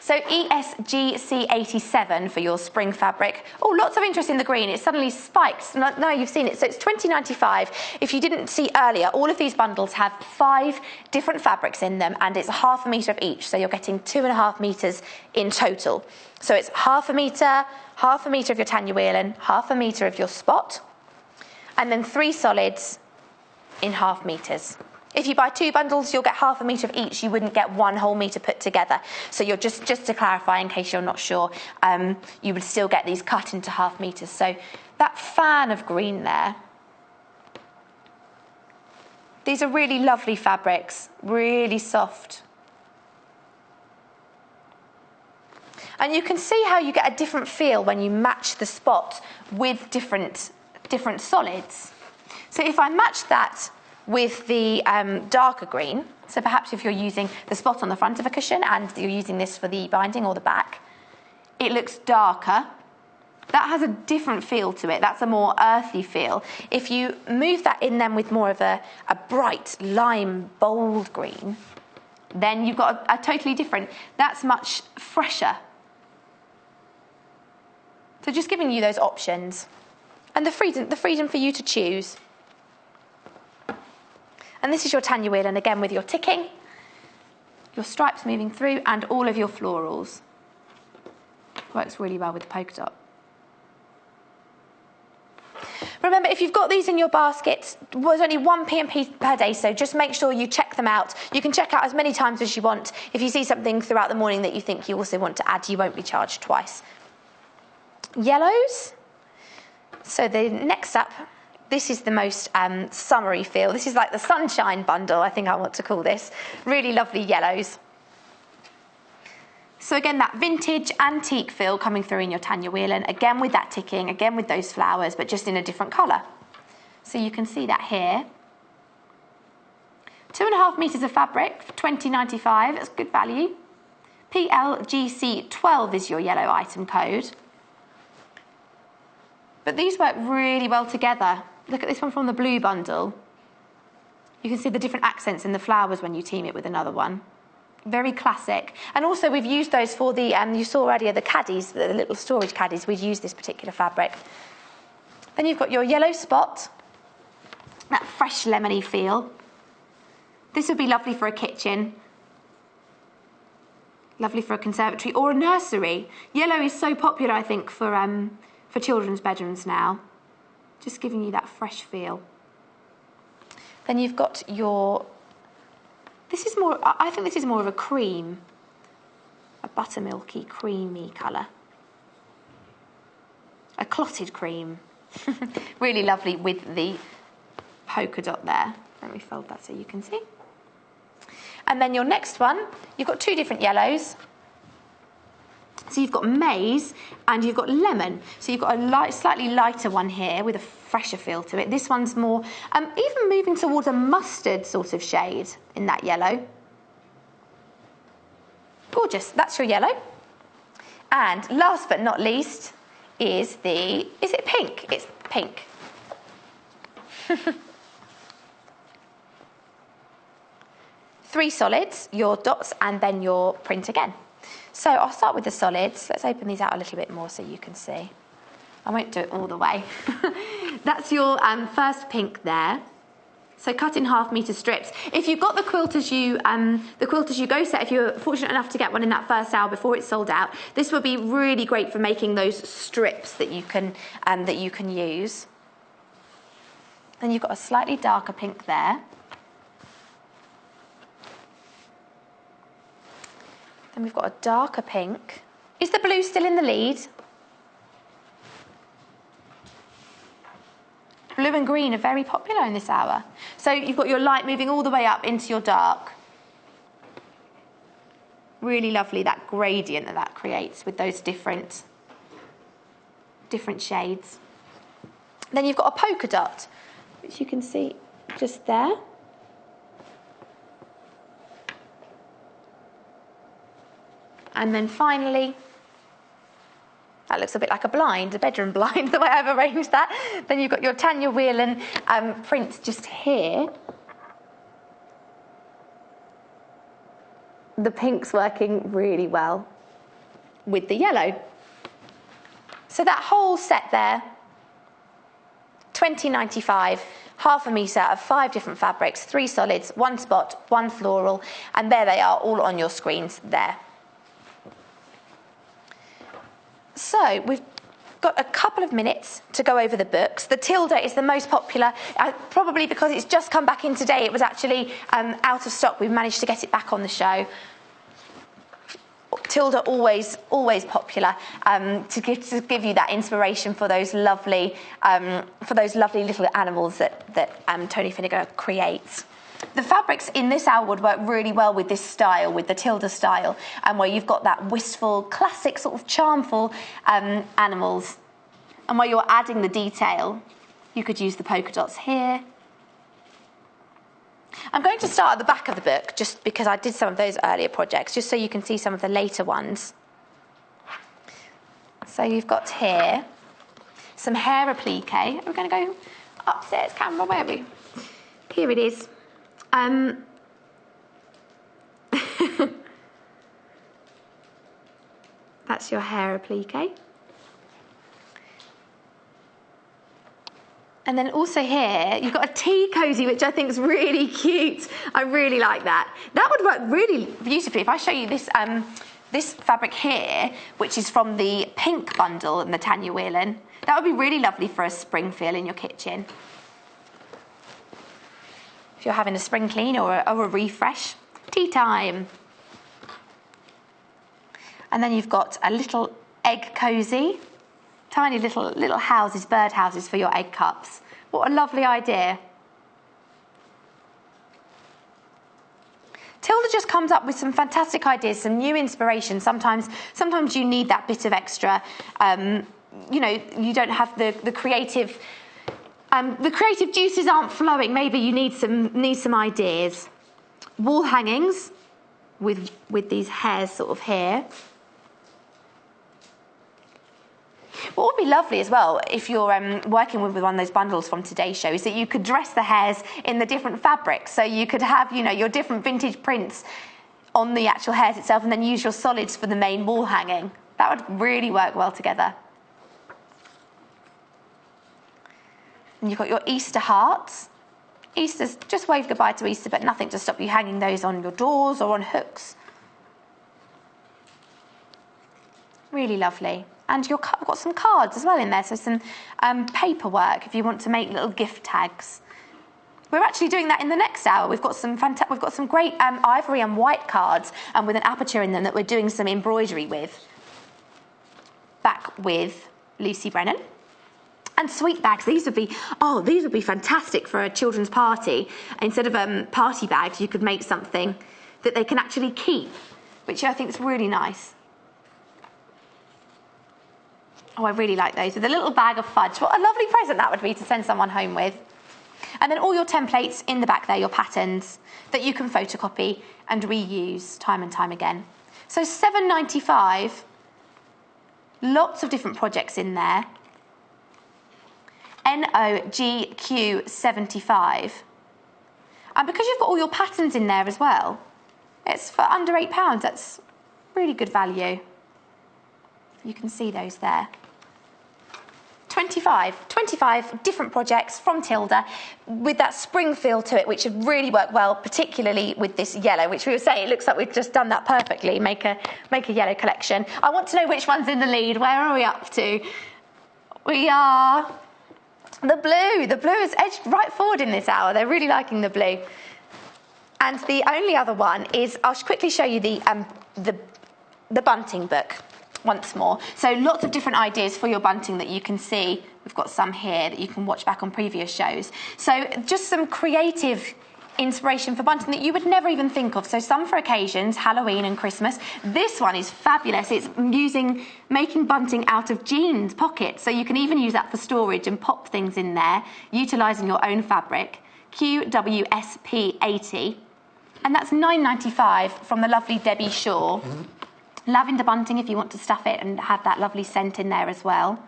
So ESGC87 for your spring fabric. Oh, lots of interest in the green. It suddenly spiked. Now you've seen it. So it's $20.95. If you didn't see earlier, all of these bundles have 5 different fabrics in them, and it's ½ metre of each. So you're getting 2.5 metres in total. So it's ½ metre of your Tanya Whelan, ½ metre of your spot, and then 3 solids in ½ metres. If you buy 2 bundles, you'll get ½ metre of each. You wouldn't get 1 whole metre put together. So you're just to clarify, in case you're not sure, you would still get these cut into ½ metres. So that fan of green there. These are really lovely fabrics, really soft. And you can see how you get a different feel when you match the spot with different solids. So if I match that with the darker green, so perhaps if you're using the spot on the front of a cushion and you're using this for the binding or the back, it looks darker. That has a different feel to it. That's a more earthy feel. If you move that in then with more of a bright lime bold green, then you've got a totally different, that's much fresher. So just giving you those options and the freedom for you to choose. And this is your Tanya Whelan, again with your ticking, your stripes moving through, and all of your florals. Works really well with the polka dot. Remember, if you've got these in your basket, there's only 1 P&P per day, so just make sure you check them out. You can check out as many times as you want. If you see something throughout the morning that you think you also want to add, you won't be charged twice. Yellows. So the next up, this is the most summery feel. This is like the sunshine bundle, I think I want to call this. Really lovely yellows. So again, that vintage, antique feel coming through in your Tanya Whelan, again with that ticking, again with those flowers, but just in a different colour. So you can see that here. 2.5 metres of fabric for $20.95, that's good value. PLGC12 is your yellow item code. But these work really well together. Look at this one from the blue bundle. You can see the different accents in the flowers when you team it with another one. Very classic. And also we've used those for the, you saw earlier the caddies, the little storage caddies, we'd use this particular fabric. Then you've got your yellow spot, that fresh lemony feel. This would be lovely for a kitchen, lovely for a conservatory or a nursery. Yellow is so popular, I think, for children's bedrooms now. Just giving you that fresh feel. Then you've got your This is more, I think this is more of a cream, a buttermilky, creamy colour. A clotted cream. Really lovely with the polka dot there. Let me fold that so you can see. And then your next one, you've got two different yellows. So you've got maize and you've got lemon. So you've got a slightly lighter one here with a fresher feel to it. This one's more, even moving towards a mustard sort of shade in that yellow. Gorgeous, that's your yellow. And last but not least is it pink? It's pink. Three solids, your dots, and then your print again. So I'll start with the solids. Let's open these out a little bit more so you can see. I won't do it all the way. That's your first pink there. So cut in 1/2 metre strips. If you've got the Quilt As You Go set, if you're fortunate enough to get one in that first hour before it's sold out, this would be really great for making those strips that you can use. Then you've got a slightly darker pink there. Then we've got a darker pink. Is the blue still in the lead? Blue and green are very popular in this hour. So you've got your light moving all the way up into your dark. Really lovely, that gradient that creates with those different shades. Then you've got a polka dot, which you can see just there. And then finally, that looks a bit like a blind, a bedroom blind, the way I've arranged that. Then you've got your Tanya Whelan print just here. The pink's working really well with the yellow. So that whole set there, $20.95, 1/2 metre of 5 different fabrics, 3 solids, 1 spot, 1 floral, and there they are all on your screens there. So we've got a couple of minutes to go over the books. The Tilda is the most popular, probably because it's just come back in today. It was actually out of stock. We've managed to get it back on the show. Tilda always popular to give you that inspiration for those lovely little animals that Tony Finnegar creates. The fabrics in this hour would work really well with this style, with the Tilda style, where you've got that wistful, classic sort of charmful animals. And where you're adding the detail, you could use the polka dots here. I'm going to start at the back of the book, just because I did some of those earlier projects, just so you can see some of the later ones. So you've got here some hair applique. We're going to go upstairs, camera, where are we? Here it is. That's your hair applique. And then also here, you've got a tea cosy, which I think is really cute. I really like that. That would work really beautifully. If I show you this, this fabric here, which is from the pink bundle and the Tanya Whelan, that would be really lovely for a spring feel in your kitchen. If you're having a spring clean or a refresh, tea time. And then you've got a little egg cosy, tiny little houses, bird houses for your egg cups. What a lovely idea. Tilda just comes up with some fantastic ideas, some new inspiration. Sometimes you need that bit of extra. You don't have the creative. The creative juices aren't flowing. Maybe you need some ideas. Wall hangings with these hairs sort of here. What would be lovely as well, if you're working with one of those bundles from today's show, is that you could dress the hairs in the different fabrics. So you could have, your different vintage prints on the actual hairs itself, and then use your solids for the main wall hanging. That would really work well together. And you've got your Easter hearts. Easter's just wave goodbye to Easter, but nothing to stop you hanging those on your doors or on hooks. Really lovely. And you've got some cards as well in there, so some paperwork if you want to make little gift tags. We're actually doing that in the next hour. We've got some great ivory and white cards with an aperture in them that we're doing some embroidery with. Back with Lucy Brennan. And sweet bags, these would be fantastic for a children's party. Instead of party bags, you could make something that they can actually keep, which I think is really nice. Oh, I really like those. With a little bag of fudge. What a lovely present that would be to send someone home with. And then all your templates in the back there, your patterns, that you can photocopy and reuse time and time again. So £7.95, lots of different projects in there. NOGQ75. And because you've got all your patterns in there as well, it's for under £8. That's really good value. You can see those there. 25 different projects from Tilda with that spring feel to it, which would really work well, particularly with this yellow, which we were saying, it looks like we've just done that perfectly, make a yellow collection. I want to know which one's in the lead. Where are we up to? We are the blue. The blue is edged right forward in this hour. They're really liking the blue. And the only other one is, I'll quickly show you the bunting book once more. So lots of different ideas for your bunting that you can see. We've got some here that you can watch back on previous shows. So just some creative inspiration for bunting that you would never even think of. So some for occasions, Halloween and Christmas. This one is fabulous. It's making bunting out of jeans pockets. So you can even use that for storage and pop things in there, utilising your own fabric. QWSP80. And that's £9.95 from the lovely Debbie Shaw. Lavender bunting if you want to stuff it and have that lovely scent in there as well.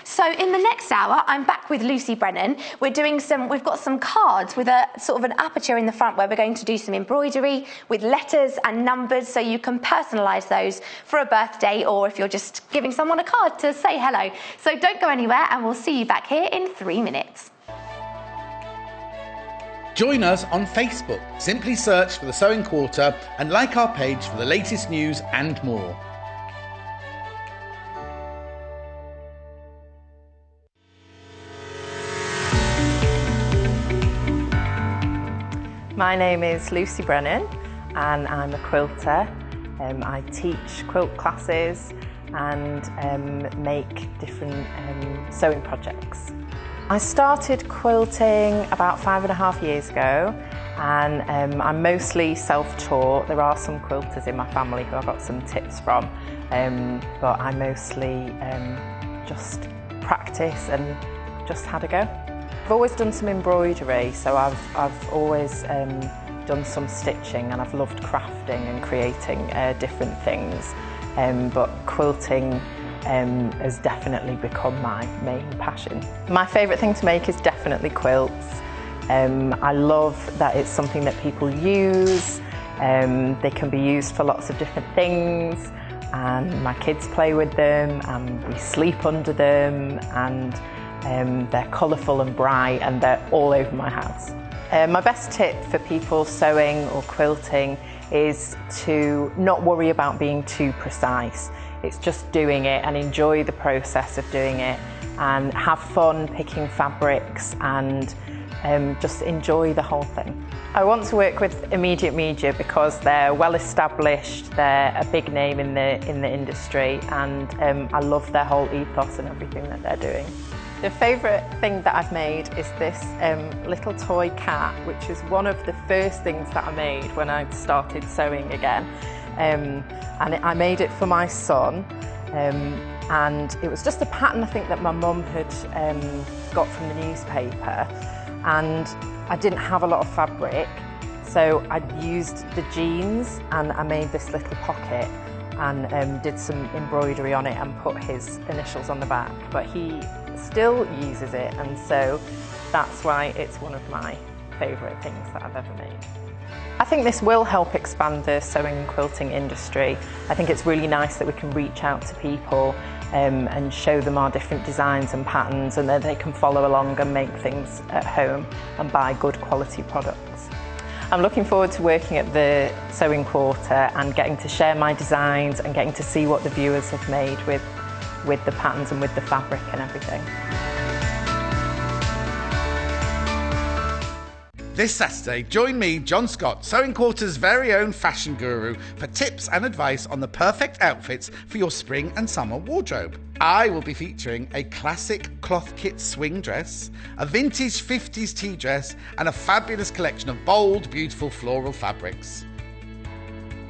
So in the next hour, I'm back with Lucy Brennan. We've got some cards with a sort of an aperture in the front where we're going to do some embroidery with letters and numbers so you can personalise those for a birthday or if you're just giving someone a card to say hello. So don't go anywhere and we'll see you back here in 3 minutes. Join us on Facebook. Simply search for The Sewing Quarter and like our page for the latest news and more. My name is Lucy Brennan and I'm a quilter. I teach quilt classes and make different sewing projects. I started quilting about 5.5 years ago and I'm mostly self-taught. There are some quilters in my family who I got some tips from, but I mostly just practice and just had a go. I've always done some embroidery, so I've always done some stitching and I've loved crafting and creating different things, but quilting has definitely become my main passion. My favourite thing to make is definitely quilts. I love that it's something that people use. They can be used for lots of different things and my kids play with them and we sleep under them and they're colourful and bright and they're all over my house. My best tip for people sewing or quilting is to not worry about being too precise. It's just doing it and enjoy the process of doing it and have fun picking fabrics and just enjoy the whole thing. I want to work with Immediate Media because they're well established, they're a big name in the industry and I love their whole ethos and everything that they're doing. The favourite thing that I've made is this little toy cat, which is one of the first things that I made when I started sewing again. And I made it for my son, and it was just a pattern I think that my mum had got from the newspaper, and I didn't have a lot of fabric, so I used the jeans and I made this little pocket and did some embroidery on it and put his initials on the back, but he still uses it, and so that's why it's one of my favourite things that I've ever made. I think this will help expand the sewing and quilting industry. I think it's really nice that we can reach out to people and show them our different designs and patterns and that they can follow along and make things at home and buy good quality products. I'm looking forward to working at the Sewing Quarter and getting to share my designs and getting to see what the viewers have made with the patterns and with the fabric and everything. This Saturday, join me, John Scott, Sewing Quarter's very own fashion guru, for tips and advice on the perfect outfits for your spring and summer wardrobe. I will be featuring a classic cloth kit swing dress, a vintage 50s tea dress, and a fabulous collection of bold, beautiful floral fabrics.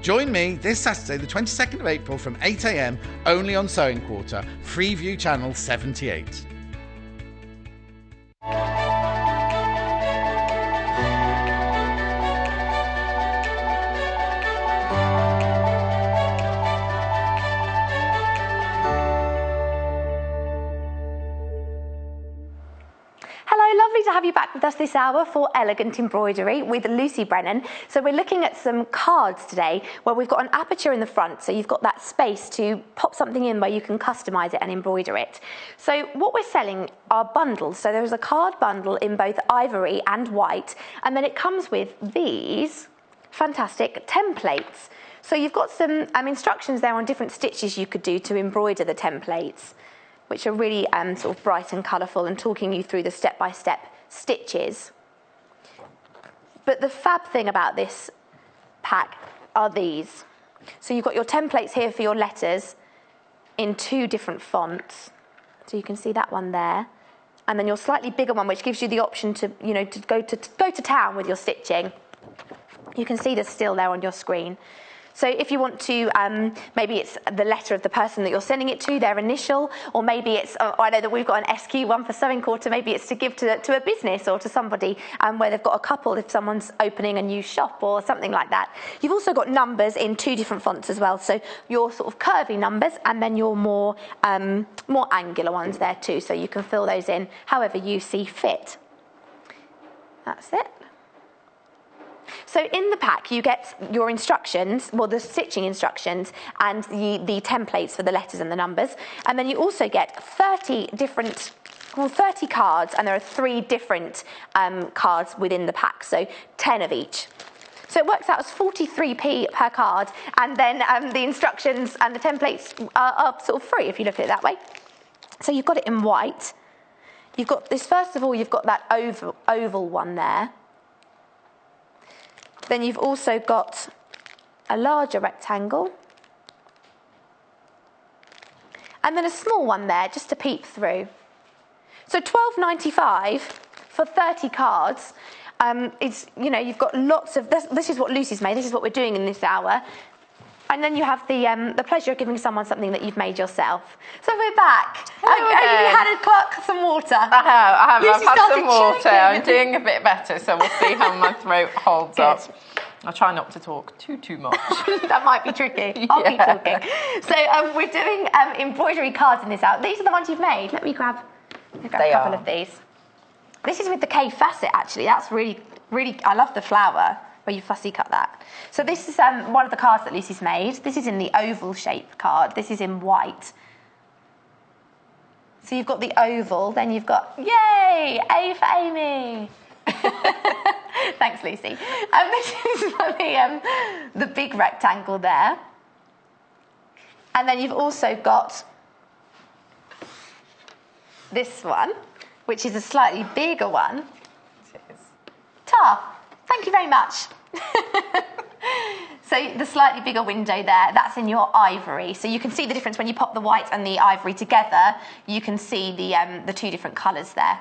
Join me this Saturday, the 22nd of April from 8 a.m, only on Sewing Quarter, Freeview Channel 78. Lovely to have you back with us this hour for Elegant Embroidery with Lucy Brennan. So we're looking at some cards today where we've got an aperture in the front, so you've got that space to pop something in where you can customise it and embroider it. So what we're selling are bundles. So there's a card bundle in both ivory and white, and then it comes with these fantastic templates. So you've got some instructions there on different stitches you could do to embroider the templates, which are really sort of bright and colourful and talking you through the step-by-step stitches. But the fab thing about this pack are these. So you've got your templates here for your letters in 2 different fonts. So you can see that one there. And then your slightly bigger one, which gives you the option to, to go to town with your stitching. You can see the still there on your screen. So if you want to, maybe it's the letter of the person that you're sending it to, their initial, or maybe it's, I know that we've got an SQ one for Sewing Quarter, maybe it's to give to a business or to somebody where they've got a couple if someone's opening a new shop or something like that. You've also got numbers in 2 different fonts as well, so your sort of curvy numbers and then your more angular ones there too, so you can fill those in however you see fit. That's it. So in the pack you get your instructions, well the stitching instructions and the templates for the letters and the numbers, and then you also get 30 cards, and there are 3 different cards within the pack, so 10 of each. So it works out as 43p per card, and then the instructions and the templates are sort of free if you look at it that way. So you've got it in white. You've got this, first of all, you've got that oval one there. Then you've also got a larger rectangle. And then a small one there, just to peep through. So £12.95 for 30 cards. You've got lots of, this is what Lucy's made, this is what we're doing in this hour. And then you have the pleasure of giving someone something that you've made yourself. So we're back. Have you had some water? I have. Lucy, I've had some water. choking. I'm doing a bit better, so we'll see how my throat holds up. I'll try not to talk too much. That might be tricky. I'll keep talking. So we're doing embroidery cards in this hour. These are the ones you've made. Let me grab a couple of these. This is with the Kaffe Fassett, actually. That's really, really, I love the flower where you fussy cut that. So this is one of the cards that Lucy's made. This is in the oval shaped card. This is in white. So you've got the oval, then you've got, yay, A for Amy. Thanks, Lucy. This is for the big rectangle there. And then you've also got this one, which is a slightly bigger one. It is. Ta! Thank you very much. So the slightly bigger window there, that's in your ivory. So you can see the difference when you pop the white and the ivory together. You can see the 2 different colours there.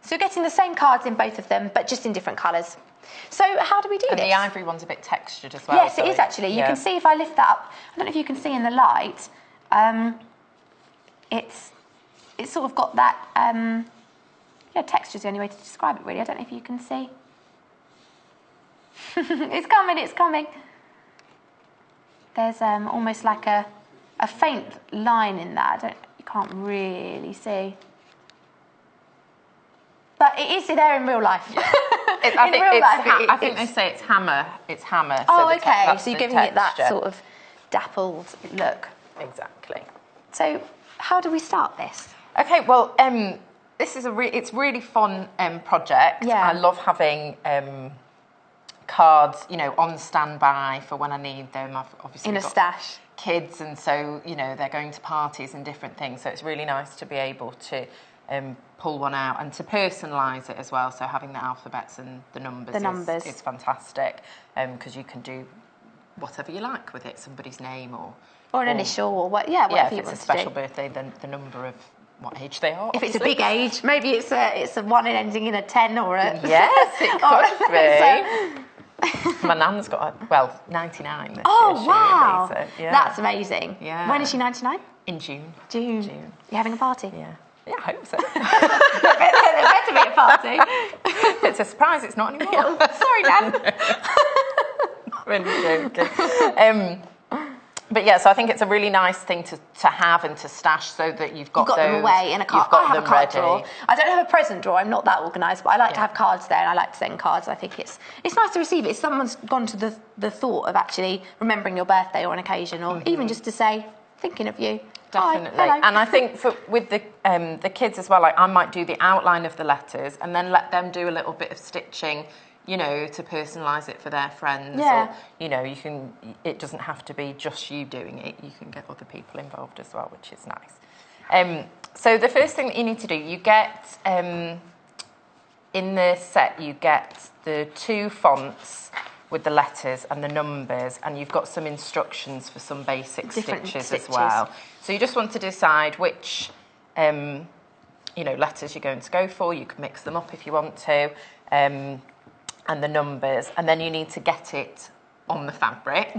So you're getting the same cards in both of them, but just in different colours. So how do we do this? And the ivory one's a bit textured as well. Yes, it is actually. You can see if I lift that up. I don't know if you can see in the light. It's sort of got that. Texture is the only way to describe it, really. I don't know if you can see. It's coming. There's almost like a faint line in that. You can't really see. But it is there in real life. I think they say it's hammer. It's hammer. Oh, okay. So you're giving it that sort of dappled look. Exactly. So how do we start this? Okay, well, this is it's really fun project. Yeah. I love having cards, on standby for when I need them. I've obviously in a got stash. Kids, and so they're going to parties and different things. So it's really nice to be able to pull one out, and to personalise it as well. So having the alphabets and the numbers. Is fantastic, because you can do whatever you like with it, somebody's name or an initial, or whatever if you want it's a to special do. birthday, then the number of what age they are. If it's a big age, maybe it's a one ending in a 10 or a... Yes, it could be. My nan's got 99 this year. Oh, wow. So, yeah. That's amazing. Yeah. When is she 99? In June. June. You having a party? Yeah. Yeah, I hope so. There better be a party. It's a surprise, it's not anymore. Sorry, Dan. Really joking. But yeah, so I think it's a really nice thing to have and to stash, so that you've got them away in a card. I have a card drawer. I don't have a present drawer. I'm not that organised, but I like to have cards there, and I like to send cards. I think it's nice to receive it. If someone's gone to the thought of actually remembering your birthday or an occasion, or even just to say, thinking of you. Definitely. Hi, hello. And I think with the kids as well, like I might do the outline of the letters and then let them do a little bit of stitching, you know, to personalise it for their friends. Yeah. Or, you know, it doesn't have to be just you doing it. You can get other people involved as well, which is nice. So the first thing that you need to do, you get, in the set, you get the 2 fonts with the letters and the numbers, and you've got some instructions for some basic stitches as well. So you just want to decide which, letters you're going to go for. You can mix them up if you want to. And the numbers, and then you need to get it on the fabric,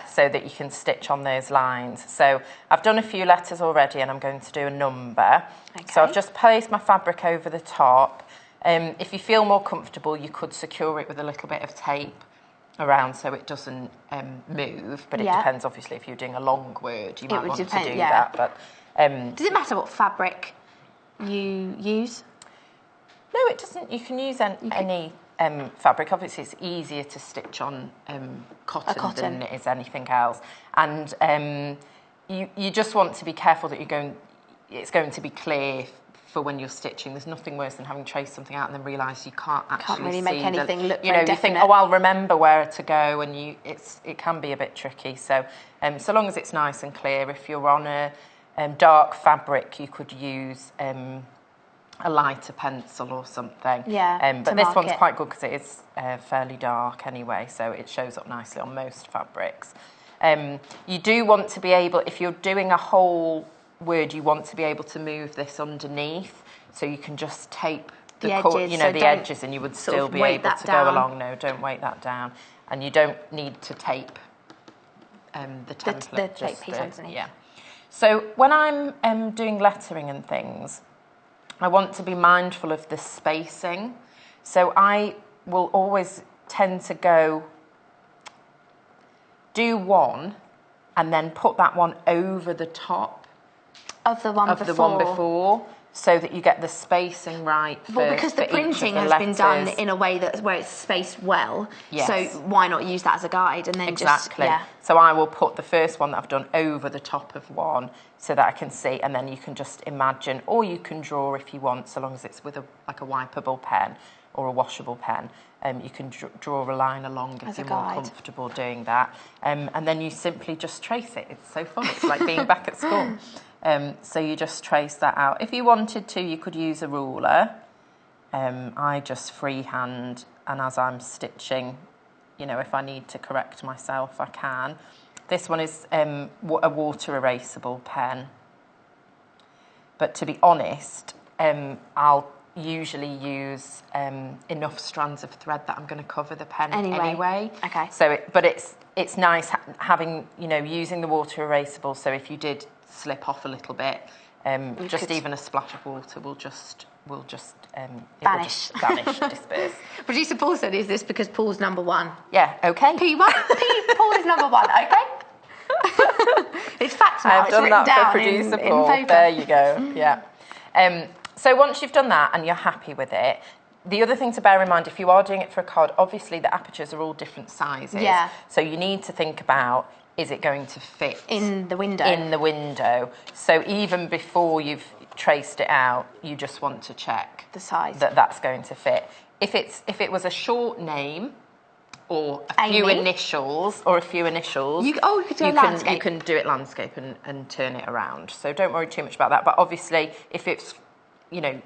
so that you can stitch on those lines. So I've done a few letters already, and I'm going to do a number. Okay. So I've just placed my fabric over the top. If you feel more comfortable, you could secure it with a little bit of tape around so it doesn't move, but it depends, obviously, if you're doing a long word, you might want to do that. But does it matter what fabric you use? No, it doesn't. You can use any fabric. Obviously, it's easier to stitch on cotton than it is anything else. And you just want to be careful that it's going to be clear for when you're stitching. There's nothing worse than having traced something out and then realise you can't actually really see make anything look you very think, definite. oh, I'll remember where to go, and it can be a bit tricky. So so long as it's nice and clear. If you're on a dark fabric, you could use a lighter pencil or something. But this one's quite good because it is fairly dark anyway, so it shows up nicely on most fabrics. You do want to be able, if you're doing a whole word, you want to be able to move this underneath, so you can just tape the edges, and you would still be able to go along. No, don't weight that down, and you don't need to tape the template. The tape piece underneath. Yeah. So when I'm doing lettering and things, I want to be mindful of the spacing. So I will always tend to do one and then put that one over the top of the one before, so that you get the spacing right for because the printing has been done in a way where it's spaced well. Yes. So why not use that as a guide and then So I will put the first one that I've done over the top of one so that I can see, and then you can just imagine, or you can draw if you want, so long as it's with a wipeable pen or a washable pen. You can draw a line along if you're more comfortable doing that. And then you simply just trace it. It's so fun. It's like being back at school. So you just trace that out. If you wanted to, you could use a ruler. I just freehand, and as I'm stitching, if I need to correct myself, I can. This one is a water erasable pen. But to be honest, I'll usually use enough strands of thread that I'm going to cover the pen anyway. Okay. So, it's nice having, using the water erasable. So if you did slip off a little bit, even a splash of water will just vanish, disperse. Producer Paul said, "Is this because Paul's number one?" Yeah. Okay. Paul is number one. Okay. It's facts now. I've done that for Producer Paul. In there you go. Yeah. So once you've done that and you're happy with it, the other thing to bear in mind, if you are doing it for a card, obviously the apertures are all different sizes. Yeah. So you need to think about, is it going to fit in the window? In the window. So even before you've traced it out, you just want to check the size that's going to fit. If it was a short name or a few initials, you could do landscape. You can do it landscape and turn it around. So don't worry too much about that. But obviously, if it's you know,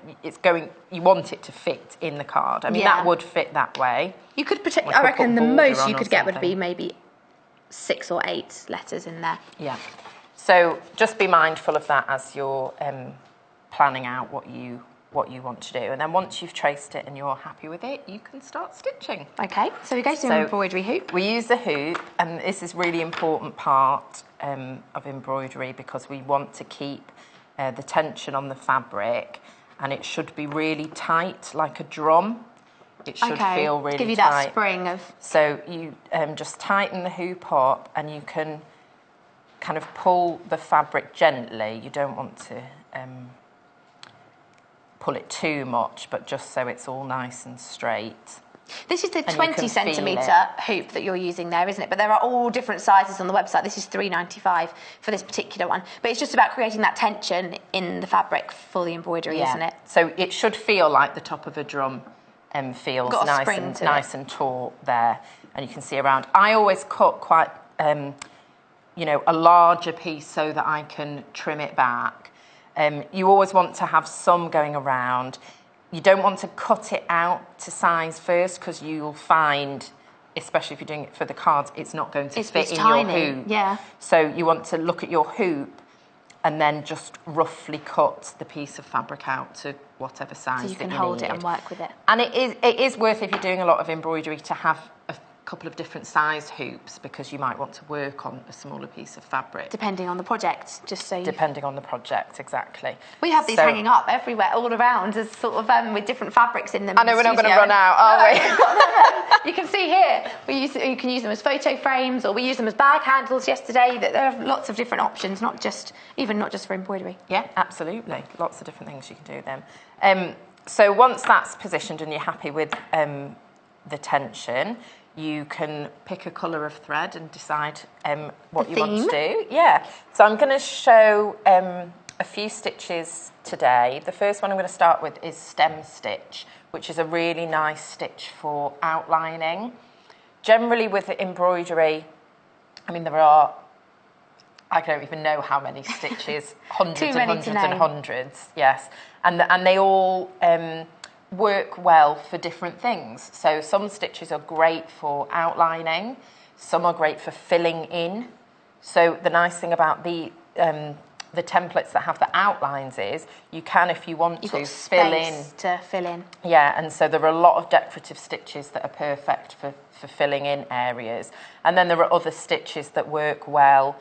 you want it to fit in the card. I mean, that would fit that way. You could Like I reckon the most you or could get would something. be maybe 6 or 8 letters in there. Yeah. So just be mindful of that as you're planning out what you want to do. And then once you've traced it and you're happy with it, you can start stitching. Okay, so we go to an embroidery hoop. We use the hoop, and this is a really important part of embroidery because we want to keep the tension on the fabric, and it should be really tight, like a drum. It should feel really tight. Give you that spring of... So you just tighten the hoop up, and you can kind of pull the fabric gently. You don't want to pull it too much, but just so it's all nice and straight. This is the And 20 centimetre hoop that you're using there, isn't it? But there are all different sizes on the website. This is $3.95 for this particular one. But it's just about creating that tension in the fabric for the embroidery, isn't it? So it should feel like the top of a drum feels nice and taut there. And you can see around. I always cut quite, you know, a larger piece so that I can trim it back. You always want to have some going around. You don't want to cut it out to size first because you'll find, especially if you're doing it for the cards, it's not going to fit in your hoop. Yeah. So you want to look at your hoop and then just roughly cut the piece of fabric out to whatever size so you can hold it and work with it. And it is worth, if you're doing a lot of embroidery, to have a couple of different size hoops because you might want to work on a smaller piece of fabric. Depending on the project, just so you... Depending on the project, exactly. We have these hanging up everywhere, all around, as sort of with different fabrics in them. I know we're not going to run out, are we? You can see here, you can use them as photo frames, or we use them as bag handles yesterday. There are lots of different options, not just for embroidery. Yeah, absolutely. Lots of different things you can do with them. So once that's positioned and you're happy with the tension, you can pick a colour of thread and decide what you want to do. Yeah. So I'm going to show a few stitches today. The first one I'm going to start with is stem stitch, which is a really nice stitch for outlining. Generally with embroidery, I mean, I don't even know how many stitches, hundreds and hundreds and hundreds, yes. And they all work well for different things. So some stitches are great for outlining, some are great for filling in. So the nice thing about the templates that have the outlines is you can, if you want to, fill in. Yeah, and so there are a lot of decorative stitches that are perfect for filling in areas. And then there are other stitches that work well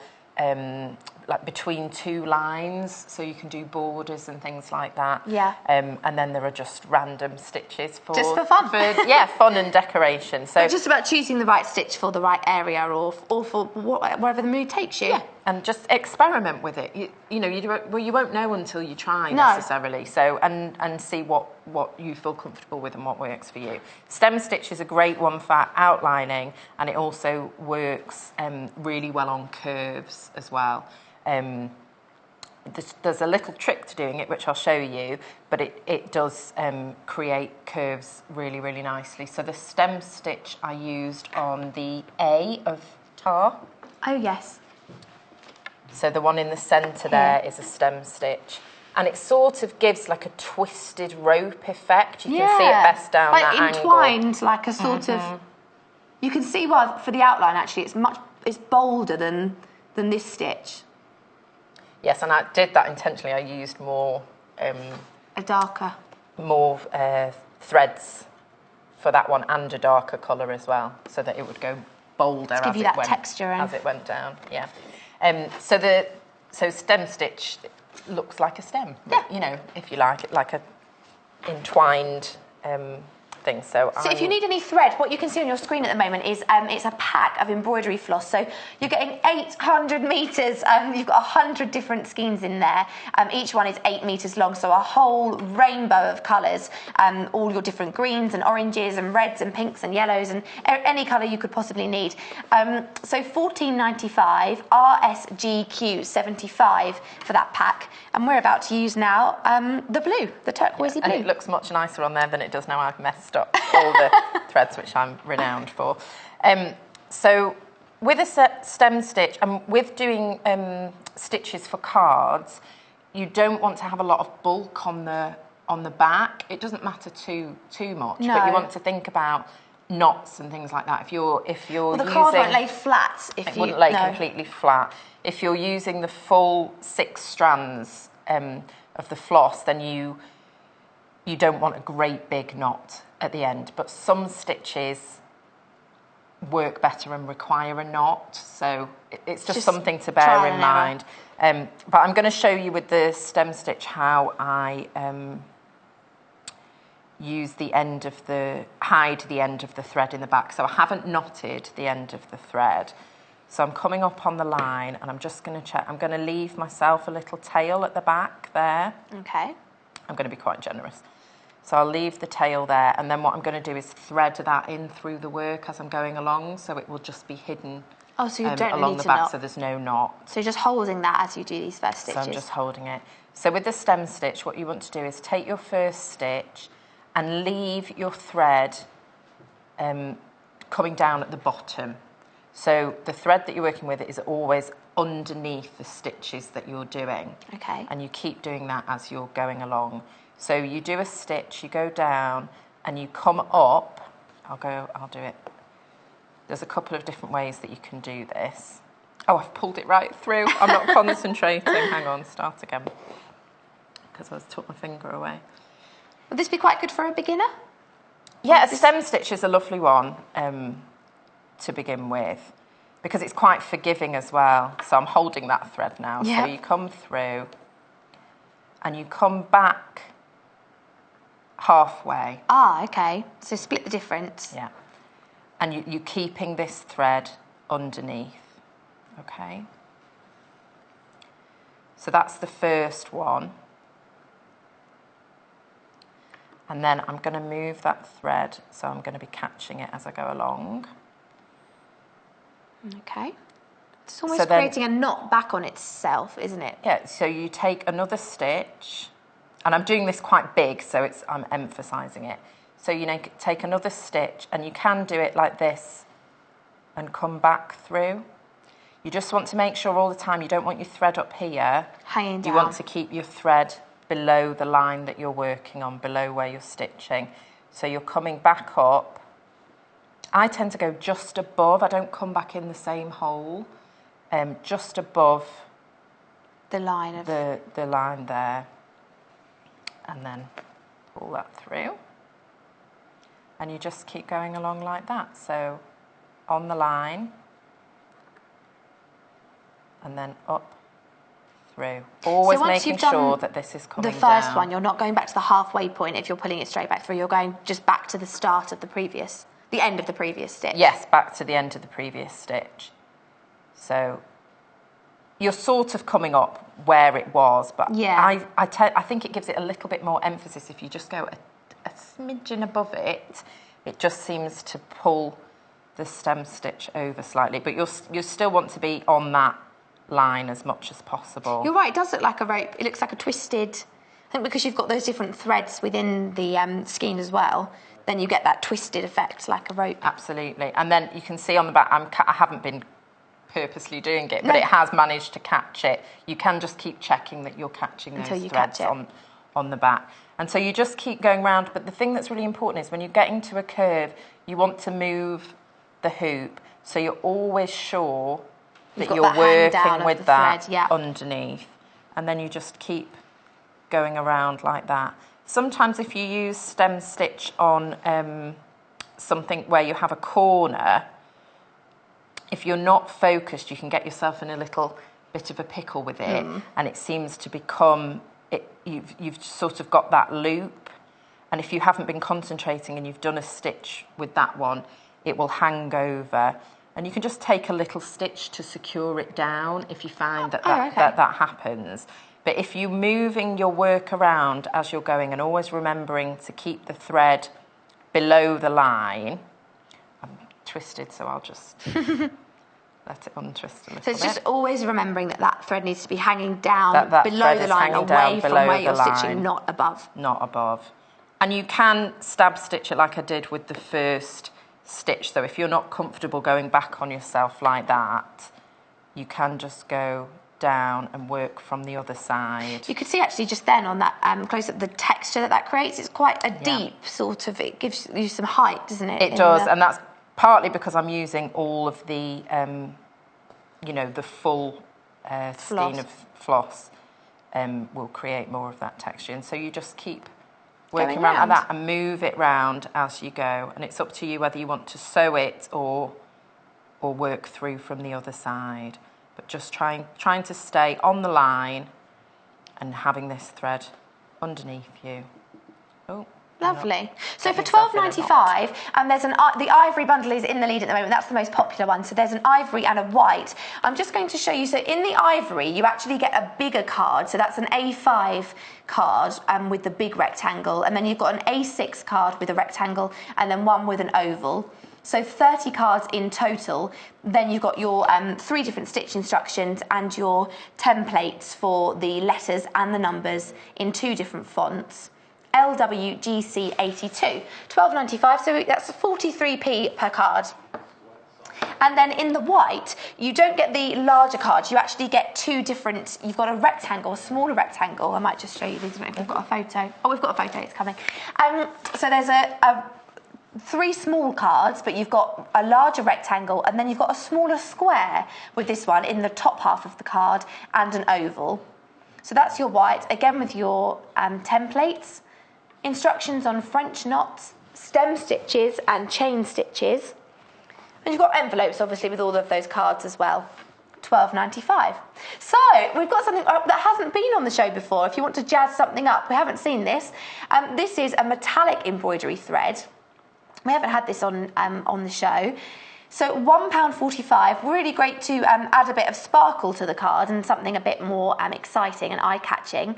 like between two lines, so you can do borders and things like that. Yeah. And then there are just random stitches for fun. Fun and decoration. So it's just about choosing the right stitch for the right area, or for wherever the mood takes you. Yeah. And just experiment with it. You won't know until you try necessarily. So and see what you feel comfortable with and what works for you. Stem stitch is a great one for outlining, and it also works really well on curves as well. There's a little trick to doing it, which I'll show you, but it does create curves really, really nicely. So the stem stitch I used on the A of tar. Oh, yes. So the one in the centre there is a stem stitch. And it sort of gives like a twisted rope effect. You can see it best down that angle. Entwined, like a sort of... You can see why, for the outline, actually, it's bolder than this stitch. Yes, and I did that intentionally. I used more... More threads for that one, and a darker colour as well, so that it would go bolder as it went down. Yeah. So stem stitch looks like a stem. Yeah. You know, if you like it, like a entwined thing. So if you need any thread, what you can see on your screen at the moment is it's a pack of embroidery floss. So you're getting 800 metres. You've got 100 different skeins in there. Each one is 8 metres long, so a whole rainbow of colours. All your different greens and oranges and reds and pinks and yellows and any colour you could possibly need. So $14.95, RSGQ 75 for that pack. And we're about to use now the blue, the turquoisey blue. And it looks much nicer on there than it does now. I've messed up all the threads, which I'm renowned for. So with a stem stitch, and with doing stitches for cards, you don't want to have a lot of bulk on the on the back, it doesn't matter too much, No. but you want to think about knots and things like that. If you're Well, the using, card won't lay flat if it you wouldn't lay no. completely flat. If you're using the full 6 strands of the floss, then you don't want a great big knot at the end. But some stitches work better and require a knot, so it's just something to bear in mind. But I'm going to show you with the stem stitch how I use hide the end of the thread in the back. So I haven't knotted the end of the thread. So I'm coming up on the line and I'm just going to check. I'm going to leave myself a little tail at the back there. Okay. I'm going to be quite generous. So I'll leave the tail there, and then what I'm going to do is thread that in through the work as I'm going along, so it will just be hidden So you don't along need the to back, knot. so there's no knot. So you're just holding that as you do these first stitches. So I'm just holding it. So with the stem stitch, what you want to do is take your first stitch and leave your thread coming down at the bottom. So the thread that you're working with is always underneath the stitches that you're doing. Okay. And you keep doing that as you're going along. So you do a stitch, you go down, and you come up. I'll do it. There's a couple of different ways that you can do this. Oh, I've pulled it right through. I'm not concentrating. Hang on, start again. Because I took my finger away. Would this be quite good for a beginner? Yeah, a stem stitch is a lovely one to begin with, because it's quite forgiving as well. So I'm holding that thread now. Yep. So you come through, and you come back halfway. Okay. So split the difference. Yeah. And you're keeping this thread underneath. Okay. So that's the first one. And then I'm going to move that thread, so I'm going to be catching it as I go along. Okay. It's almost creating a knot back on itself, isn't it? Yeah, so you take another stitch, and I'm doing this quite big, so I'm emphasising it. So you take another stitch, and you can do it like this and come back through. You just want to make sure all the time you don't want your thread up here. Hanging down. You want to keep your thread below the line that you're working on, below where you're stitching. So you're coming back up. I tend to go just above. I don't come back in the same hole. Just above the line of the line there, and then pull that through, and you just keep going along like that. So on the line, and then up through, always making sure that this is coming down. The first one, you're not going back to the halfway point if you're pulling it straight back through. You're going just back to the start of the end of the previous stitch. Yes, back to the end of the previous stitch. So you're sort of coming up where it was, but yeah. I think it gives it a little bit more emphasis if you just go a smidgen above it. It just seems to pull the stem stitch over slightly, but you still want to be on that line as much as possible. You're right, it does look like a rope. It looks like a twisted, I think because you've got those different threads within the skein as well, then you get that twisted effect like a rope. Absolutely. And then you can see on the back, I haven't been purposely doing it, but it has managed to catch it. You can just keep checking that you're catching those threads on the back. And so you just keep going round, but the thing that's really important is when you're getting to a curve, you want to move the hoop, so you're always sure that you're working with that underneath. And then you just keep going around like that. Sometimes if you use stem stitch on something where you have a corner, if you're not focused, you can get yourself in a little bit of a pickle with it, and it seems to become, you've sort of got that loop, and if you haven't been concentrating and you've done a stitch with that one, it will hang over. And you can just take a little stitch to secure it down if you find that happens. But if you're moving your work around as you're going and always remembering to keep the thread below the line, I'm twisted, so I'll just let it untwist a little bit. So it's just always remembering that thread needs to be hanging down that below the line, away from where you're stitching, not above. Not above. And you can stab stitch it like I did with the first stitch. So if you're not comfortable going back on yourself like that, you can just go down and work from the other side. You could see actually just then on that close-up the texture that creates. It's quite a deep sort of, it gives you some height, doesn't it? It does, and that's partly because I'm using all of the, you know, the full skein of floss will create more of that texture. And so you just keep working around like that and move it round as you go. And it's up to you whether you want to sew it or work through from the other side. But just trying to stay on the line and having this thread underneath you. Oh, lovely. So for £12.95, and there's the ivory bundle is in the lead at the moment. That's the most popular one. So there's an ivory and a white. I'm just going to show you. So in the ivory, you actually get a bigger card. So that's an A5 card with the big rectangle, and then you've got an A6 card with a rectangle, and then one with an oval. So 30 cards in total. Then you've got your 3 different stitch instructions and your templates for the letters and the numbers in 2 different fonts. LWGC82, £12.95, so that's 43p per card. And then in the white, you don't get the larger cards, you actually get 2 different, you've got a rectangle, a smaller rectangle. I might just show you these if we've got a photo. Oh, we've got a photo, it's coming. So there's 3 small cards, but you've got a larger rectangle, and then you've got a smaller square with this one in the top half of the card, and an oval. So that's your white, again with your templates. Instructions on French knots, stem stitches and chain stitches. And you've got envelopes, obviously, with all of those cards as well. £12.95. So we've got something that hasn't been on the show before. If you want to jazz something up, we haven't seen this. This is a metallic embroidery thread. We haven't had this on the show. So £1.45, really great to add a bit of sparkle to the card and something a bit more exciting and eye-catching.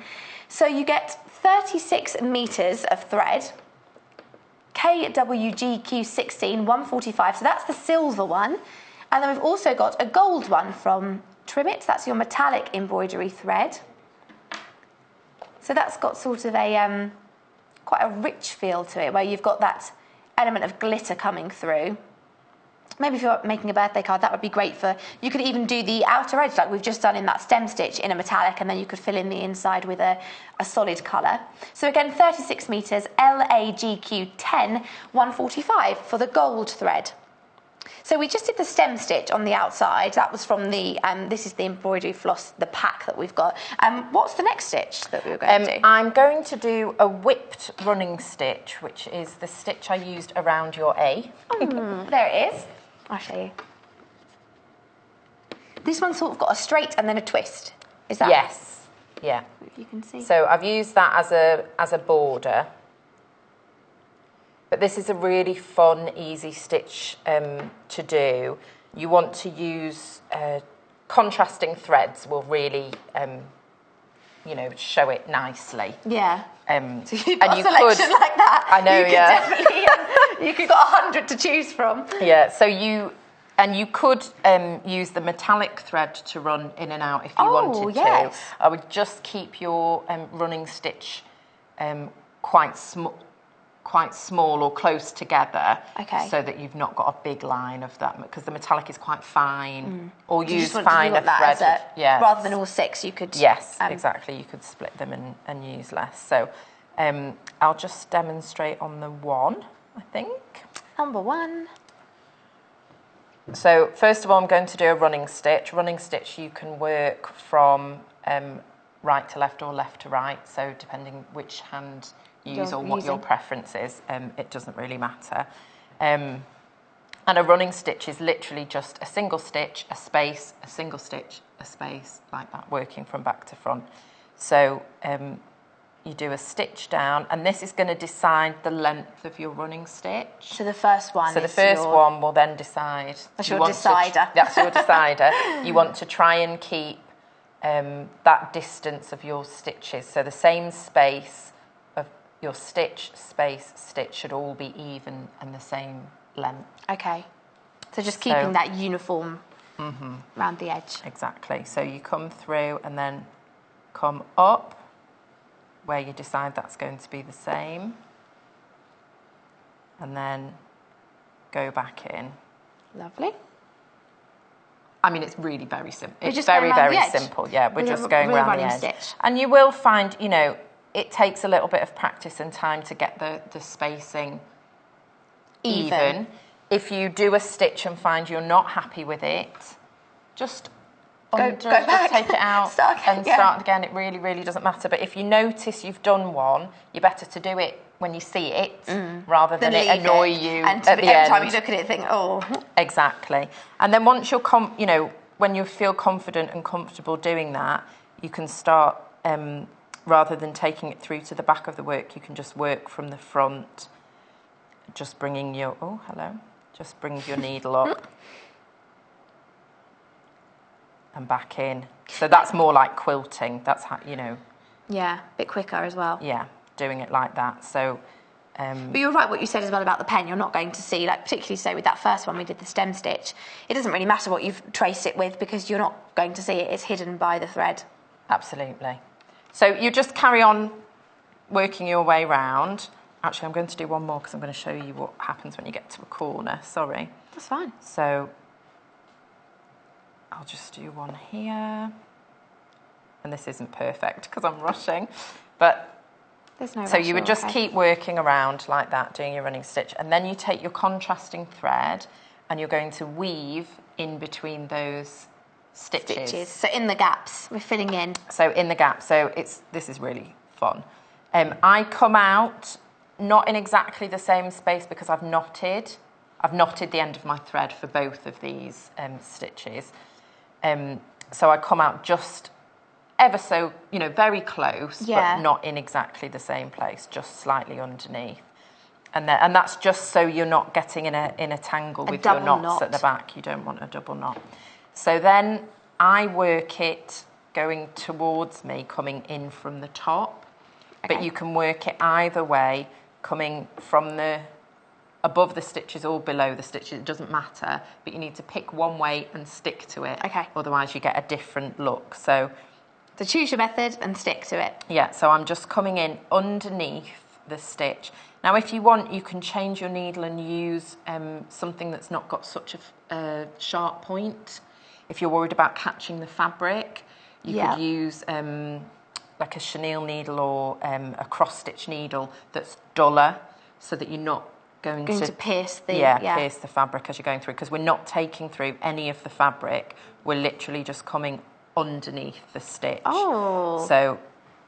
So you get 36 metres of thread, KWGQ16, £1.45, so that's the silver one. And then we've also got a gold one from Trimmett, that's your metallic embroidery thread. So that's got sort of a quite a rich feel to it, where you've got that element of glitter coming through. Maybe if you're making a birthday card, that would be great for, you could even do the outer edge like we've just done in that stem stitch in a metallic, and then you could fill in the inside with a solid colour. So again, 36 metres, LAGQ10, £1.45 for the gold thread. So we just did the stem stitch on the outside. That was from the, this is the embroidery floss, the pack that we've got. What's the next stitch that we were going to do? I'm going to do a whipped running stitch, which is the stitch I used around your A. There it is. I'll show you. This one's sort of got a straight and then a twist. Is that? Yes. Yeah. If you can see. So I've used that as a border. But this is a really fun, easy stitch to do. You want to use contrasting threads will really, you know, show it nicely. Yeah. So you've and got you a selection could, like that. I know, you yeah. Could definitely, you could got 100 to choose from. Yeah. So you could use the metallic thread to run in and out if you wanted to. I would just keep your running stitch quite small or close together, so that you've not got a big line of that, because the metallic is quite fine. Or use finer thread. Yeah. Rather than all 6, you could. Yes, exactly. You could split them and use less. So I'll just demonstrate on the 1, I think. Number 1. So first of all, I'm going to do a running stitch. Running stitch, you can work from right to left or left to right. So depending which hand use or what your preference is, it doesn't really matter. And a running stitch is literally just a single stitch, a space, a single stitch, a space, like that, working from back to front. So you do a stitch down, and this is going to decide the length of your running stitch. So the first one. So the first one will then decide. That's your decider. That's your decider. You want to try and keep that distance of your stitches. So the same space of your stitch, space, stitch should all be even and the same length. Okay. So just keeping that uniform around the edge. Exactly. So you come through and then come up where you decide that's going to be the same, and then go back in. Lovely. I mean, it's really very simple. It's just very, going around very the edge simple. Yeah, we're with just a going real around the running edge. stitch. And you will find, you know, it takes a little bit of practice and time to get the spacing even. If you do a stitch and find you're not happy with it, just go back. just take it out Start again, and yeah. start again. It really, really doesn't matter. But if you notice you've done one, you're better to do it when you see it rather than it leave annoy it. you And at the every end. time you look at it, think, oh. Exactly. And then once you're, you know, when you feel confident and comfortable doing that, you can start, rather than taking it through to the back of the work, you can just work from the front, just bringing your, just bring your needle up and back in. So that's more like quilting. That's how, you know. Yeah, a bit quicker as well. Yeah, doing it like that. So. But you're right what you said as well about the pen. You're not going to see, like particularly so with that first one we did the stem stitch, it doesn't really matter what you've traced it with because you're not going to see it. It's hidden by the thread. Absolutely. So you just carry on working your way round. Actually, I'm going to do one more because I'm going to show you what happens when you get to a corner. Sorry. That's fine. So I'll just do one here. And this isn't perfect because I'm rushing. But there's no so rush, you would just keep working around like that, doing your running stitch. And then you take your contrasting thread and you're going to weave in between those stitches. So in the gaps, we're filling in. So in the gap. So this is really fun. I come out not in exactly the same space because I've knotted the end of my thread for both of these stitches. So I come out just ever so, you know, very close, but not in exactly the same place, just slightly underneath. And that's just so you're not getting in a tangle with your knots at the back. You don't want a double knot. So then I work it going towards me, coming in from the top. Okay. But you can work it either way, coming from the above the stitches or below the stitches, it doesn't matter. But you need to pick one way and stick to it. Okay. Otherwise you get a different look. So choose your method and stick to it. Yeah, so I'm just coming in underneath the stitch. Now, if you want, you can change your needle and use something that's not got such a sharp point. If you're worried about catching the fabric, you could use like a chenille needle or a cross-stitch needle that's duller so that you're not going to pierce the... pierce the fabric as you're going through, because we're not taking through any of the fabric. We're literally just coming underneath the stitch. Oh. So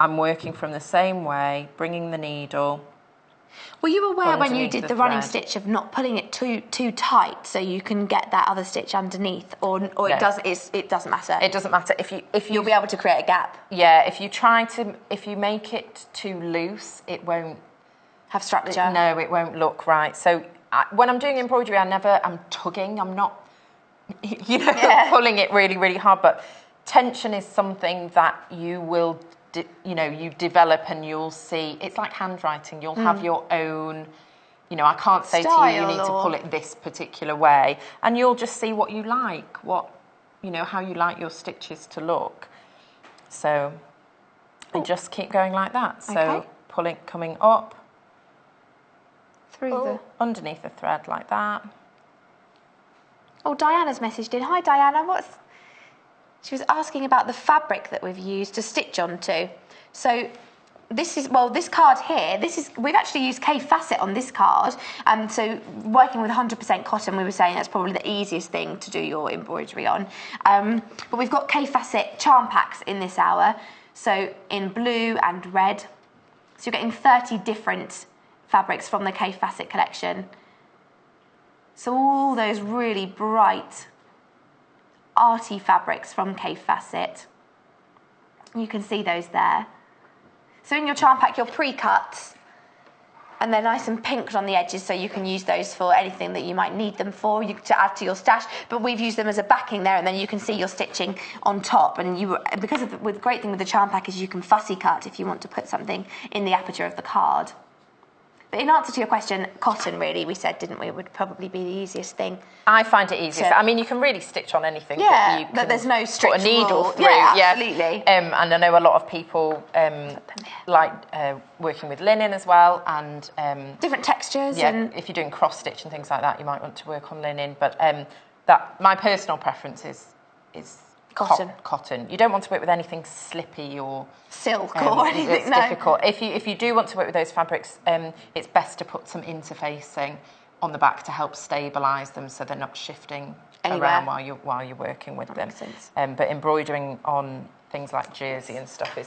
I'm working from the same way, bringing the needle. Were you aware when you did the running stitch of not pulling it too tight so you can get that other stitch underneath, or no. it doesn't matter? It doesn't matter if you'll be able to create a gap. Yeah, if you make it too loose, it won't have structure. No, it won't look right. So when I'm doing embroidery, I'm tugging. I'm not, pulling it really, really hard. But tension is something that you will, you develop and you'll see. It's like handwriting. You'll have your own, I can't say to you, you need to pull it this particular way. And you'll just see what you like, how you like your stitches to look. So I just keep going like that. So pulling, coming up. Through underneath the thread like that. Oh, Diana's messaged in. Hi, Diana. She was asking about the fabric that we've used to stitch onto. So this card here, we've actually used Kaffe Fassett on this card. So working with 100% cotton, we were saying that's probably the easiest thing to do your embroidery on. But we've got Kaffe Fassett charm packs in this hour. So in blue and red. So you're getting 30 different fabrics from the Kaffe Fassett collection. So all those really bright, arty fabrics from Kaffe Fassett. You can see those there. So in your charm pack, your pre-cuts, and they're nice and pinked on the edges, so you can use those for anything that you might need them for, to add to your stash. But we've used them as a backing there, and then you can see your stitching on top. And the great thing with the charm pack is you can fussy cut if you want to put something in the aperture of the card. But in answer to your question, cotton, really, we said, didn't we, would probably be the easiest thing. I find it easiest. I mean, you can really stitch on anything. Yeah, but there's no strict put a needle rule. through. Yeah, absolutely. And I know a lot of people like working with linen as well, and different textures. Yeah, and if you're doing cross stitch and things like that, you might want to work on linen. But my personal preference is is Cotton. cotton. You don't want to work with anything slippy or Silk or anything. it's difficult. If you do want to work with those fabrics, it's best to put some interfacing on the back to help stabilise them so they're not shifting around while you're working with them. Makes sense. But embroidering on things like jersey and stuff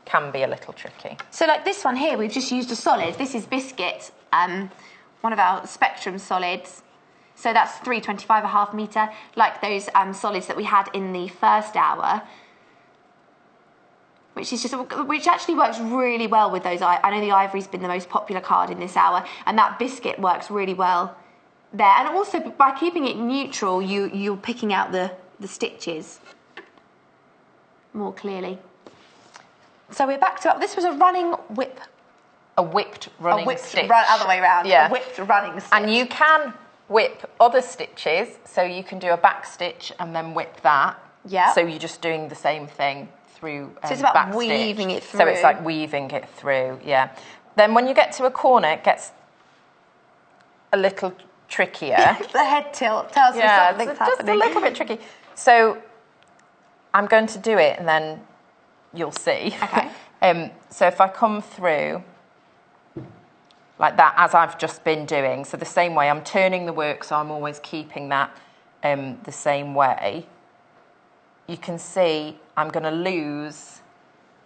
can be a little tricky. So like this one here, we've just used a solid. This is biscuit, one of our Spectrum solids. So that's 325.5 metre, like those solids that we had in the first hour, which actually works really well with those. I know the ivory's been the most popular card in this hour, and that biscuit works really well there. And also by keeping it neutral, you're picking out the stitches more clearly. So we're back to, this was a running whip. A whipped running stitch. Other way around. Yeah. A whipped running stitch. And you can whip other stitches, so you can do a back stitch and then whip that. Yeah. So you're just doing the same thing through so it's about back weaving stitch. it through. So it's like weaving it through, yeah. Then when you get to a corner, it gets a little trickier. The head tilt tells me something's happening. Just a little bit tricky. So I'm going to do it and then you'll see. Okay. So if I come through like that, as I've just been doing, so the same way, I'm turning the work, so I'm always keeping that the same way. You can see I'm going to lose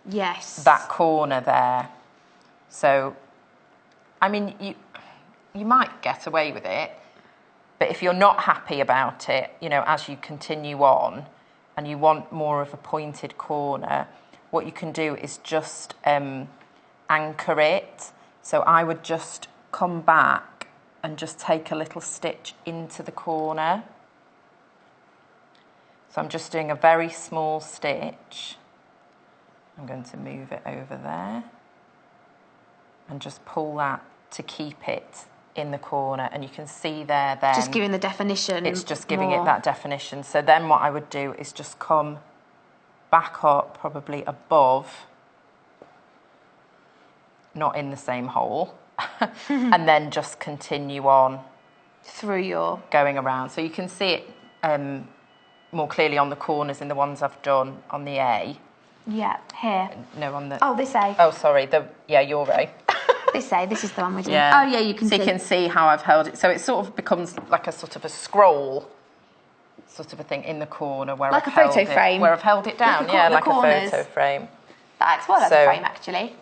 that corner there. So, I mean, you might get away with it, but if you're not happy about it, you know, as you continue on and you want more of a pointed corner, what you can do is just anchor it. So I would just come back and just take a little stitch into the corner. So I'm just doing a very small stitch. I'm going to move it over there and just pull that to keep it in the corner. And you can see there then... Just giving the definition. It's just giving it that definition. So then what I would do is just come back up, probably above, not in the same hole, and then just continue on through your going around. So you can see it more clearly on the corners in the ones I've done on the A. Yeah, here. No, on the... Oh, this A. Oh, sorry, your A. This A, this is the one we're doing. Yeah. Oh, yeah, you can see. So you can see how I've held it. So it sort of becomes like a sort of a scroll sort of a thing in the corner where like I've a photo frame. Where I've held it down, like a photo frame. That acts well as a frame, actually.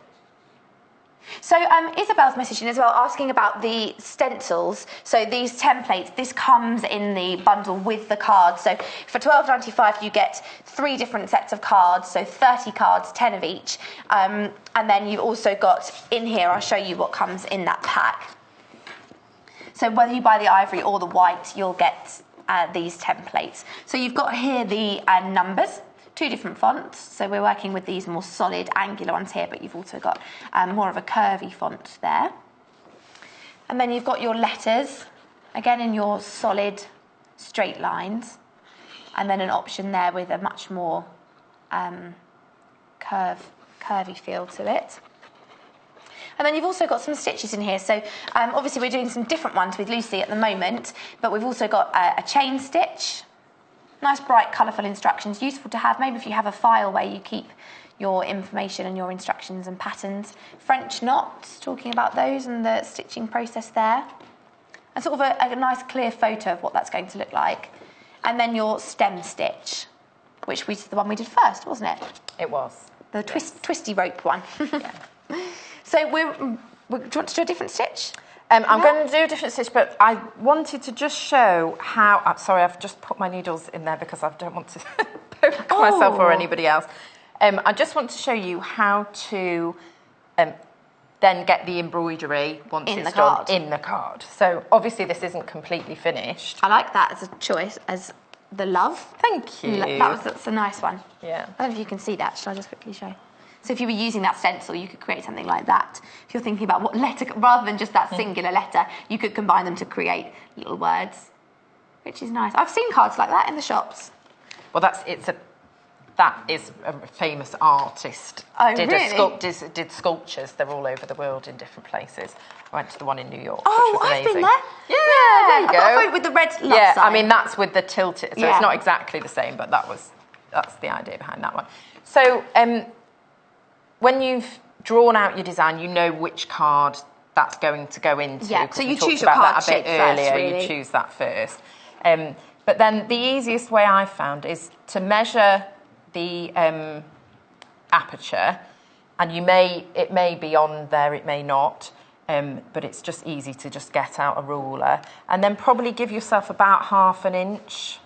So Isabel's messaging as well, asking about the stencils. So these templates, this comes in the bundle with the cards. So for $12.95, you get 3 different sets of cards, so 30 cards, 10 of each. And then you've also got in here, I'll show you what comes in that pack. So whether you buy the ivory or the white, you'll get these templates. So you've got here the numbers. 2 different fonts, so we're working with these more solid angular ones here, but you've also got more of a curvy font there. And then you've got your letters, again in your solid straight lines, and then an option there with a much more curvy feel to it. And then you've also got some stitches in here. So obviously we're doing some different ones with Lucy at the moment, but we've also got a chain stitch. Nice, bright, colourful instructions, useful to have maybe if you have a file where you keep your information and your instructions and patterns. French knots, talking about those and the stitching process there. And sort of a nice clear photo of what that's going to look like. And then your stem stitch, which was the one we did first, wasn't it? It was. The twisty rope one. Yeah. So do you want to do a different stitch? I'm going to do a different stitch, but I wanted to just show how... sorry, I've just put my needles in there because I don't want to poke myself or anybody else. I just want to show you how to then get the embroidery once it's done in the card. So obviously this isn't completely finished. I like that as a choice, as the love. Thank you. That's a nice one. Yeah. I don't know if you can see that. Shall I just quickly show? So if you were using that stencil, you could create something like that. If you're thinking about what letter, rather than just that singular letter, you could combine them to create little words, which is nice. I've seen cards like that in the shops. Well, it's a that is a famous artist. Oh, did really? Did sculptures. They're all over the world in different places. I went to the one in New York, Oh, which was amazing. I've been there. Yeah, there you go. I got with the red love Yeah, sign. I mean, that's with the tilted, so Yeah. it's not exactly the same, but that's the idea behind that one. So when you've drawn out your design, you know which card that's going to go into. Yeah, so we you talked choose your about card that a bit shape first, earlier. really. You choose that first. But then the easiest way I found is to measure the aperture, and it may be on there, it may not, but it's just easy to just get out a ruler, and then probably give yourself about 1/2 inch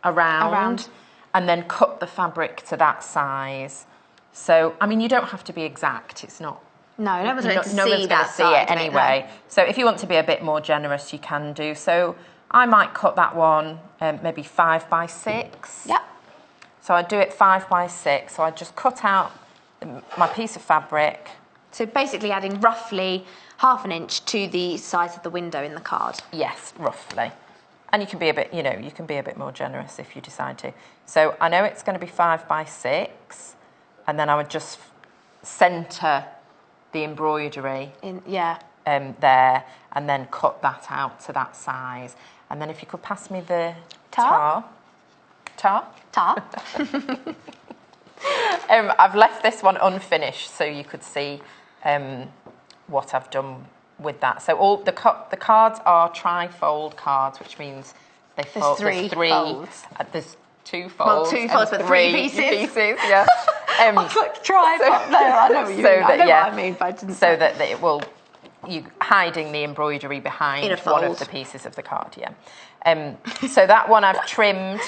around, and then cut the fabric to that size. So, I mean, you don't have to be exact. It's not. No, no one's going to No see one's going that to see side it of anyway. no. So if you want to be a bit more generous, you can do. So I might cut that one maybe 5 by 6. Yep. So I do it 5 by 6. So I just cut out my piece of fabric. So basically adding roughly 1/2 inch to the size of the window in the card. Yes, roughly. And you can be a bit, you can be a bit more generous if you decide to. So I know it's going to be 5 by 6, and then I would just centre the embroidery there, and then cut that out to that size. And then if you could pass me the tar. I've left this one unfinished so you could see what I've done with that. So all the cards are tri-fold cards, which means they fold. There's 3 folds. There's 2 folds. Well, 2 folds, but 3 pieces. Yeah. I put tri-fold. No, I know what you mean. I know what I mean, but I didn't so say. that it will, you hiding the embroidery behind one of the pieces of the card. Yeah. So that one I've trimmed,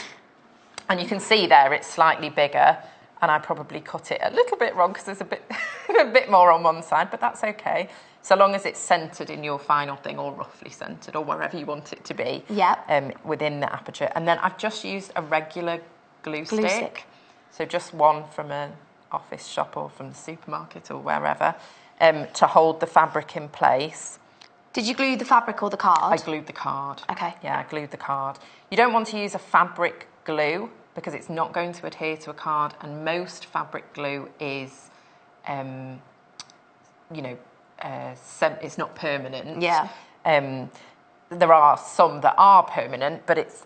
and you can see there it's slightly bigger. And I probably cut it a little bit wrong because there's a bit more on one side, but that's okay. So long as it's centred in your final thing, or roughly centred, or wherever you want it to be. Yeah. Within the aperture. And then I've just used a regular glue stick. So just one from an office shop or from the supermarket or wherever, to hold the fabric in place. Did you glue the fabric or the card? I glued the card. Okay. Yeah, I glued the card. You don't want to use a fabric glue because it's not going to adhere to a card, and most fabric glue is, it's not permanent. Yeah. There are some that are permanent, but it's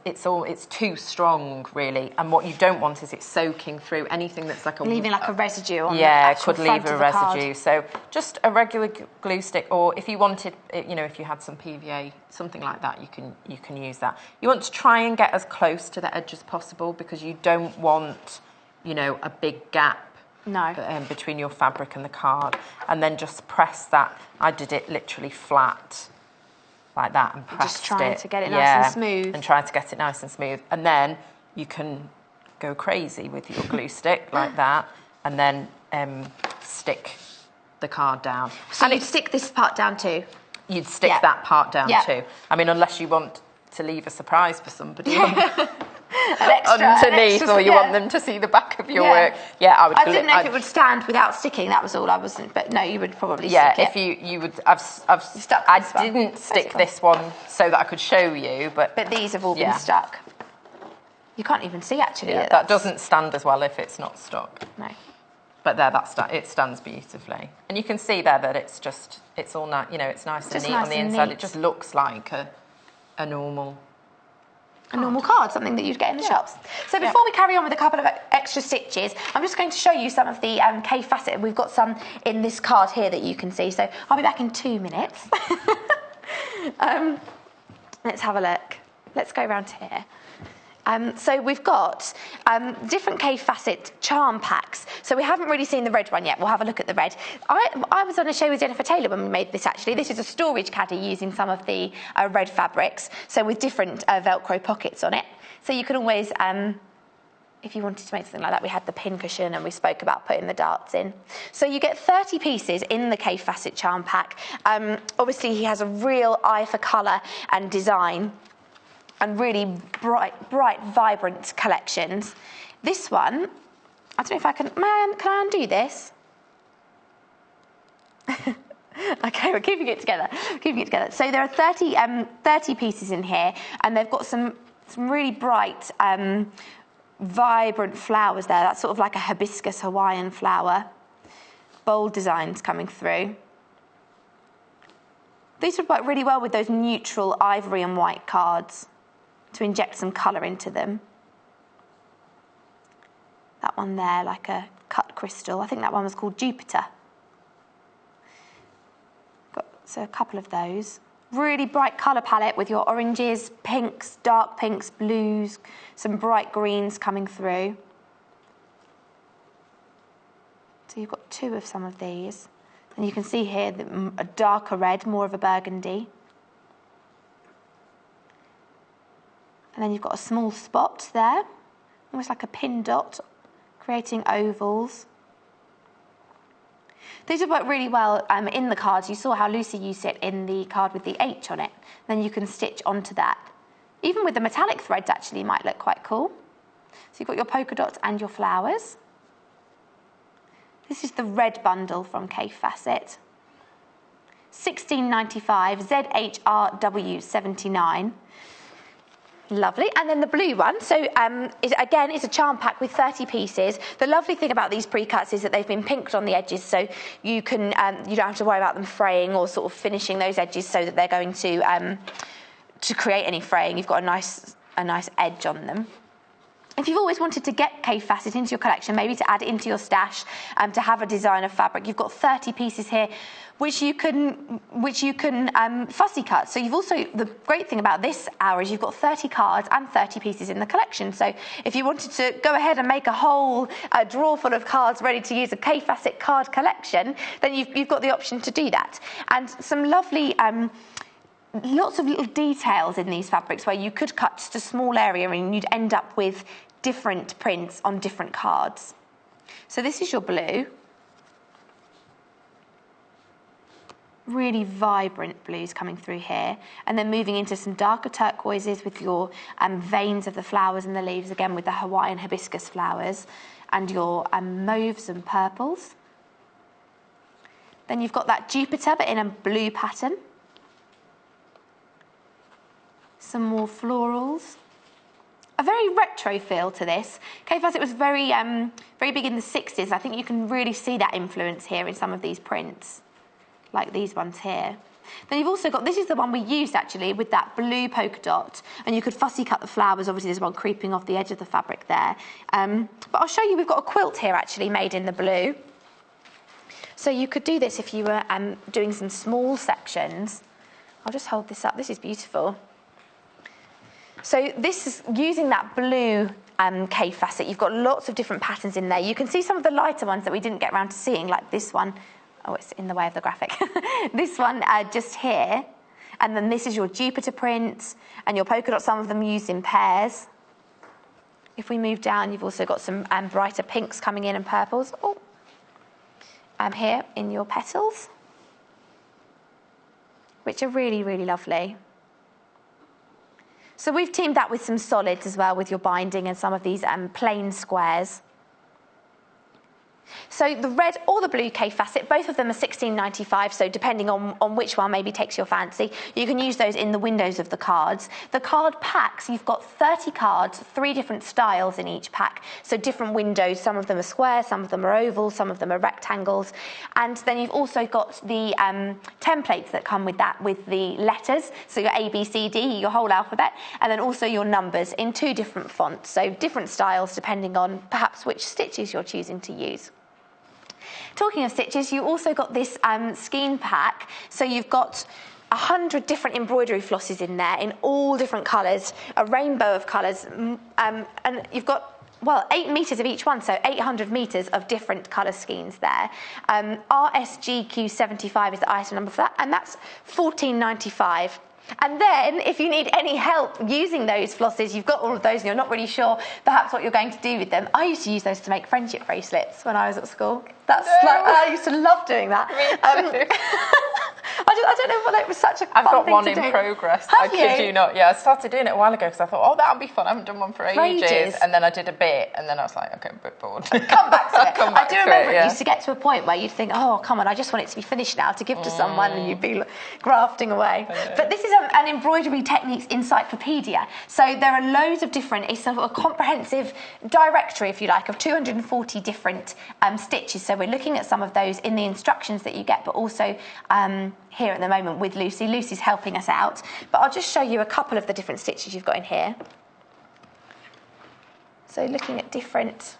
too strong, really. And what you don't want is it soaking through anything that's like leaving like a residue on the it actual could front leave a of the card. residue. So just a regular glue stick, or if you wanted, if you had some PVA, something like that, you can use that. You want to try and get as close to the edge as possible because you don't want, a big gap. No. Between your fabric and the card, and then just press that. I did it literally flat. Like that, and pressed just trying to get it nice and smooth. And trying to get it nice and smooth. And then you can go crazy with your glue stick like that, and then stick the card down. So you'd stick this part down too? You'd stick that part down too. I mean, unless you want to leave a surprise for somebody underneath, or you want them to see the back of your work. Yeah, I would. I didn't know if it would stand without sticking. That was all. I wasn't. But no, you would probably. Yeah, stick it. if you would. I didn't stick this one so that I could show you, but these have all been stuck. You can't even see actually. Yeah, that doesn't stand as well if it's not stuck. No. But there, it stands beautifully, and you can see there that it's all nice. It's nice and neat on the inside. It just looks like a normal. A normal card, something that you'd get in the shops. So before we carry on with a couple of extra stitches, I'm just going to show you some of the Kaffe Fassett. We've got some in this card here that you can see. So I'll be back in 2 minutes. Let's have a look. Let's go around here. So we've got different Kaffe Fassett charm packs. So we haven't really seen the red one yet. We'll have a look at the red. I was on a show with Jennifer Taylor when we made this, actually. This is a storage caddy using some of the red fabrics, so with different Velcro pockets on it. So you can always, if you wanted to make something like that, we had the pin cushion and we spoke about putting the darts in. So you get 30 pieces in the Kaffe Fassett charm pack. Obviously, he has a real eye for colour and design, and really bright, vibrant collections. This one, I don't know if I can I undo this? Okay, we're keeping it together. So there are 30 pieces in here, and they've got some really bright vibrant flowers there. That's sort of like a hibiscus Hawaiian flower. Bold designs coming through. These would work really well with those neutral ivory and white cards to inject some colour into them. That one there, like a cut crystal. I think that one was called Jupiter. So a couple of those. Really bright colour palette with your oranges, pinks, dark pinks, blues, some bright greens coming through. So you've got 2 of some of these. And you can see here a darker red, more of a burgundy. And then you've got a small spot there, almost like a pin dot, creating ovals. These would work really well in the cards. You saw how Lucy used it in the card with the H on it. Then you can stitch onto that. Even with the metallic threads, actually, might look quite cool. So you've got your polka dots and your flowers. This is the red bundle from Kaffe Fassett. $16.95, ZHRW 79. Lovely. And then the blue one. So again, it's a charm pack with 30 pieces. The lovely thing about these pre-cuts is that they've been pinked on the edges, so you can you don't have to worry about them fraying or sort of finishing those edges so that they're going to create any fraying. You've got a nice edge on them. If you've always wanted to get Kaffe Fassett into your collection, maybe to add it into your stash, to have a design of fabric, you've got 30 pieces here, which you can fussy cut. So you've also, the great thing about this hour is you've got 30 cards and 30 pieces in the collection. So if you wanted to go ahead and make a whole drawer full of cards ready to use a Kaffe Fassett card collection, then you've got the option to do that. And some lovely lots of little details in these fabrics where you could cut just a small area and you'd end up with different prints on different cards. So this is your blue. Really vibrant blues coming through here, and then moving into some darker turquoises with your veins of the flowers and the leaves, again with the Hawaiian hibiscus flowers, and your mauves and purples. Then you've got that Jupiter but in a blue pattern. Some more florals. A very retro feel to this. Kaffe Fassett was very big in the 60s. I think you can really see that influence here in some of these prints, like these ones here. Then you've also got, this is the one we used actually with that blue polka dot, and you could fussy cut the flowers. Obviously there's one creeping off the edge of the fabric there. But I'll show you, we've got a quilt here actually made in the blue. So you could do this if you were doing some small sections. I'll just hold this up, this is beautiful. So this is using that blue Kaffe Fassett. You've got lots of different patterns in there. You can see some of the lighter ones that we didn't get around to seeing, like this one. Oh, it's in the way of the graphic. This one just here. And then this is your Jupiter print and your polka dot, some of them used in pairs. If we move down, you've also got some brighter pinks coming in and purples. Oh, here in your petals, which are really, really lovely. So we've teamed that with some solids as well with your binding and some of these plain squares. So the red or the blue Kaffe Fassett, both of them are $16.95, so depending on which one maybe takes your fancy, you can use those in the windows of the cards. The card packs, you've got 30 cards, 3 different styles in each pack, so different windows. Some of them are square, some of them are oval, some of them are rectangles. And then you've also got the templates that come with that, with the letters, so your A, B, C, D, your whole alphabet, and then also your numbers in 2 different fonts, so different styles depending on perhaps which stitches you're choosing to use. Talking of stitches, you also got this skein pack. So you've got 100 different embroidery flosses in there in all different colours, a rainbow of colours, and you've got, well, 8 metres of each one, so 800 metres of different colour schemes there. RSGQ75 is the item number for that, and that's $14.95. And then, if you need any help using those flosses, you've got all of those and you're not really sure perhaps what you're going to do with them. I used to use those to make friendship bracelets when I was at school. I used to love doing that. I don't know whether it was such a fun I've got thing one to in do. progress. Have I kid you? you not. Yeah, I started doing it a while ago because I thought, oh, that'll be fun. I haven't done one for ages. ages. And then I did a bit, and then I was like, okay, I'm a bit bored. Come back to it. Come back I do to remember it, yeah. it used to get to a point where you'd think, oh, come on, I just want it to be finished now to give to someone, and you'd be grafting away. But this is an embroidery techniques encyclopedia. So there are loads of different, it's a comprehensive directory, if you like, of 240 different stitches. So we're looking at some of those in the instructions that you get, but also here at the moment with Lucy. Lucy's helping us out. But I'll just show you a couple of the different stitches you've got in here. So looking at different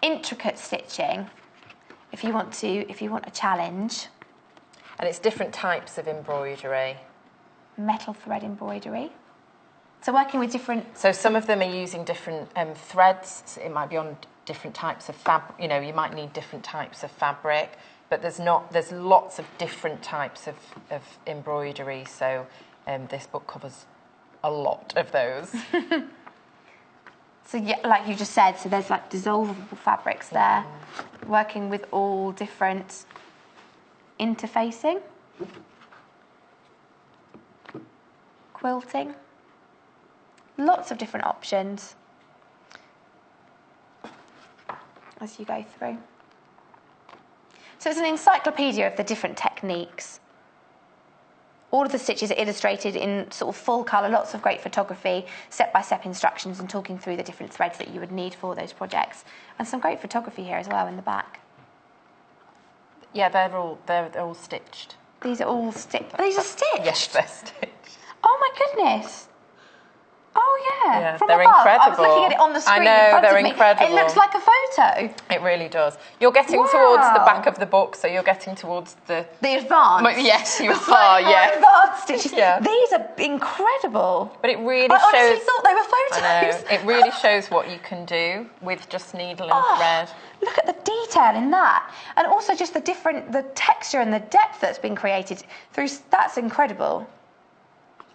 intricate stitching, if you want a challenge. And it's different types of embroidery. Metal thread embroidery. So working with different... So some of them are using different threads. So it might be on different types of fabric. You know, you might need different types of fabric, but there's lots of different types of embroidery. So this book covers a lot of those. So yeah, like you just said, so there's like dissolvable fabrics there, working with all different interfacing, quilting, lots of different options as you go through. So it's an encyclopedia of the different techniques. All of the stitches are illustrated in sort of full colour, lots of great photography, step-by-step instructions and talking through the different threads that you would need for those projects. And some great photography here as well in the back. Yeah, they're all stitched. These are all stitched. These are stitched? Yes, they're stitched. Oh my goodness. Oh yeah, Yeah, from they're above. incredible. I was looking at it on the screen I know, in front they're of me. incredible. It looks like a photo. It really does. You're getting towards the back of the book, so you're getting towards the advanced. Yes, you the are. more Yes. advanced stitches. Yeah. These are incredible. But it really I shows. honestly thought they were photos. I know. It really shows what you can do with just needle and thread. Look at the detail in that, and also just the texture and the depth that's been created through. That's incredible.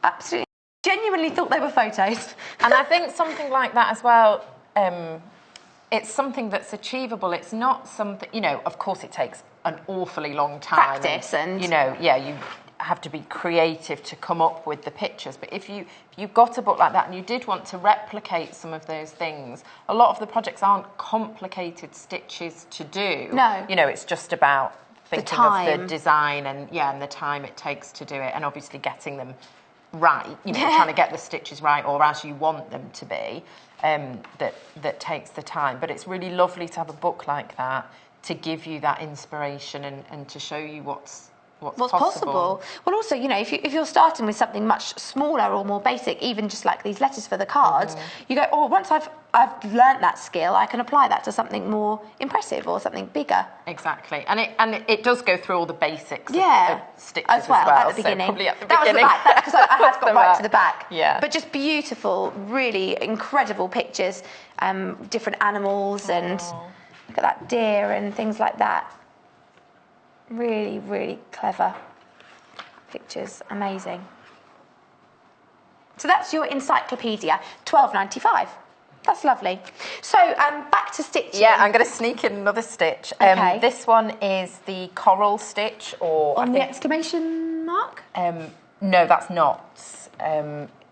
Absolutely. Genuinely thought they were photos. And I think something like that as well, it's something that's achievable. It's not something, you know, of course it takes an awfully long time. Practice and... You know, yeah, you have to be creative to come up with the pictures. But if you got a book like that and you did want to replicate some of those things, a lot of the projects aren't complicated stitches to do. No. You know, it's just about thinking of the design and the time it takes to do it, and obviously getting them right, you know, trying to get the stitches right or as you want them to be, that takes the time. But it's really lovely to have a book like that to give you that inspiration and to show you what's possible. Well, also, you know, if you're starting with something much smaller or more basic, even just like these letters for the cards, you go, oh, once I've learnt that skill, I can apply that to something more impressive or something bigger. Exactly, and it does go through all the basics of stitches as well at the beginning. So probably at the that beginning. was the back, because I had got right to the back. Yeah. But just beautiful, really incredible pictures, different animals, and look at that deer and things like that. Really, really clever pictures, amazing. So that's your encyclopedia, $12.95. That's lovely. So back to stitching. Yeah, I'm going to sneak in another stitch. Okay. This one is the coral stitch, or on the exclamation mark. No, that's not.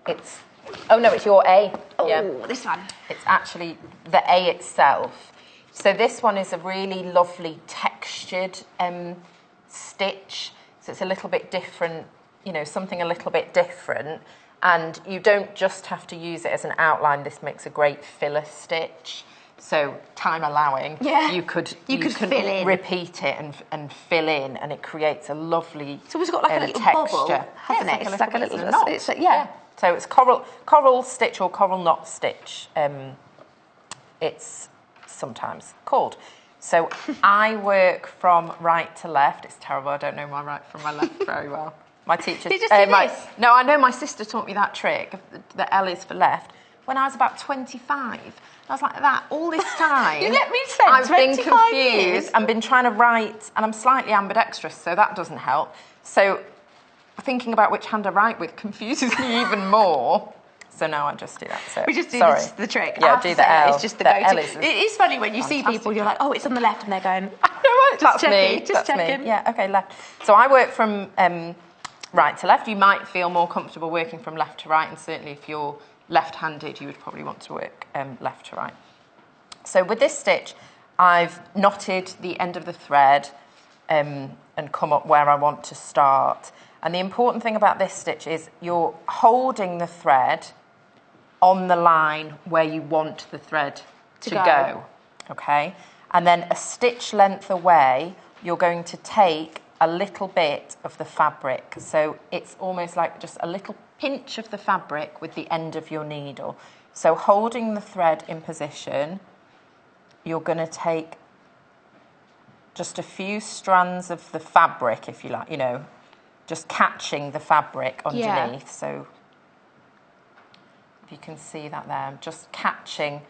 It's your A. Oh, yeah. this one. It's actually the A itself. So this one is a really lovely textured stitch. So it's a little bit different, you know, something a little bit different. And you don't just have to use it as an outline. This makes a great filler stitch. So time allowing, you could fill in. Repeat it and fill in, and it creates a lovely So it's got like a little texture. Bubble, hasn't it? It's like a little knot. So it's coral stitch or coral knot stitch. It's sometimes called. So I work from right to left. It's terrible. I don't know my right from my left very well. My teacher. Did you just do this? No, I know my sister taught me that trick. The L is for left. When I was about 25, I was like that all this time. You let me spend I've 25 been confused years. and been trying to write, and I'm slightly ambidextrous, so that doesn't help. So thinking about which hand I write with confuses me even more. So now I just do that. So We just do the trick. Yeah, do the L. It's just the The go-to. L is It is funny when you see fantastic. people, you're like, oh, it's on the left, and they're going, No, That's checking, me. just That's checking. me. Yeah, okay, left. So I work from right to left. You might feel more comfortable working from left to right, and certainly if you're left-handed, you would probably want to work left to right. So with this stitch, I've knotted the end of the thread and come up where I want to start. And the important thing about this stitch is you're holding the thread on the line where you want the thread to go. Okay? And then a stitch length away, you're going to take a little bit of the fabric. So it's almost like just a little pinch of the fabric with the end of your needle. So holding the thread in position, you're going to take just a few strands of the fabric, if you like, you know, just catching the fabric underneath. So if you can see that there, I'm just catching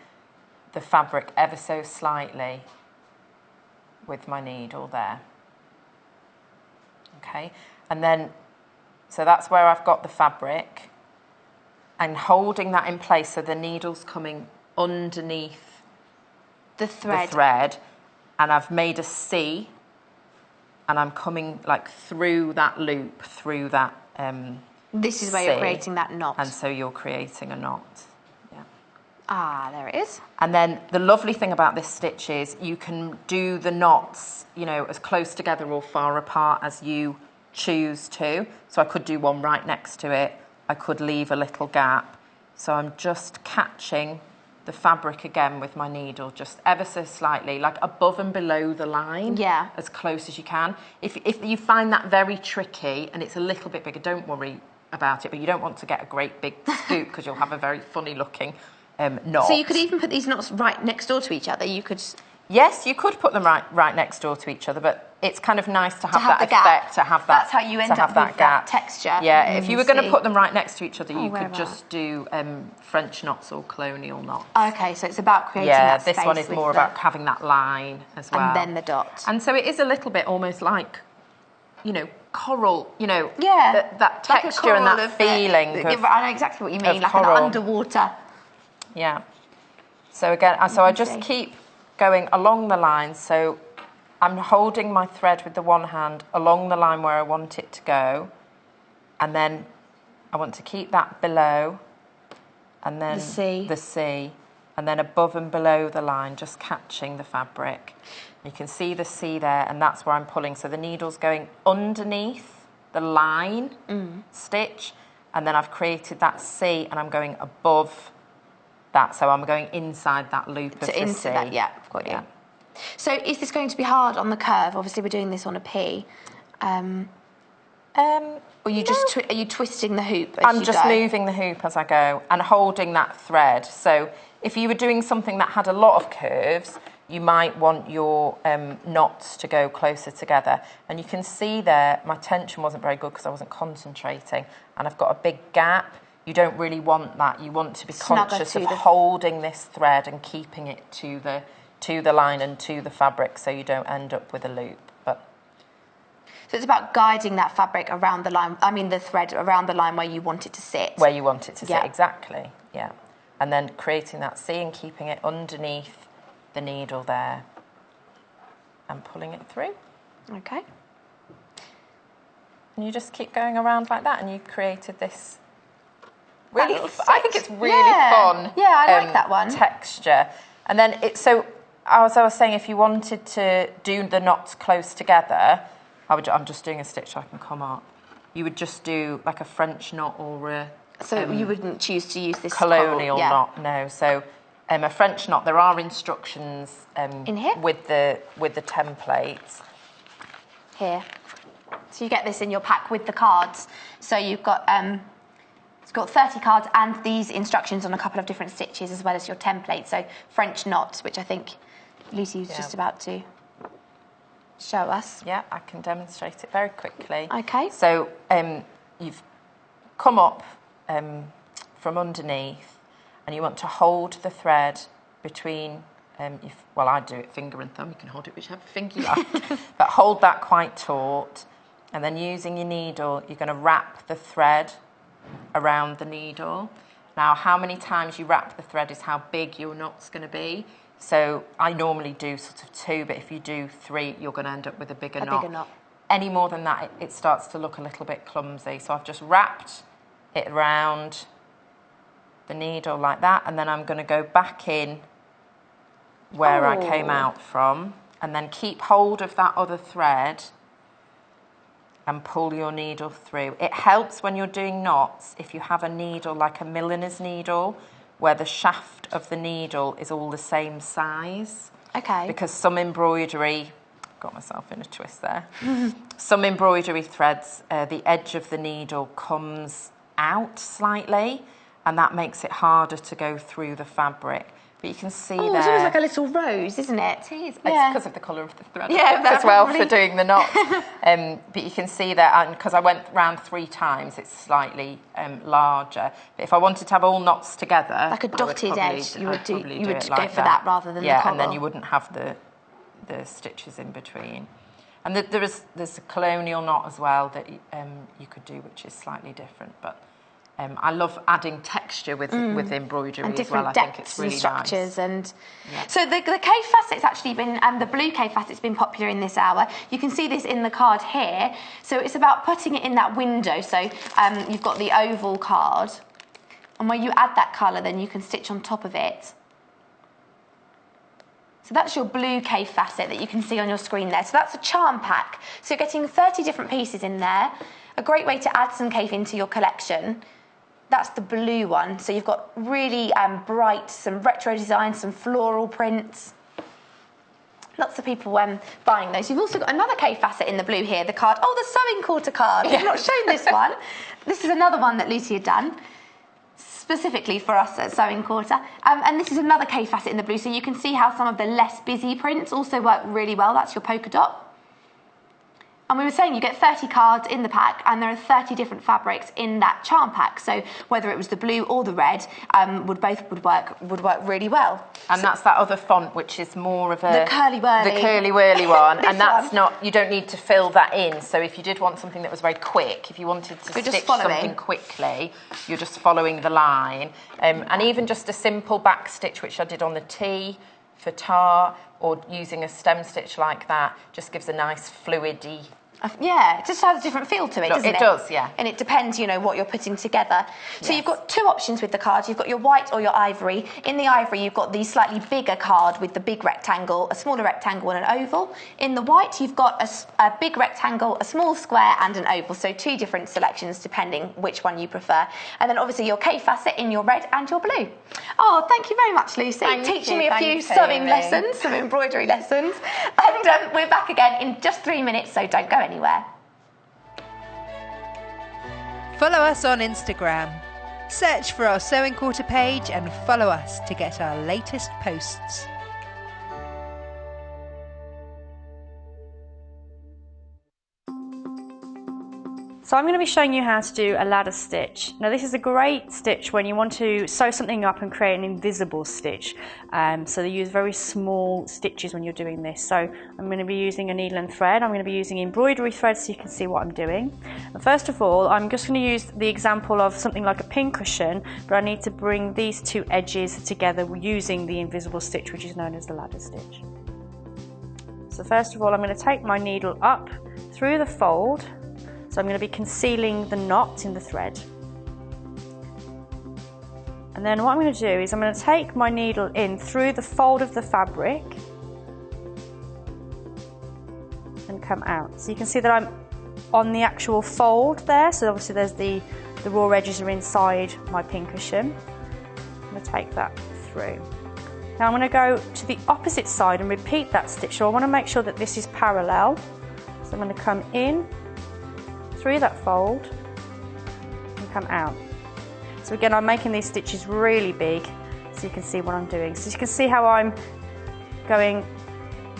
the fabric ever so slightly with my needle there. Okay, and then, so that's where I've got the fabric, and holding that in place so the needle's coming underneath the thread. And I've made a C, and I'm coming like through that loop, through that This is where C, you're creating that knot. and so you're creating a knot. Yeah. Ah, there it is. And then the lovely thing about this stitch is you can do the knots, you know, as close together or far apart as you choose to. So I could do one right next to it. I could leave a little gap. So I'm just catching the fabric again with my needle, just ever so slightly, like above and below the line. Yeah. As close as you can. If you find that very tricky and it's a little bit bigger, don't worry about it, but you don't want to get a great big scoop because you'll have a very funny looking knot. So you could even put these knots right next door to each other. You could... Yes, you could put them right next door to each other, but it's kind of nice to have that the effect, gap. to have that. That's how you end up with that texture. Yeah, if you were going to See. put them right next to each other, you where could just do French knots or colonial knots. Okay, so it's about creating Yeah, that this one space is with more the- about having that line as well. And then the dot. And so it is a little bit almost like, you know, coral, you know, Yeah. that Like a texture and coral that of feeling. I know exactly what you mean, of like coral. an underwater. Yeah. So again, so I just keep going along the line. So I'm holding my thread with the one hand along the line where I want it to go. And then I want to keep that below. And then the C. And then above and below the line, just catching the fabric. You can see the C there, and that's where I'm pulling. So the needle's going underneath the line stitch. And then I've created that C, and I'm going above that, so I'm going inside that loop of the C. That, yeah, I've got you. So is this going to be hard on the curve? Obviously, we're doing this on a P. Or you just are you twisting the hoop as I'm you just go? moving the hoop as I go and holding that thread. So if you were doing something that had a lot of curves, you might want your knots to go closer together. And you can see there, my tension wasn't very good because I wasn't concentrating, and I've got a big gap. You don't really want that. You want to be conscious of holding this thread and keeping it to the line and to the fabric, so you don't end up with a loop. So it's about guiding that fabric around the line. I mean, the thread around the line where you want it to sit. Where you want it to sit, exactly. Yeah, and then creating that C and keeping it underneath the needle there, and pulling it through. Okay. And you just keep going around like that, and you've created this. Really, I think it's really fun. Yeah, I like that one. Texture. And then so as I was saying, if you wanted to do the knots close together, I'm just doing a stitch so I can come up. You would just do like a French knot or a... So you wouldn't choose to use this colonial knot, no. So a French knot, there are instructions in here with the templates. Here. So you get this in your pack with the cards. So you've got... It's got 30 cards and these instructions on a couple of different stitches as well as your template. So French knots, which I think Lucy was just about to show us. Yeah, I can demonstrate it very quickly. Okay. So you've come up from underneath, and you want to hold the thread between, well, I do it finger and thumb. You can hold it whichever finger you like. But hold that quite taut. And then using your needle, you're going to wrap the thread around the needle. Now, how many times you wrap the thread is how big your knot's going to be. So I normally do sort of 2, but if you do 3, you're going to end up with a bigger knot. Bigger knot. Any more than that, it starts to look a little bit clumsy. So I've just wrapped it around the needle like that, and then I'm going to go back in where I came out from, and then keep hold of that other thread and pull your needle through. It helps when you're doing knots if you have a needle like a milliner's needle where the shaft of the needle is all the same size. Okay. Because some embroidery, got myself in a twist there, some embroidery threads, the edge of the needle comes out slightly, and that makes it harder to go through the fabric. But you can see there. It's almost like a little rose, isn't it? It is. Yeah. It's because of the colour of the thread Yeah, as well probably. for doing the knot. But you can see there, and because I went round 3 times, it's slightly larger. But if I wanted to have all knots together, Like a dotted edge, you would go for that rather than the coral. and then you wouldn't have the stitches in between. And there's a colonial knot as well that you could do, which is slightly different. But I love adding texture with embroidery and as different well. I think it's depths really and structures. nice. And Yeah. so the Kaffe Fassett's actually been, and the blue Kaffe Fassett's been popular in this hour. You can see this in the card here. So it's about putting it in that window. So you've got the oval card, and where you add that colour, then you can stitch on top of it. So that's your blue Kaffe Fassett that you can see on your screen there. So that's a charm pack. So you're getting 30 different pieces in there. A great way to add some Kaffe into your collection. That's the blue one. So you've got really bright, some retro designs, some floral prints. Lots of people buying those. You've also got another Kaffe Fassett in the blue here, the card. Oh, the sewing quarter card. We've not shown this one. This is another one that Lucy had done, specifically for us at Sewing Quarter. And this is another Kaffe Fassett in the blue. So you can see how some of the less busy prints also work really well. That's your polka dot. And we were saying you get 30 cards in the pack, and there are 30 different fabrics in that charm pack. So whether it was the blue or the red, would work really well. And that's that other font, which is more of The curly whirly. The curly whirly one. This And that's one. not, you don't need to fill that in. So if you did want something that was very quick, if you wanted to You're just stitch following. something quickly, you're just following the line. And even just a simple back stitch, which I did on the T for tar, or using a stem stitch like that, just gives a nice fluidy. Yeah, it just has a different feel to it, doesn't it? It does, yeah. And it depends, what you're putting together. So Yes. you've got 2 options with the card. You've got your white or your ivory. In the ivory, you've got the slightly bigger card with the big rectangle, a smaller rectangle and an oval. In the white, you've got a big rectangle, a small square and an oval. So 2 different selections depending which one you prefer. And then obviously your Kaffe Fassett in your red and your blue. Oh, thank you very much, Lucy. Thank Teaching you, me a few thanks, sewing Amy. lessons, some embroidery lessons. And we're back again in just 3 minutes, so don't go anywhere. Follow us on Instagram. Search for our Sewing Quarter page and follow us to get our latest posts. So I'm going to be showing you how to do a ladder stitch. Now this is a great stitch when you want to sew something up and create an invisible stitch. So they use very small stitches when you're doing this. So I'm going to be using a needle and thread. I'm going to be using embroidery thread so you can see what I'm doing. And first of all, I'm just going to use the example of something like a pincushion, but I need to bring these 2 edges together using the invisible stitch, which is known as the ladder stitch. So first of all, I'm going to take my needle up through the fold. So I'm going to be concealing the knot in the thread. And then what I'm going to do is I'm going to take my needle in through the fold of the fabric and come out. So you can see that I'm on the actual fold there. So obviously there's the raw edges are inside my pincushion. I'm going to take that through. Now I'm going to go to the opposite side and repeat that stitch. So I want to make sure that this is parallel. So I'm going to come in through that fold and come out. So again, I'm making these stitches really big so you can see what I'm doing. So you can see how I'm going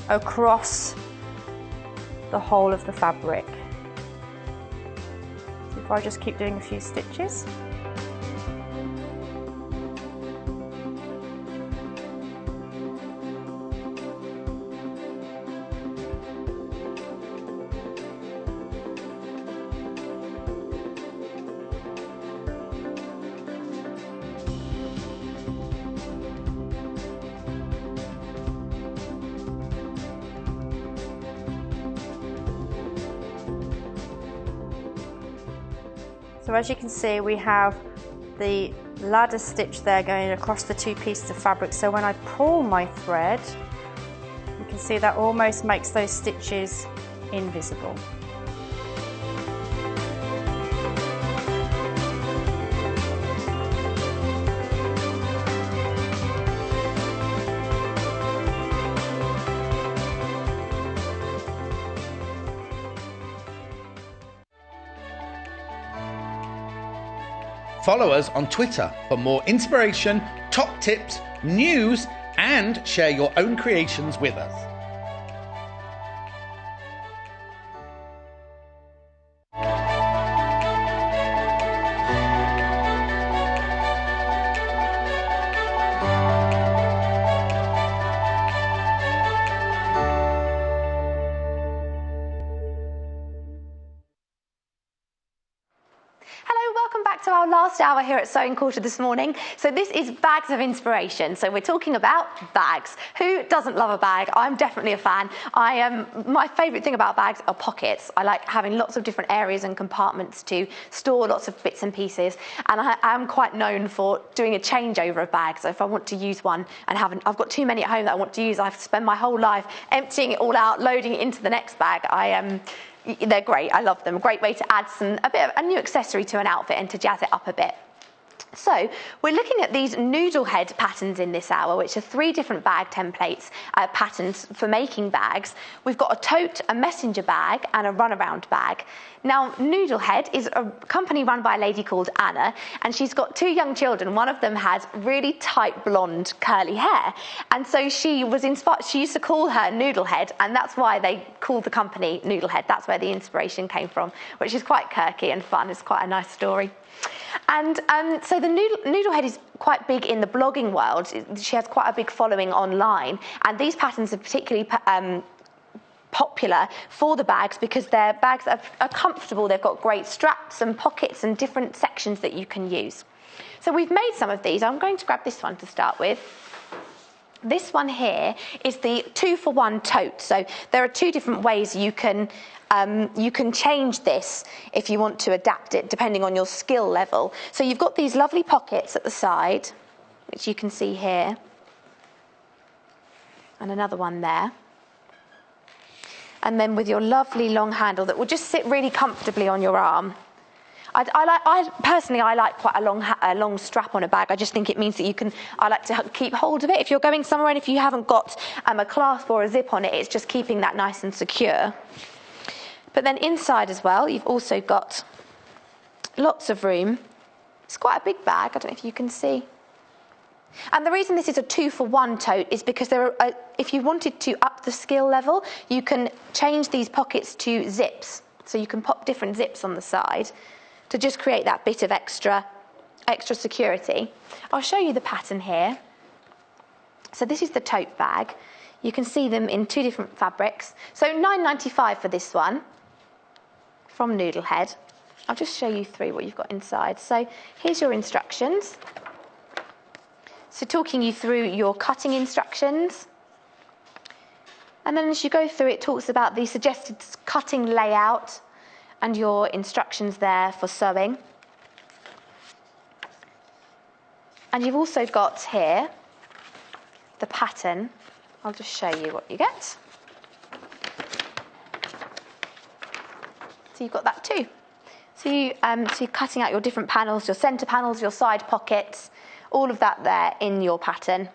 across the whole of the fabric. So if I just keep doing a few stitches. So as you can see, we have the ladder stitch there going across the two pieces of fabric. So when I pull my thread, you can see that almost makes those stitches invisible. Follow us on Twitter for more inspiration, top tips, news, and share your own creations with us. To our last hour here at Sewing Quarter this morning. So this is bags of inspiration. So we're talking about bags. Who doesn't love a bag? I'm definitely a fan. My favourite thing about bags are pockets. I like having lots of different areas and compartments to store lots of bits and pieces. And I am quite known for doing a changeover of bags. So if I want to use one and I've got too many at home that I want to use, I have to spend my whole life emptying it all out, loading it into the next bag. They're great. I love them. A great way to add a bit of a new accessory to an outfit and to jazz it up a bit. So we're looking at these noodle head patterns in this hour, which are 3 different bag templates, patterns for making bags. We've got a tote, a messenger bag, and a runaround bag. Now, Noodle Head is a company run by a lady called Anna, and she's got 2 young children. One of them has really tight blonde curly hair, and so she was inspired. She used to call her Noodle Head, and that's why they called the company Noodle Head. That's where the inspiration came from, which is quite quirky and fun. It's quite a nice story. And so the Noodle Head is quite big in the blogging world. She has quite a big following online, and these patterns are particularly popular for the bags because their bags are comfortable. They've got great straps and pockets and different sections that you can use. So we've made some of these. I'm going to grab this one to start with. This one here is the 2-for-1 tote. So there are 2 different ways you can change this if you want to adapt it depending on your skill level. So you've got these lovely pockets at the side, which you can see here, and another one there. And then with your lovely long handle that will just sit really comfortably on your arm. I personally like quite a long strap on a bag. I just think it means that I like to keep hold of it. If you're going somewhere and if you haven't got a clasp or a zip on it, it's just keeping that nice and secure. But then inside as well, you've also got lots of room. It's quite a big bag. I don't know if you can see. And the reason this is a 2-for-1 tote is because if you wanted to up the skill level, you can change these pockets to zips. So you can pop different zips on the side to just create that bit of extra security. I'll show you the pattern here. So this is the tote bag. You can see them in 2 different fabrics. So £9.95 for this one from Noodle Head. I'll just show you through what you've got inside. So here's your instructions. So talking you through your cutting instructions. And then as you go through, it talks about the suggested cutting layout and your instructions there for sewing. And you've also got here the pattern. I'll just show you what you get. So you've got that too. So you're cutting out your different panels, your centre panels, your side pockets, all of that there in your pattern.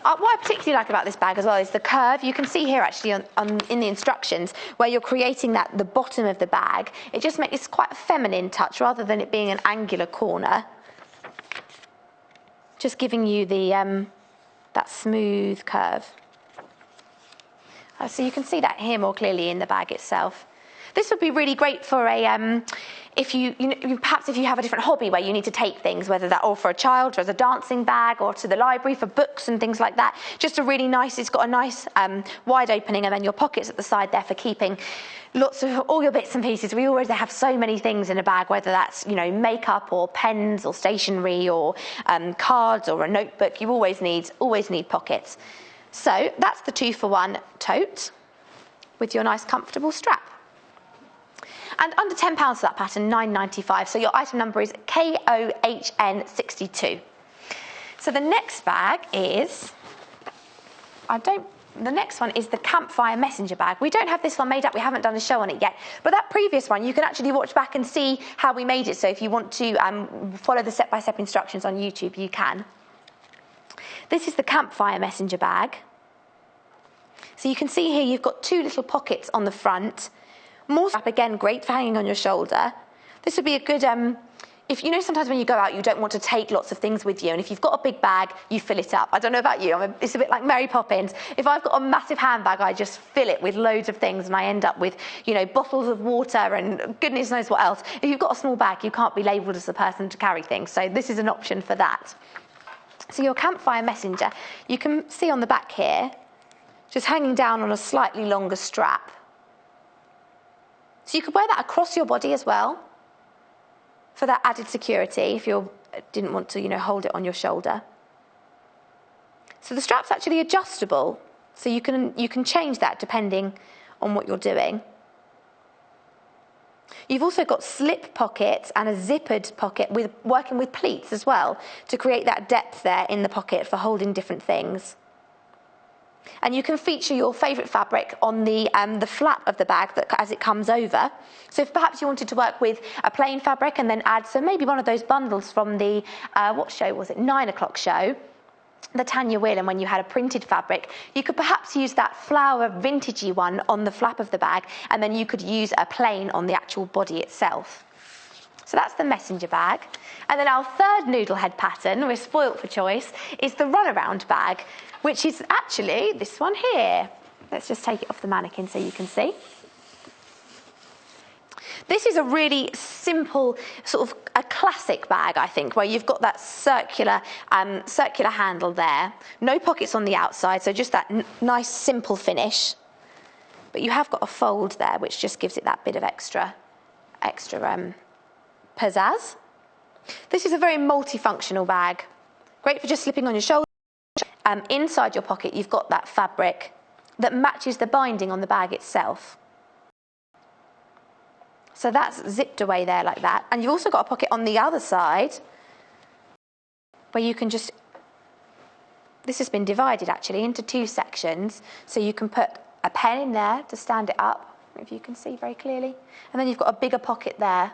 What I particularly like about this bag as well is the curve. You can see here actually in the instructions where you're creating the bottom of the bag. It just makes quite a feminine touch rather than it being an angular corner. Just giving you that smooth curve. So you can see that here more clearly in the bag itself. This would be really great for perhaps if you have a different hobby where you need to take things, whether that or for a child or as a dancing bag or to the library for books and things like that. Just a really nice, it's got a nice wide opening, and then your pockets at the side there for keeping lots of all your bits and pieces. We always have so many things in a bag, whether that's makeup or pens or stationery or cards or a notebook. You always need pockets. So that's the 2-for-1 tote with your nice comfortable strap. And under £10 for that pattern, £9.95. So your item number is KOHN62. So the next bag is, the next one is the Campfire Messenger bag. We don't have this one made up, we haven't done a show on it yet, but that previous one you can actually watch back and see how we made it. So if you want to follow the step-by-step instructions on YouTube, you can. This is the Campfire Messenger bag. So you can see here you've got two little pockets on the front. More strap, again, great for hanging on your shoulder. This would be a good, if you know sometimes when you go out you don't want to take lots of things with you, and if you've got a big bag you fill it up. I don't know about you, it's a bit like Mary Poppins. If I've got a massive handbag I just fill it with loads of things and I end up with, you know, bottles of water and goodness knows what else. If you've got a small bag you can't be labelled as a person to carry things, so this is an option for that. So your Campfire Messenger, you can see on the back here, just hanging down on a slightly longer strap. So you could wear that across your body as well, for that added security if you didn't want to, you know, hold it on your shoulder. So the strap's actually adjustable, so you can change that depending on what you're doing. You've also got slip pockets and a zippered pocket with working with pleats as well to create that depth there in the pocket for holding different things. And you can feature your favourite fabric on the flap of the bag as it comes over. So if perhaps you wanted to work with a plain fabric and then add, so maybe one of those bundles from the, what show was it, 9 o'clock show, the Tanya Whelan, when you had a printed fabric, you could perhaps use that flower vintagey one on the flap of the bag, and then you could use a plain on the actual body itself. So that's the messenger bag. And then our third noodle head pattern, we're spoilt for choice, is the runaround bag, which is actually this one here. Let's just take it off the mannequin so you can see. This is a really simple, sort of a classic bag, I think, where you've got that circular handle there. No pockets on the outside, so just that nice, simple finish. But you have got a fold there, which just gives it that bit of extra pizzazz. This is a very multifunctional bag. Great for just slipping on your shoulder. Inside your pocket, you've got that fabric that matches the binding on the bag itself. So that's zipped away there like that. And you've also got a pocket on the other side where you can just, this has been divided actually into two sections. So you can put a pen in there to stand it up, if you can see very clearly. And then you've got a bigger pocket there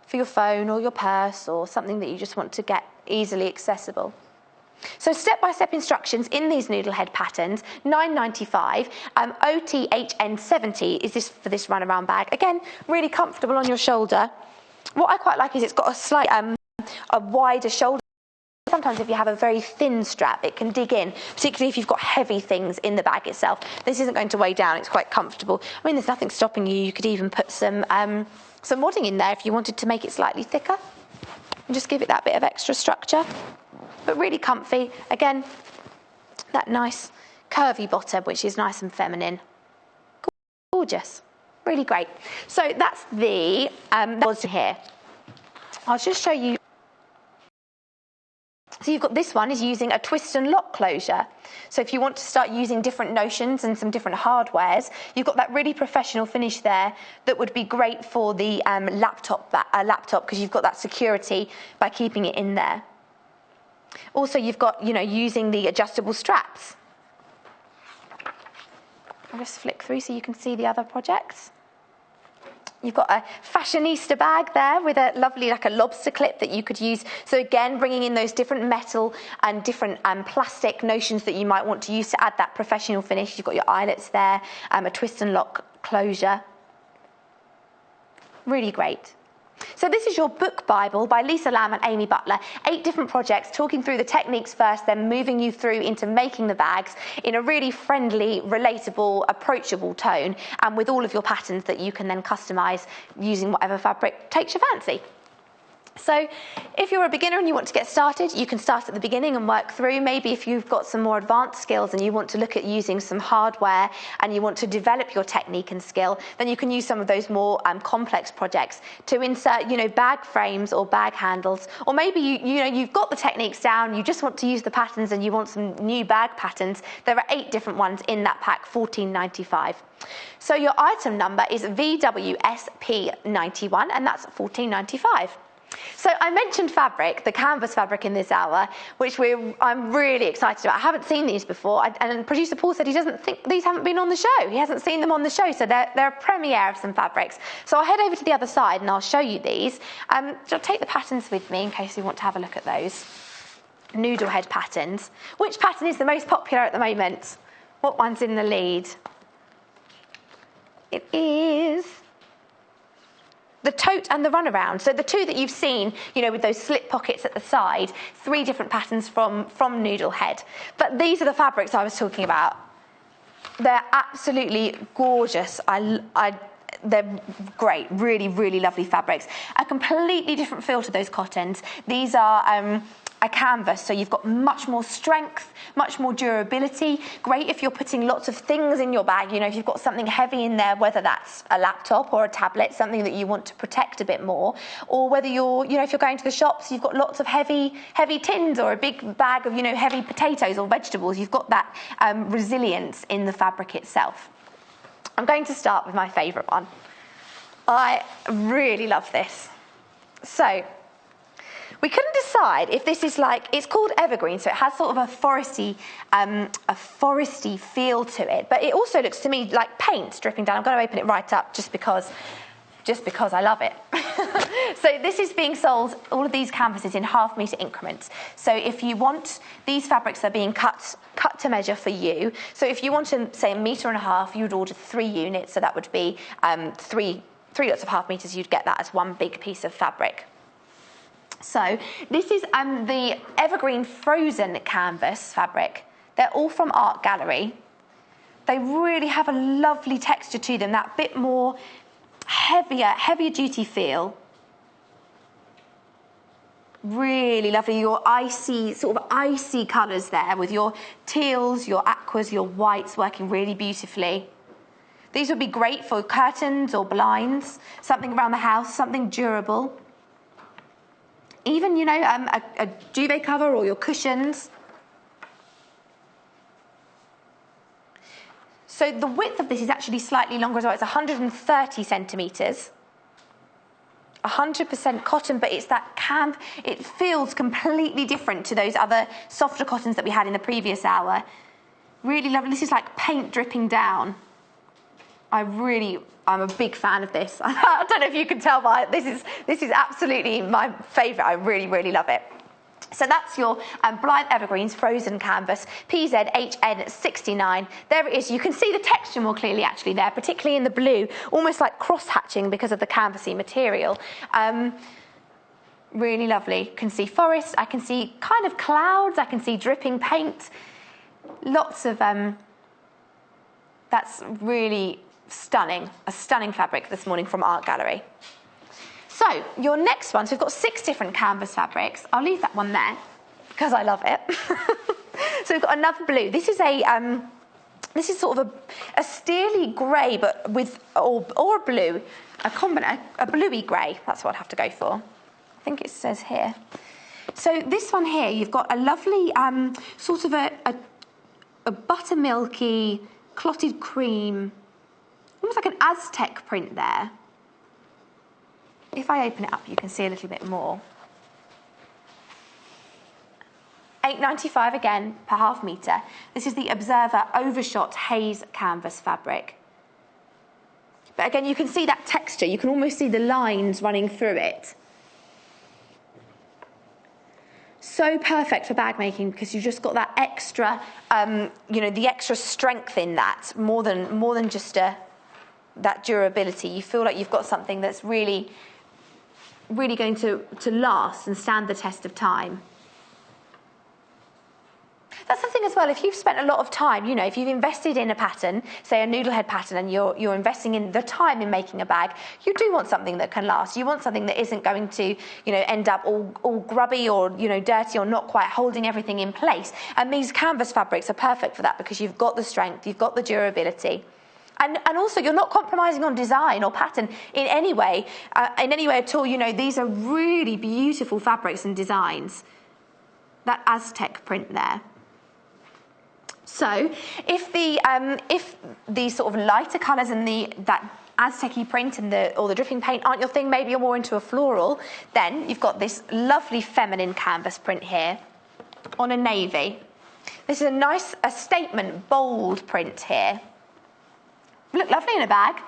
for your phone or your purse or something that you just want to get easily accessible. So step-by-step instructions in these noodle head patterns, $9.95. OTHN70 is this for this runaround bag. Again, really comfortable on your shoulder. What I quite like is it's got a slight, a wider shoulder. Sometimes if you have a very thin strap, it can dig in, particularly if you've got heavy things in the bag itself. This isn't going to weigh down, it's quite comfortable. I mean, there's nothing stopping you. You could even put some wadding in there if you wanted to make it slightly thicker and just give it that bit of extra structure. But really comfy. Again, that nice curvy bottom, which is nice and feminine. Gorgeous. Really great. So that's the here. I'll just show you. So you've got this one is using a twist and lock closure. So if you want to start using different notions and some different hardwares, you've got that really professional finish there that would be great for the laptop because you've got that security by keeping it in there. Also, you've got, you know, using the adjustable straps. I'll just flick through so you can see the other projects. You've got a fashionista bag there with a lovely, like a lobster clip that you could use. So again, bringing in those different metal and different plastic notions that you might want to use to add that professional finish. You've got your eyelets there, a twist and lock closure. Really great. So this is your book Bible by Lisa Lamb and Amy Butler. 8 different projects, talking through the techniques first, then moving you through into making the bags in a really friendly, relatable, approachable tone, and with all of your patterns that you can then customise using whatever fabric takes your fancy. So if you're a beginner and you want to get started, you can start at the beginning and work through. Maybe if you've got some more advanced skills and you want to look at using some hardware and you want to develop your technique and skill, then you can use some of those more complex projects to insert, bag frames or bag handles. Or maybe you've got the techniques down, you just want to use the patterns and you want some new bag patterns. There are 8 different ones in that pack, $14.95. So your item number is VWSP91 and that's $14.95. So I mentioned fabric, the canvas fabric in this hour, which I'm really excited about. I haven't seen these before, and producer Paul said he doesn't think these haven't been on the show. He hasn't seen them on the show, so they're a premiere of some fabrics. So I'll head over to the other side and I'll show you these. I'll take the patterns with me in case you want to have a look at those. Noodle head patterns. Which pattern is the most popular at the moment? What one's in the lead? It is the tote and the runaround. So the 2 that you've seen, with those slip pockets at the side, 3 different patterns from Noodle Head. But these are the fabrics I was talking about. They're absolutely gorgeous. They're great, really, really lovely fabrics. A completely different feel to those cottons. These are a canvas, so you've got much more strength, much more durability. Great if you're putting lots of things in your bag, if you've got something heavy in there, whether that's a laptop or a tablet, something that you want to protect a bit more, or whether you're, if you're going to the shops, you've got lots of heavy tins or a big bag of, heavy potatoes or vegetables. You've got that resilience in the fabric itself. I'm going to start with my favourite one. I really love this. So, we couldn't decide if this is it's called evergreen, so it has sort of a foresty feel to it, but it also looks to me like paint dripping down. I'm going to open it right up just because I love it. So this is being sold, all of these canvases, in half-metre increments. So if you want, these fabrics are being cut to measure for you. So if you want to, say, 1.5 meters, you would order 3 units, so that would be 3 lots of half meters. You'd get that as one big piece of fabric. So this is the evergreen frozen canvas fabric. They're all from Art Gallery. They really have a lovely texture to them, that bit more heavier duty feel. Really lovely, your sort of icy colours there with your teals, your aquas, your whites working really beautifully. These would be great for curtains or blinds, something around the house, something durable. Even, a duvet cover or your cushions. So the width of this is actually slightly longer as well. It's 130 centimetres. 100% cotton, but it's that it feels completely different to those other softer cottons that we had in the previous hour. Really lovely. This is like paint dripping down. I'm a big fan of this. I don't know if you can tell, but this is absolutely my favourite. I really, really love it. So that's your Blythe Evergreens frozen canvas, PZHN69. There it is. You can see the texture more clearly actually there, particularly in the blue, almost like cross-hatching because of the canvassy material. Really lovely. You can see forest. I can see kind of clouds. I can see dripping paint. Lots of... that's really... stunning, a stunning fabric this morning from Art Gallery. So your next one, so we've got 6 different canvas fabrics. I'll leave that one there because I love it. So we've got another blue. This is sort of a steely grey, but with or a blue, a bluey grey. That's what I'd have to go for. I think it says here. So this one here, you've got a lovely sort of a buttermilky clotted cream. Almost like an Aztec print there. If I open it up, you can see a little bit more. $8.95 again per half metre. This is the Observer Overshot Haze canvas fabric. But again, you can see that texture. You can almost see the lines running through it. So perfect for bag making because you've just got that extra, the extra strength in that, more than just that durability. You feel like you've got something that's really, really going to last and stand the test of time. That's the thing as well, if you've spent a lot of time, you know, if you've invested in a pattern, say a noodlehead pattern, and you're investing in the time in making a bag, you do want something that can last. You want something that isn't going to, you know, end up all grubby or, you know, dirty or not quite holding everything in place. And these canvas fabrics are perfect for that because you've got the strength, you've got the durability. And also, you're not compromising on design or pattern in any way at all. You know, these are really beautiful fabrics and designs. That Aztec print there. So, if the sort of lighter colours and that Aztec-y print and or the dripping paint aren't your thing, maybe you're more into a floral, then you've got this lovely feminine canvas print here on a navy. This is a statement, bold print here. Look lovely in a bag.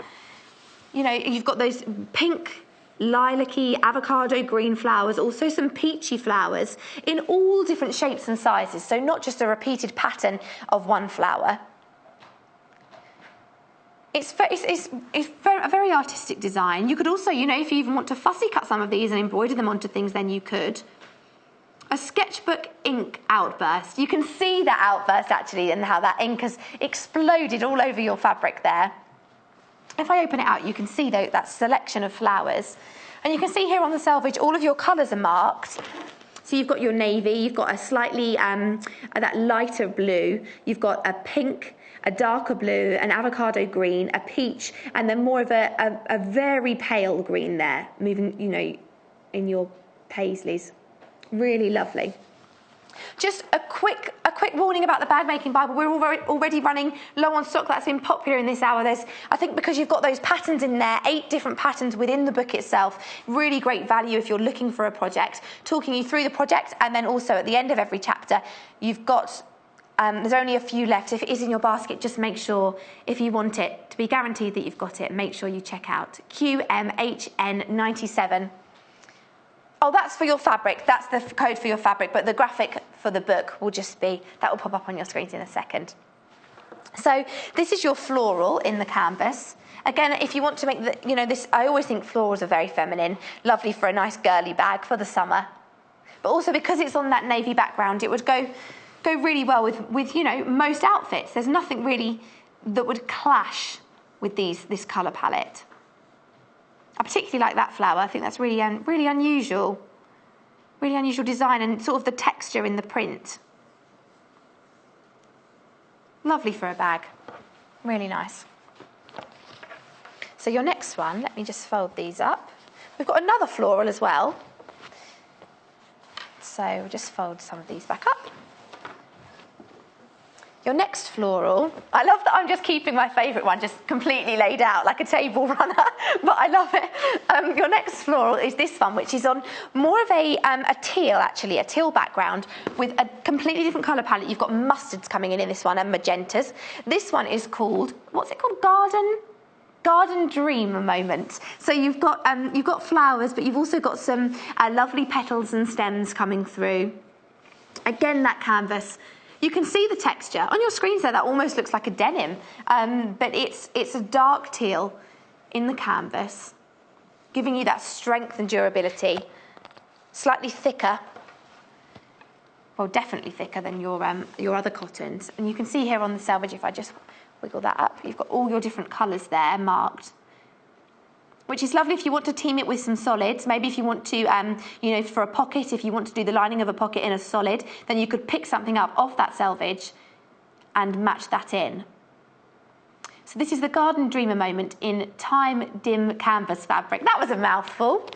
You know, you've got those pink, lilac-y, avocado green flowers, also some peachy flowers in all different shapes and sizes, so not just a repeated pattern of one flower. It's a very artistic design. You could also, you know, if you even want to fussy cut some of these and embroider them onto things, then you could. A sketchbook ink outburst. You can see that outburst actually and how that ink has exploded all over your fabric there. If I open it out, you can see that selection of flowers. And you can see here on the selvage, all of your colours are marked. So you've got your navy, you've got a slightly, that lighter blue, you've got a pink, a darker blue, an avocado green, a peach, and then more of a very pale green there, moving, you know, in your paisleys. Really lovely. Just a quick warning about the Bag Making Bible. We're already running low on stock. That's been popular in this hour. I think because you've got those patterns in there, 8 different patterns within the book itself. Really great value if you're looking for a project. Talking you through the project, and then also at the end of every chapter, you've got. There's only a few left. If it is in your basket, just make sure, if you want it to be guaranteed that you've got it, make sure you check out QMHN97. Oh, that's for your fabric. That's the code for your fabric, but the graphic for the book will just be, that will pop up on your screens in a second. So this is your floral in the canvas. Again, if you want to make this, I always think florals are very feminine, lovely for a nice girly bag for the summer. But also because it's on that navy background, it would go really well with you know, most outfits. There's nothing really that would clash with this colour palette. I particularly like that flower. I think that's really unusual. Really unusual design and sort of the texture in the print. Lovely for a bag. Really nice. So your next one, let me just fold these up. We've got another floral as well. So we'll just fold some of these back up. Your next floral, I love that I'm just keeping my favourite one just completely laid out like a table runner, but I love it. Your next floral is this one, which is on more of a teal, actually, a teal background with a completely different colour palette. You've got mustards coming in this one and magentas. This one is called, what's it called? Garden Dream Moment. So you've got flowers, but you've also got some lovely petals and stems coming through. Again, that canvas. You can see the texture. On your screens there, that almost looks like a denim, but it's a dark teal in the canvas, giving you that strength and durability. Slightly thicker, well, definitely thicker than your other cottons. And you can see here on the selvage, if I just wiggle that up, you've got all your different colours there marked, which is lovely if you want to team it with some solids. Maybe if you want to, for a pocket, if you want to do the lining of a pocket in a solid, then you could pick something up off that selvage and match that in. So this is the Garden Dreamer Moment in Time Dim Canvas fabric. That was a mouthful.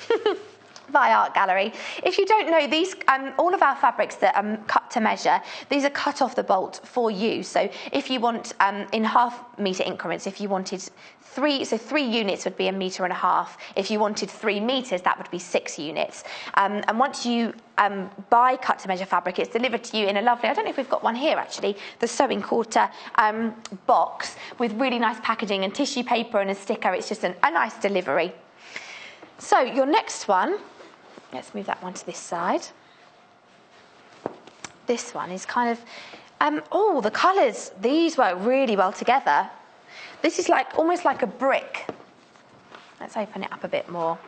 By Art Gallery. If you don't know, these all of our fabrics that are cut to measure, these are cut off the bolt for you. So if you want in half-metre increments, if you wanted 3 units would be 1.5 meters. If you wanted 3 meters, that would be 6 units. And once you buy cut to measure fabric, it's delivered to you in a lovely, I don't know if we've got one here actually, the sewing quarter box with really nice packaging and tissue paper and a sticker. It's just a nice delivery. So your next one, let's move that one to this side. This one is kind of, the colours, these work really well together. This is almost like a brick. Let's open it up a bit more.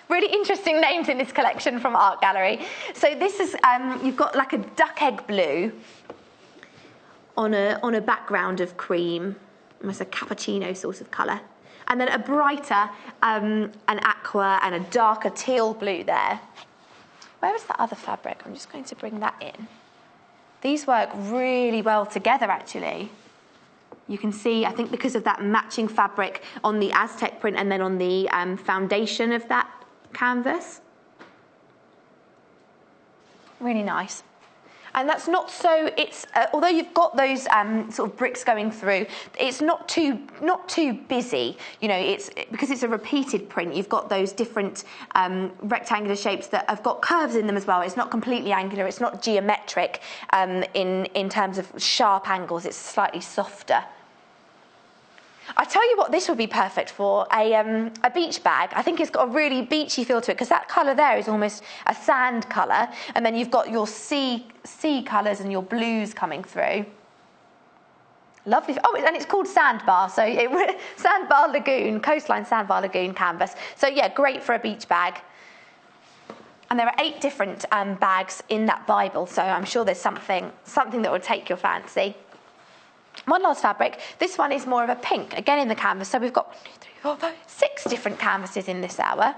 Really interesting names in this collection from Art Gallery. So this is, you've got like a duck egg blue on a background of cream, almost a cappuccino sort of colour. And then a brighter, an aqua and a darker teal blue there. Where is that other fabric? I'm just going to bring that in. These work really well together, actually. You can see, I think because of that matching fabric on the Aztec print and then on the foundation of that canvas. Really nice. And that's not so, it's, although you've got those sort of bricks going through, it's not too busy. You know, it's because it's a repeated print, you've got those different rectangular shapes that have got curves in them as well. It's not completely angular, it's not geometric in terms of sharp angles, it's slightly softer. I tell you what this would be perfect for, a beach bag. I think it's got a really beachy feel to it because that colour there is almost a sand colour, and then you've got your sea colours and your blues coming through. Lovely. Oh, and it's called Sandbar, so Sandbar Lagoon, Coastline Sandbar Lagoon canvas. So yeah, great for a beach bag. And there are 8 different bags in that Bible, so I'm sure there's something that would take your fancy. One last fabric. This one is more of a pink, again in the canvas. So we've got 1, 2, 3, 4, 5, 6 different canvases in this hour.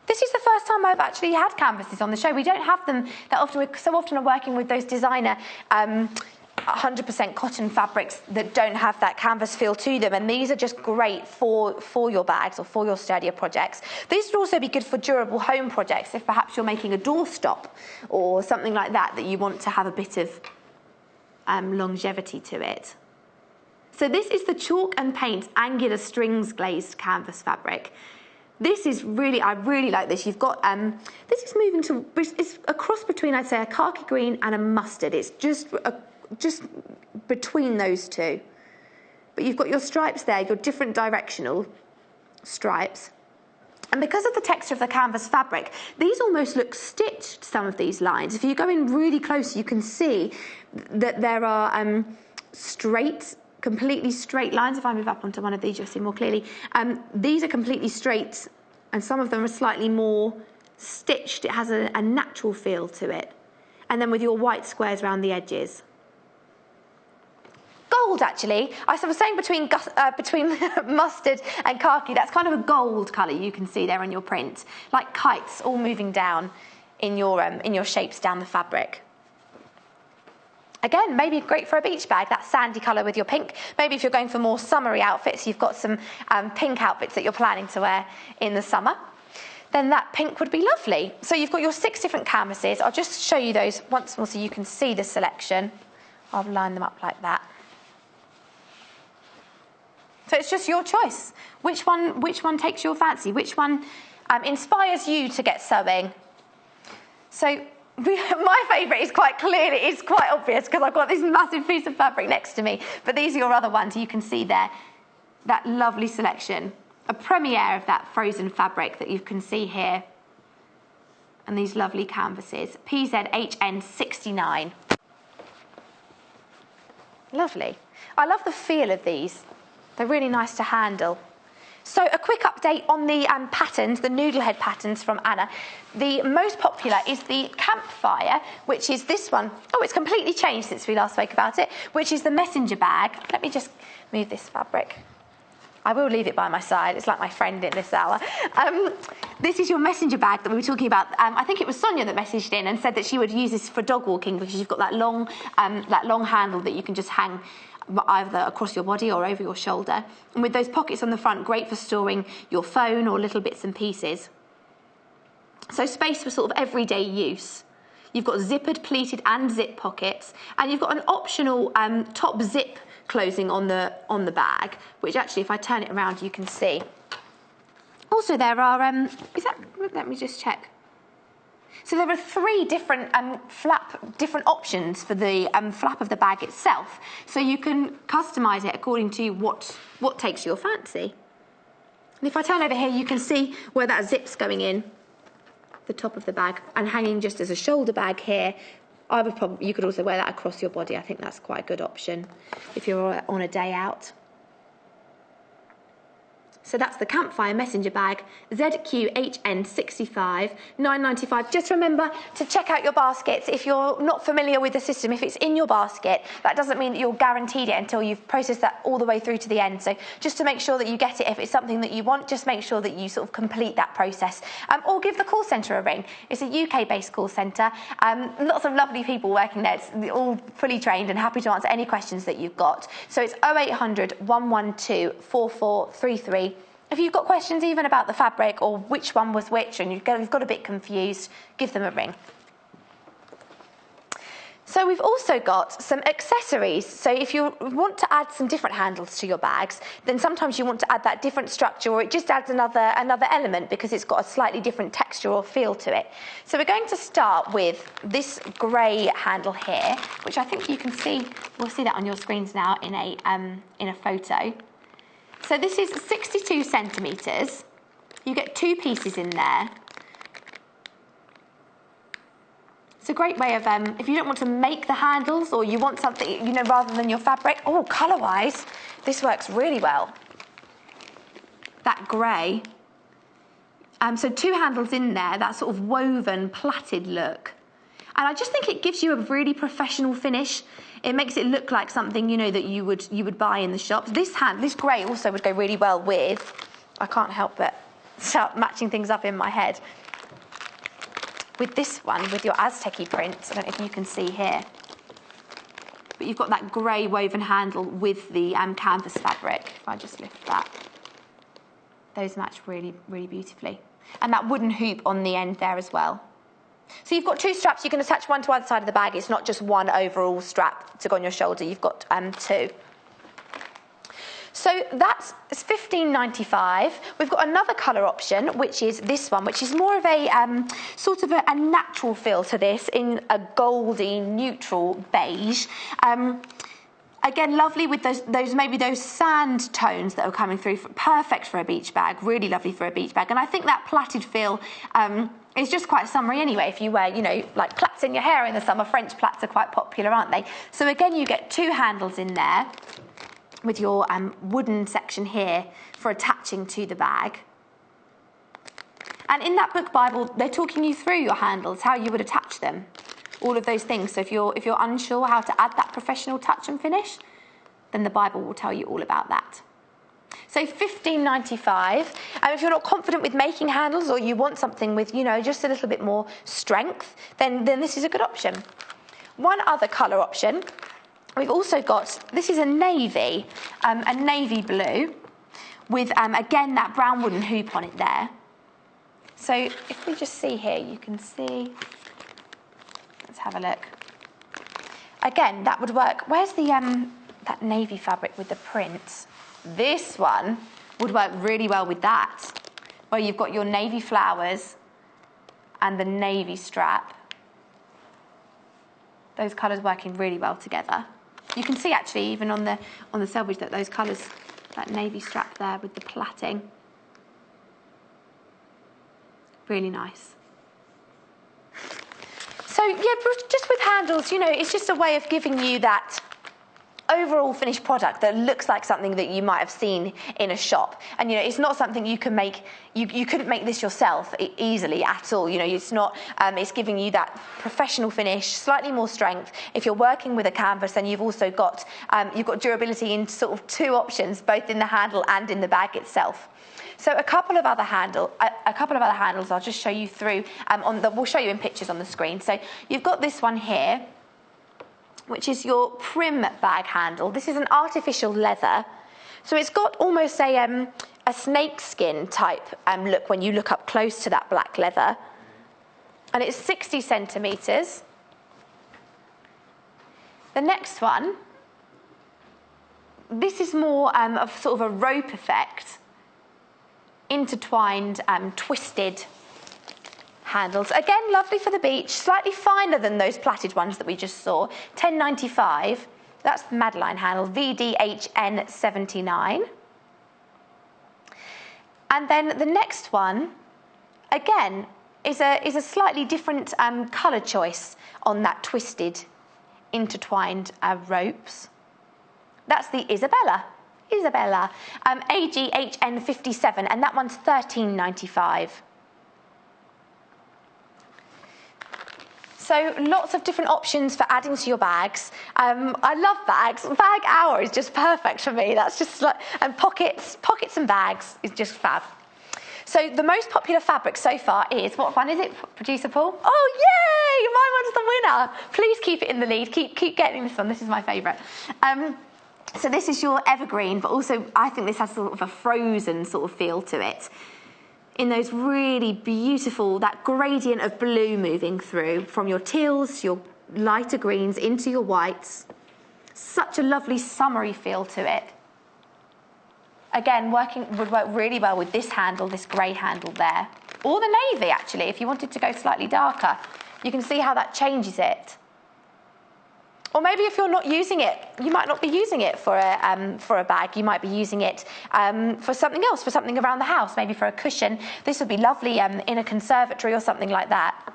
This is the first time I've actually had canvases on the show. We don't have them that often. We so often are working with those designer 100% cotton fabrics that don't have that canvas feel to them, and these are just great for your bags or for your sturdier projects. These would also be good for durable home projects if perhaps you're making a doorstop or something like that you want to have a bit of longevity to it. So this is the Chalk and Paint Angular Strings Glazed Canvas fabric. This is really, I really like this. You've got, this is moving to, it's a cross between, I'd say, a khaki green and a mustard. It's just between those two. But you've got your stripes there, your different directional stripes. And because of the texture of the canvas fabric, these almost look stitched, some of these lines. If you go in really close, you can see that there are completely straight lines. If I move up onto one of these, you'll see more clearly. These are completely straight, and some of them are slightly more stitched. It has a natural feel to it. And then with your white squares around the edges. Gold, actually. I was saying between mustard and khaki, that's kind of a gold colour you can see there on your print, like kites all moving down in your shapes down the fabric. Again, maybe great for a beach bag, that sandy colour with your pink. Maybe if you're going for more summery outfits, you've got some pink outfits that you're planning to wear in the summer, then that pink would be lovely. So you've got your 6 different canvases. I'll just show you those once more so you can see the selection. I'll line them up like that. So it's just your choice. Which one takes your fancy? Which one inspires you to get sewing? So my favourite is quite clearly, it's quite obvious because I've got this massive piece of fabric next to me. But these are your other ones. You can see there that lovely selection, a premiere of that frozen fabric that you can see here, and these lovely canvases. PZHN 69. Lovely. I love the feel of these. They're really nice to handle. So a quick update on the patterns, the noodlehead patterns from Anna. The most popular is the Campfire, which is this one. Oh, it's completely changed since we last spoke about it, which is the messenger bag. Let me just move this fabric. I will leave it by my side. It's like my friend in this hour. This is your messenger bag that we were talking about. I think it was Sonia that messaged in and said that she would use this for dog walking because you've got that long handle that you can just hang either across your body or over your shoulder. And with those pockets on the front, great for storing your phone or little bits and pieces. So space for sort of everyday use. You've got zippered, pleated and zip pockets, and you've got an optional top zip closing on the bag, which actually if I turn it around you can see. Also there are, let me just check. So there are 3 different different options for the flap of the bag itself. So you can customise it according to what takes your fancy. And if I turn over here, you can see where that zip's going in, the top of the bag, and hanging just as a shoulder bag here. You could also wear that across your body. I think that's quite a good option if you're on a day out. So that's the Campfire Messenger Bag, ZQHN65, £9.95. Just remember to check out your baskets. If you're not familiar with the system, if it's in your basket, that doesn't mean that you're guaranteed it until you've processed that all the way through to the end. So just to make sure that you get it, if it's something that you want, just make sure that you sort of complete that process. Or give the call centre a ring. It's a UK-based call centre. Lots of lovely people working there. It's all fully trained and happy to answer any questions that you've got. So it's 0800 112 4433. If you've got questions even about the fabric or which one was which and you've got a bit confused, give them a ring. So we've also got some accessories. So if you want to add some different handles to your bags, then sometimes you want to add that different structure, or it just adds another element because it's got a slightly different texture or feel to it. So we're going to start with this grey handle here, which I think you can see, we'll see that on your screens now in a photo. So this is 62 centimetres. You get 2 pieces in there. It's a great way of, if you don't want to make the handles or you want something, you know, rather than your fabric. Oh, colour-wise, this works really well. That grey. So 2 handles in there, that sort of woven, plaited look. And I just think it gives you a really professional finish. It makes it look like something, you know, that you would buy in the shops. This grey also would go really well with, I can't help but start matching things up in my head, with this one, with your Aztec-y print. I don't know if you can see here. But you've got that grey woven handle with the canvas fabric. If I just lift that. Those match really, really beautifully. And that wooden hoop on the end there as well. So you've got 2 straps. You can attach one to either side of the bag. It's not just one overall strap to go on your shoulder. You've got 2. So that's £15.95. We've got another colour option, which is this one, which is more of a sort of a natural feel to this, in a goldy, neutral beige. Again, lovely with those sand tones that are coming through. Perfect for a beach bag. Really lovely for a beach bag. And I think that plaited feel is just quite summery anyway. If you wear, you know, like plaits in your hair in the summer, French plaits are quite popular, aren't they? So again, you get 2 handles in there with your wooden section here for attaching to the bag. And in that book Bible, they're talking you through your handles, how you would attach them, all of those things. So if you're unsure how to add that professional touch and finish, then the Bible will tell you all about that. So £15.95. And if you're not confident with making handles, or you want something with, you know, just a little bit more strength, then this is a good option. One other colour option, we've also got, this is a navy blue, with, again, that brown wooden hoop on it there. So if we just see here, you can see, let's have a look. Again, that would work. Where's the that navy fabric with the print? This one would work really well with that, where you've got your navy flowers and the navy strap. Those colours working really well together. You can see actually even on the selvage that those colours, that navy strap there with the plaiting. Really nice. So yeah, just with handles, you know, it's just a way of giving you that overall finished product that looks like something that you might have seen in a shop. And, you know, it's not something you can make, you couldn't make this yourself easily at all. You know, it's not, it's giving you that professional finish, slightly more strength. If you're working with a canvas, then you've also got, durability in sort of 2 options, both in the handle and in the bag itself. So a couple of other handles I'll just show you through, we'll show you in pictures on the screen. So you've got this one here, which is your prim bag handle. This is an artificial leather. So it's got almost a snakeskin type look when you look up close to that black leather. And it's 60 centimetres. The next one, this is more of sort of a rope effect, intertwined, twisted handles. Again, lovely for the beach, slightly finer than those plaited ones that we just saw. £10.95. That's the Madeline handle, VDHN79. And then the next one, again, is a slightly different colour choice on that twisted, intertwined ropes. That's the Isabella. Isabella. AGHN57, and that one's £13.95. So lots of different options for adding to your bags. I love bags. Bag hour is just perfect for me. That's just like, and pockets and bags is just fab. So the most popular fabric so far is, what one is it, Producer Paul? Oh, yay! My one's the winner. Please keep it in the lead. Keep getting this one. This is my favourite. So this is your evergreen, but also I think this has sort of a frozen sort of feel to it. In those really beautiful, that gradient of blue moving through from your teals, your lighter greens into your whites. Such a lovely summery feel to it. Again, would work really well with this handle, this grey handle there. Or the navy, actually, if you wanted to go slightly darker. You can see how that changes it. Or maybe if you're not using it, you might not be using it for a bag. You might be using it for something else, for something around the house, maybe for a cushion. This would be lovely in a conservatory or something like that.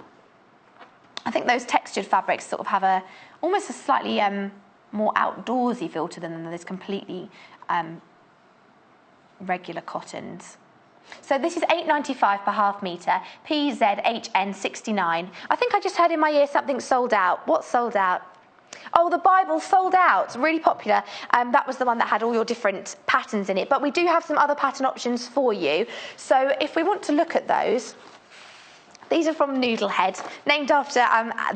I think those textured fabrics sort of have almost a slightly more outdoorsy feel to them than those completely regular cottons. So this is £8.95 per half metre, PZHN69. I think I just heard in my ear something sold out. What's sold out? Oh, the Bible sold out. Really popular. That was the one that had all your different patterns in it. But we do have some other pattern options for you. So if we want to look at those, these are from Noodlehead, named after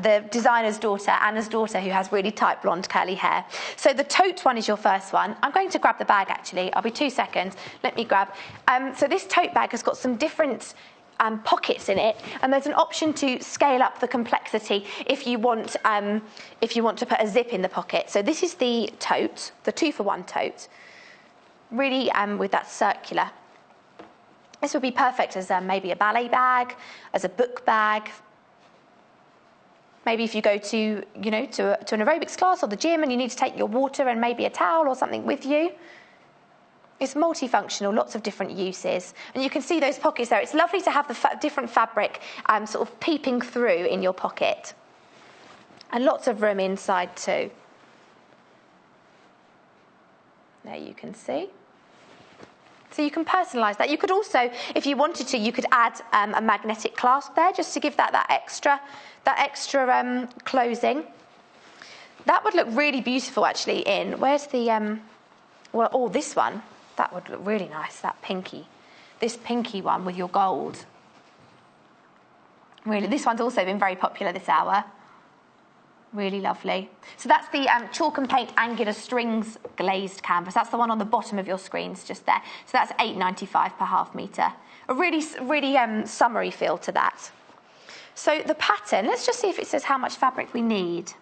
the designer's daughter, Anna's daughter, who has really tight blonde curly hair. So the tote one is your first one. I'm going to grab the bag, actually. I'll be 2 seconds. Let me grab. So this tote bag has got some different pockets in it, and there's an option to scale up the complexity if you want to put a zip in the pocket. So this is the tote, the 2-for-1 tote, really with that circular. This would be perfect as maybe a ballet bag, as a book bag. Maybe if you go to an aerobics class or the gym and you need to take your water and maybe a towel or something with you. It's multifunctional, lots of different uses. And you can see those pockets there. It's lovely to have the different fabric sort of peeping through in your pocket. And lots of room inside too. There you can see. So you can personalise that. You could also, if you wanted to, you could add a magnetic clasp there just to give that extra closing. That would look really beautiful actually in, where's the, this one. That would look really nice, this pinky one with your gold. Really, this one's also been very popular this hour. Really lovely. So that's the chalk and paint angular strings glazed canvas. That's the one on the bottom of your screens just there. So that's £8.95 per half metre. A really summery feel to that. So the pattern, let's just see if it says how much fabric we need.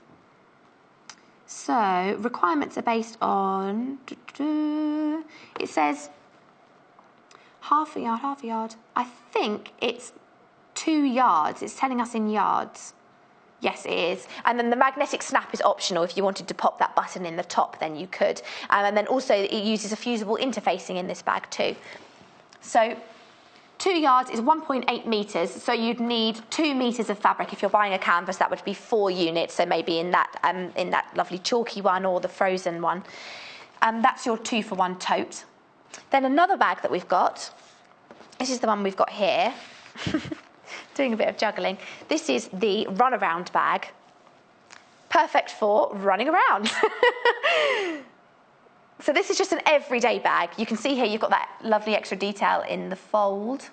So requirements are based on, it says half a yard. I think it's 2 yards. It's telling us in yards. Yes, it is. And then the magnetic snap is optional. If you wanted to pop that button in the top, then you could. And then also it uses a fusible interfacing in this bag too. So 2 yards is 1.8 metres, so you'd need 2 metres of fabric. If you're buying a canvas, that would be 4 units, so maybe in that lovely chalky one or the frozen one. That's your 2-for-1 tote. Then another bag that we've got, this is the one we've got here, doing a bit of juggling. This is the runaround bag, perfect for running around. So this is just an everyday bag. You can see here you've got that lovely extra detail in the fold.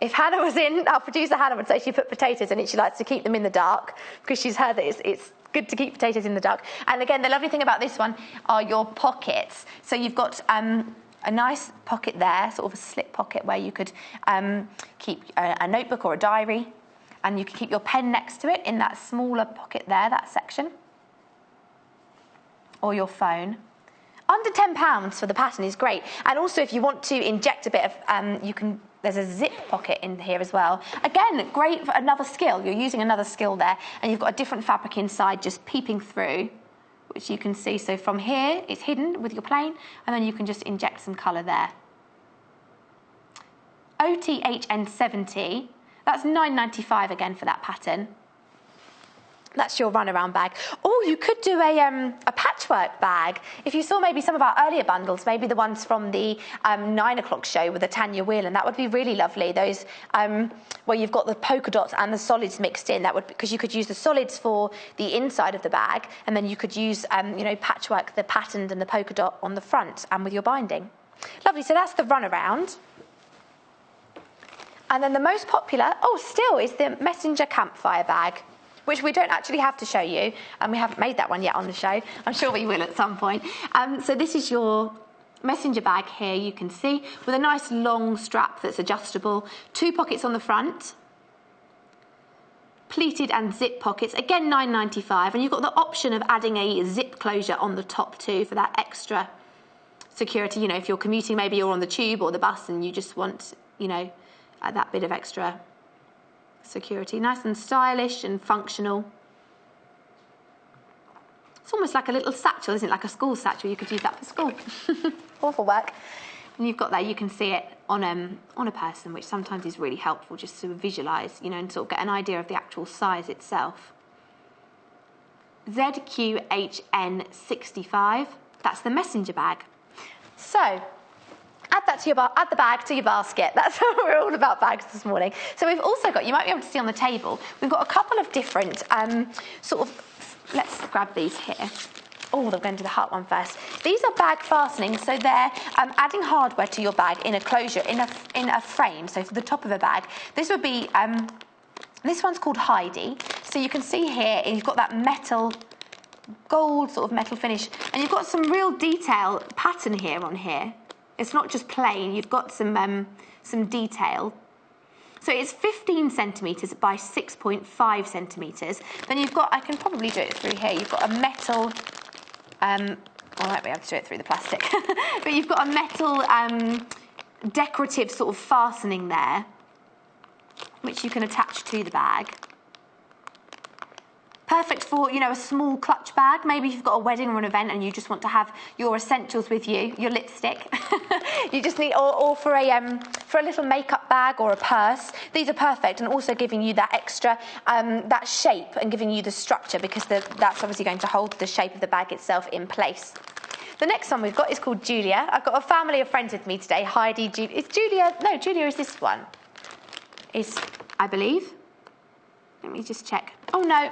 If Hannah was in, our producer Hannah would say she put potatoes in it. She likes to keep them in the dark because she's heard that it's good to keep potatoes in the dark. And again, the lovely thing about this one are your pockets. So you've got a nice pocket there, sort of a slip pocket where you could keep a notebook or a diary, and you could keep your pen next to it in that smaller pocket there, that section. Or your phone. Under £10 for the pattern is great. And also if you want to inject a bit of, there's a zip pocket in here as well. Again, great for another skill. You're using another skill there, and you've got a different fabric inside just peeping through, which you can see. So from here, it's hidden with your plain, and then you can just inject some colour there. OTHN70, that's £9.95 again for that pattern. That's your runaround bag. Oh, you could do a patch patchwork bag. If you saw maybe some of our earlier bundles, maybe the ones from the 9 o'clock show with the Tanya Whelan, that would be really lovely. Those where you've got the polka dots and the solids mixed in, that would, because you could use the solids for the inside of the bag, and then you could use patchwork, the patterned and the polka dot on the front and with your binding. Lovely. So that's the runaround. And then the most popular, still, is the messenger campfire bag, which we don't actually have to show you, and we haven't made that one yet on the show. I'm sure we will at some point. So this is your messenger bag here, you can see, with a nice long strap that's adjustable, 2 pockets on the front, pleated and zip pockets, again £9.95, and you've got the option of adding a zip closure on the top too for that extra security. If you're commuting, maybe you're on the tube or the bus and you just want, that bit of extra security. Nice and stylish and functional. It's almost like a little satchel, isn't it? Like a school satchel. You could use that for school or for work. And you've got there, you can see it on a person, which sometimes is really helpful just to visualise, and sort of get an idea of the actual size itself. ZQHN65. That's the messenger bag. So add that to add the bag to your basket. That's how we're all about bags this morning. So we've also got, you might be able to see on the table, we've got a couple of different let's grab these here. They're going to the heart one first. These are bag fastenings, so they're adding hardware to your bag in a closure, in a frame, so for the top of a bag. This would be, this one's called Heidi. So you can see here, you've got that metal, gold sort of metal finish, and you've got some real detail pattern here on here. It's not just plain, you've got some detail. So it's 15 centimetres by 6.5 centimetres. Then you've got, I can probably do it through here, you've got a metal, I might be able to do it through the plastic, but you've got a metal decorative sort of fastening there, which you can attach to the bag. Perfect for, a small clutch bag. Maybe if you've got a wedding or an event and you just want to have your essentials with you, your lipstick. You just need, or for a little makeup bag or a purse. These are perfect, and also giving you that extra, that shape, and giving you the structure, because that's obviously going to hold the shape of the bag itself in place. The next one we've got is called Julia. I've got a family of friends with me today. Heidi, Julia. Is Julia? No, Julia is this one. I believe. Let me just check. Oh no.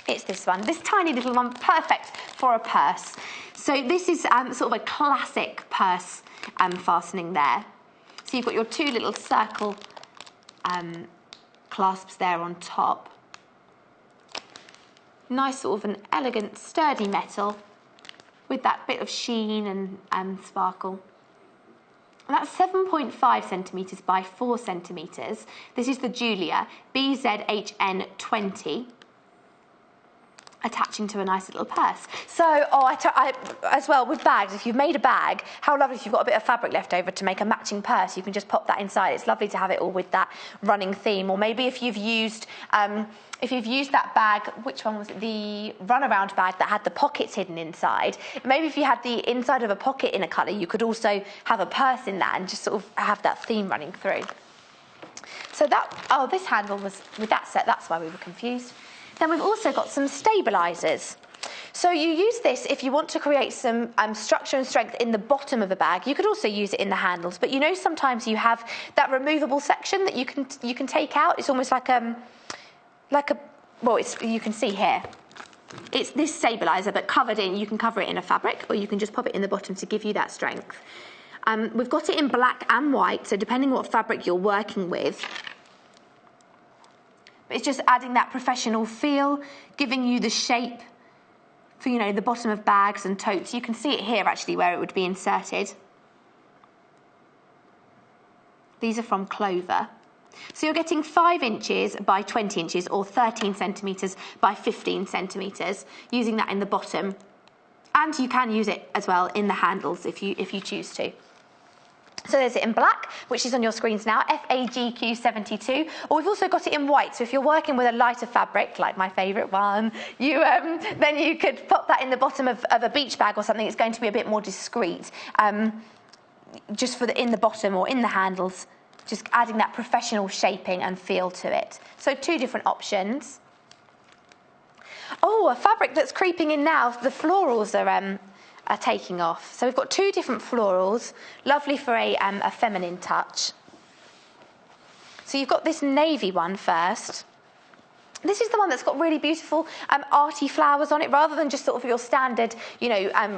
It's this one, this tiny little one, perfect for a purse. So this is sort of a classic purse fastening there. So you've got your 2 little circle clasps there on top. Nice sort of an elegant, sturdy metal with that bit of sheen and sparkle. And that's 7.5 centimetres by 4 centimetres. This is the Julia BZHN20. Attaching to a nice little purse. So, as well with bags, if you've made a bag, how lovely if you've got a bit of fabric left over to make a matching purse, you can just pop that inside. It's lovely to have it all with that running theme. Or maybe if you've used that bag, which one was it? The runaround bag that had the pockets hidden inside. Maybe if you had the inside of a pocket in a colour, you could also have a purse in that and just sort of have that theme running through. So this handle was with that set, that's why we were confused. Then we've also got some stabilisers. So you use this if you want to create some structure and strength in the bottom of a bag. You could also use it in the handles, but sometimes you have that removable section that you can take out. It's almost you can see here. It's this stabiliser, but covered in. You can cover it in a fabric, or you can just pop it in the bottom to give you that strength. We've got it in black and white, so depending what fabric you're working with. It's just adding that professional feel, giving you the shape for, the bottom of bags and totes. You can see it here, actually, where it would be inserted. These are from Clover. So you're getting 5 inches by 20 inches, or 13 centimetres by 15 centimetres, using that in the bottom. And you can use it as well in the handles if you choose to. So there's it in black, which is on your screens now, FAGQ72, or we've also got it in white. So if you're working with a lighter fabric, like my favourite one, then you could pop that in the bottom of a beach bag or something. It's going to be a bit more discreet, just in the bottom or in the handles, just adding that professional shaping and feel to it. So 2 different options. Oh, a fabric that's creeping in now. The florals are taking off. So we've got two different florals, lovely for a feminine touch. So you've got this navy one first. This is the one that's got really beautiful arty flowers on it, rather than just sort of your standard,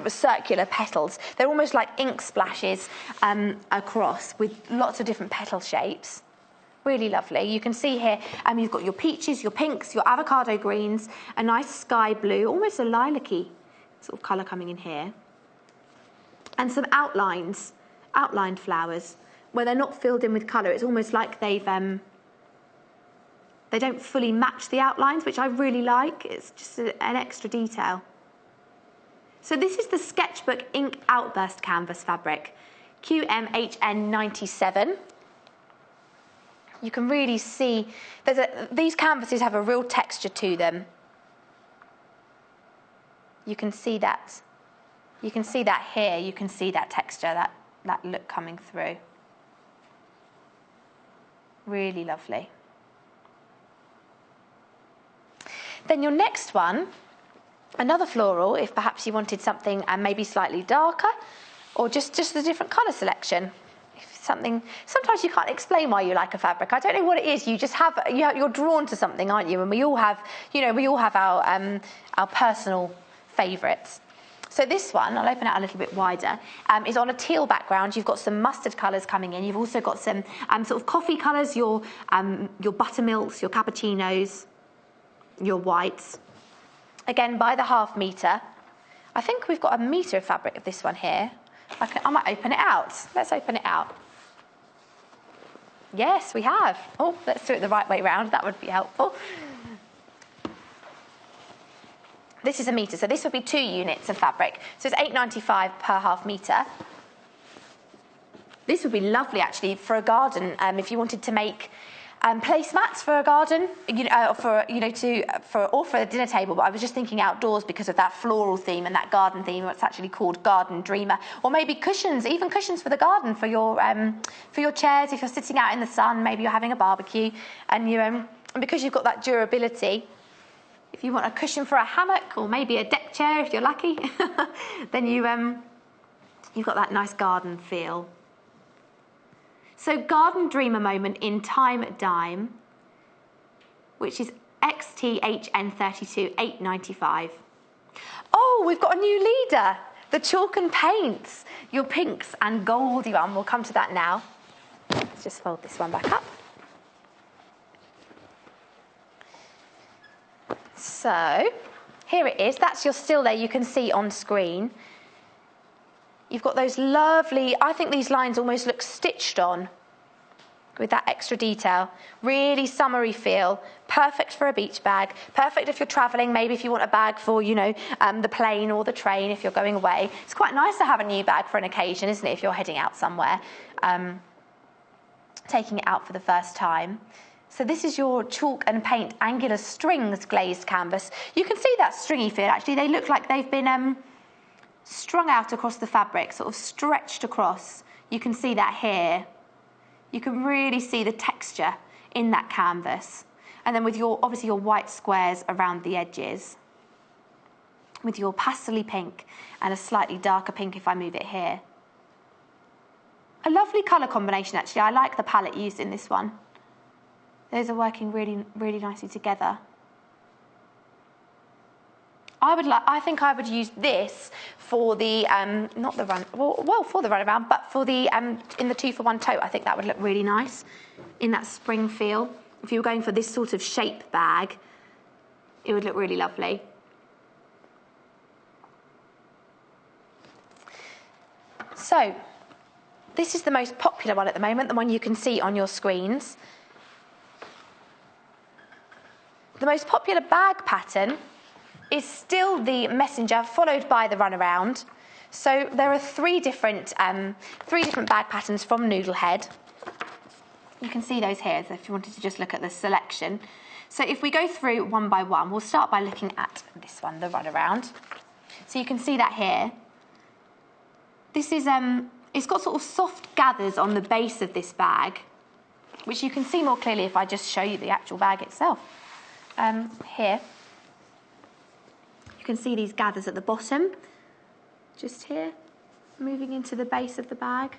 circular petals. They're almost like ink splashes across with lots of different petal shapes. Really lovely. You can see here, you've got your peaches, your pinks, your avocado greens, a nice sky blue, almost a lilac-y sort of colour coming in here. And some outlined flowers, where they're not filled in with colour. It's almost like they don't fully match the outlines, which I really like. It's just an extra detail. So this is the Sketchbook Ink Outburst Canvas fabric, QMHN97. You can really see, these canvases have a real texture to them. You can see that. You can see that here. You can see that texture, that look coming through. Really lovely. Then your next one, another floral, if perhaps you wanted something maybe slightly darker, or just a different colour selection. Sometimes you can't explain why you like a fabric. I don't know what it is. You just have, you're drawn to something, aren't you? And we all have, our personal favourites. So this one, I'll open it a little bit wider, is on a teal background. You've got some mustard colours coming in. You've also got some sort of coffee colours, your buttermilks, your cappuccinos, your whites. Again, by the ½ metre. I think we've got 1 metre of fabric of this one here. I might open it out. Let's open it out. Yes, we have. Oh, let's do it the right way round. That would be helpful. This is 1 metre, so this would be 2 units of fabric. So it's £8.95 per ½ metre. This would be lovely, actually, for a garden. If you wanted to make placemats for a garden, or for a dinner table. But I was just thinking outdoors because of that floral theme and that garden theme. It's actually called Garden Dreamer, or maybe cushions, even cushions for the garden for your chairs. If you're sitting out in the sun, maybe you're having a barbecue, and and because you've got that durability. If you want a cushion for a hammock, or maybe a deck chair if you're lucky, then you've got that nice garden feel. So Garden Dreamer moment in Time Dime, which is XTHN32, £8.95. Oh, we've got a new leader, the chalk and paints, your pinks and goldy one. We'll come to that now. Let's just fold this one back up. So here it is. That's your still there. You can see on screen. You've got those lovely, I think these lines almost look stitched on with that extra detail. Really summery feel. Perfect for a beach bag. Perfect if you're travelling, maybe if you want a bag for, the plane or the train if you're going away. It's quite nice to have a new bag for an occasion, isn't it, if you're heading out somewhere, taking it out for the first time. So this is your chalk and paint angular strings glazed canvas. You can see that stringy feel, actually. They look like they've been strung out across the fabric, sort of stretched across. You can see that here. You can really see the texture in that canvas. And then with obviously your white squares around the edges. With your pastel-y pink and a slightly darker pink if I move it here. A lovely colour combination, actually. I like the palette used in this one. Those are working really, really nicely together. I think I would use this for the not the run for the runaround, but for the in the 2-for-1 tote. I think that would look really nice in that spring feel. If you were going for this sort of shape bag, it would look really lovely. So this is the most popular one at the moment, the one you can see on your screens. The most popular bag pattern is still the messenger, followed by the runaround. So there are three different bag patterns from Noodlehead. You can see those here, so if you wanted to just look at the selection. So if we go through one by one, we'll start by looking at this one, the runaround. So you can see that here. This is it's got sort of soft gathers on the base of this bag, which you can see more clearly if I just show you the actual bag itself. Here. You can see these gathers at the bottom, just here, moving into the base of the bag.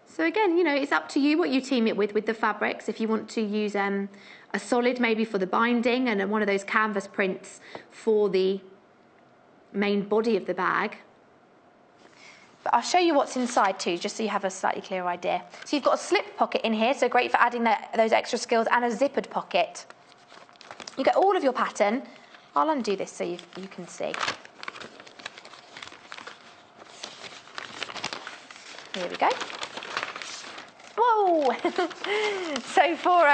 So again, you know, it's up to you what you team it with the fabrics. If you want to use a solid maybe for the binding and one of those canvas prints for the main body of the bag. But I'll show you what's inside too, just so you have a slightly clearer idea. So you've got a slip pocket in here, so great for adding those extra skills, and a zippered pocket. You get all of your pattern. I'll undo this so you can see. Here we go. Whoa! So for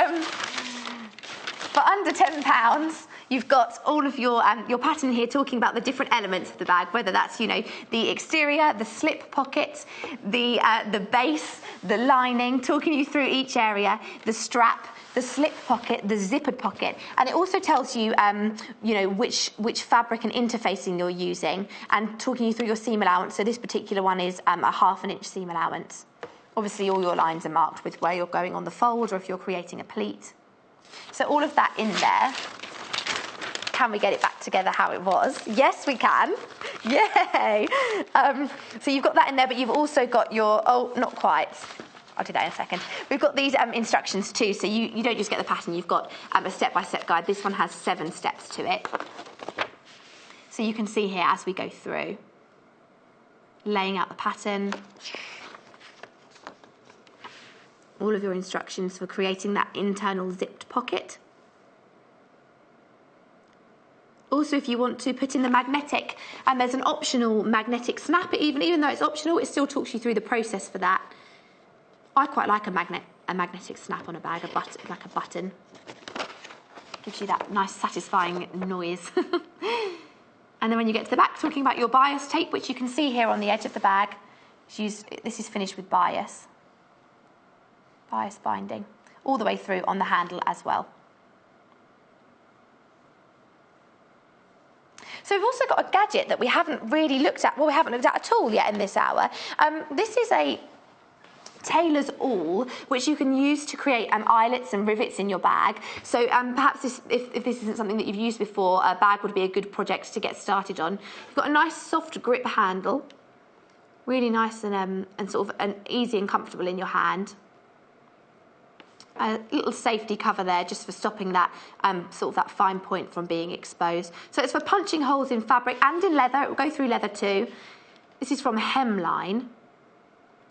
under £10, you've got all of your pattern here talking about the different elements of the bag, whether that's, you know, the exterior, the slip pocket, the base, the lining, talking you through each area, the strap, the slip pocket, the zippered pocket, and it also tells you, you know, which fabric and interfacing you're using, and talking you through your seam allowance. So this particular one is a 1/2 inch seam allowance. Obviously, all your lines are marked with where you're going on the fold, or if you're creating a pleat. So all of that in there. Can we get it back together how it was? Yes, we can. Yay! So you've got that in there, but you've also got your, oh, not quite. I'll do that in a second. We've got these instructions too, so you don't just get the pattern, you've got a step-by-step guide. This one has 7 steps to it. So you can see here as we go through, laying out the pattern, all of your instructions for creating that internal zipped pocket. Also, if you want to put in the magnetic, and there's an optional magnetic snap, even though it's optional, it still talks you through the process for that. I quite like a magnetic snap on a bag, like a button. Gives you that nice satisfying noise. And then when you get to the back, talking about your bias tape, which you can see here on the edge of the bag. This is finished with bias binding, all the way through on the handle as well. So we've also got a gadget that we haven't really looked at, well, we haven't looked at all yet in this hour. This is a tailor's awl, which you can use to create eyelets and rivets in your bag. So perhaps if this isn't something that you've used before, a bag would be a good project to get started on. You've got a nice soft grip handle, really nice and sort of easy and comfortable in your hand. A little safety cover there just for stopping that sort of that fine point from being exposed. So it's for punching holes in fabric and in leather. It will go through leather too. This is from Hemline.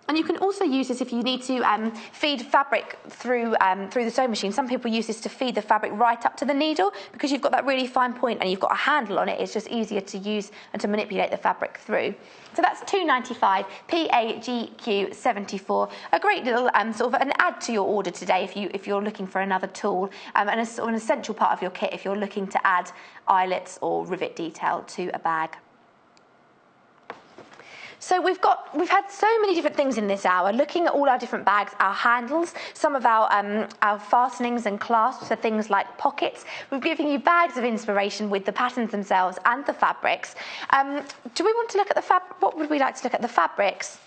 And you can also use this if you need to feed fabric through the sewing machine. Some people use this to feed the fabric right up to the needle because you've got that really fine point and you've got a handle on it. It's just easier to use and to manipulate the fabric through. So that's £2.95, PAGQ74. A great little sort of an add to your order today if you're looking for another tool, and a sort of an essential part of your kit if you're looking to add eyelets or rivet detail to a bag. So we've had so many different things in this hour, looking at all our different bags, our handles, some of our fastenings and clasps for things like pockets. We've given you bags of inspiration with the patterns themselves and the fabrics. Do we want to look at the fabric? What would we like to look at? The fabrics.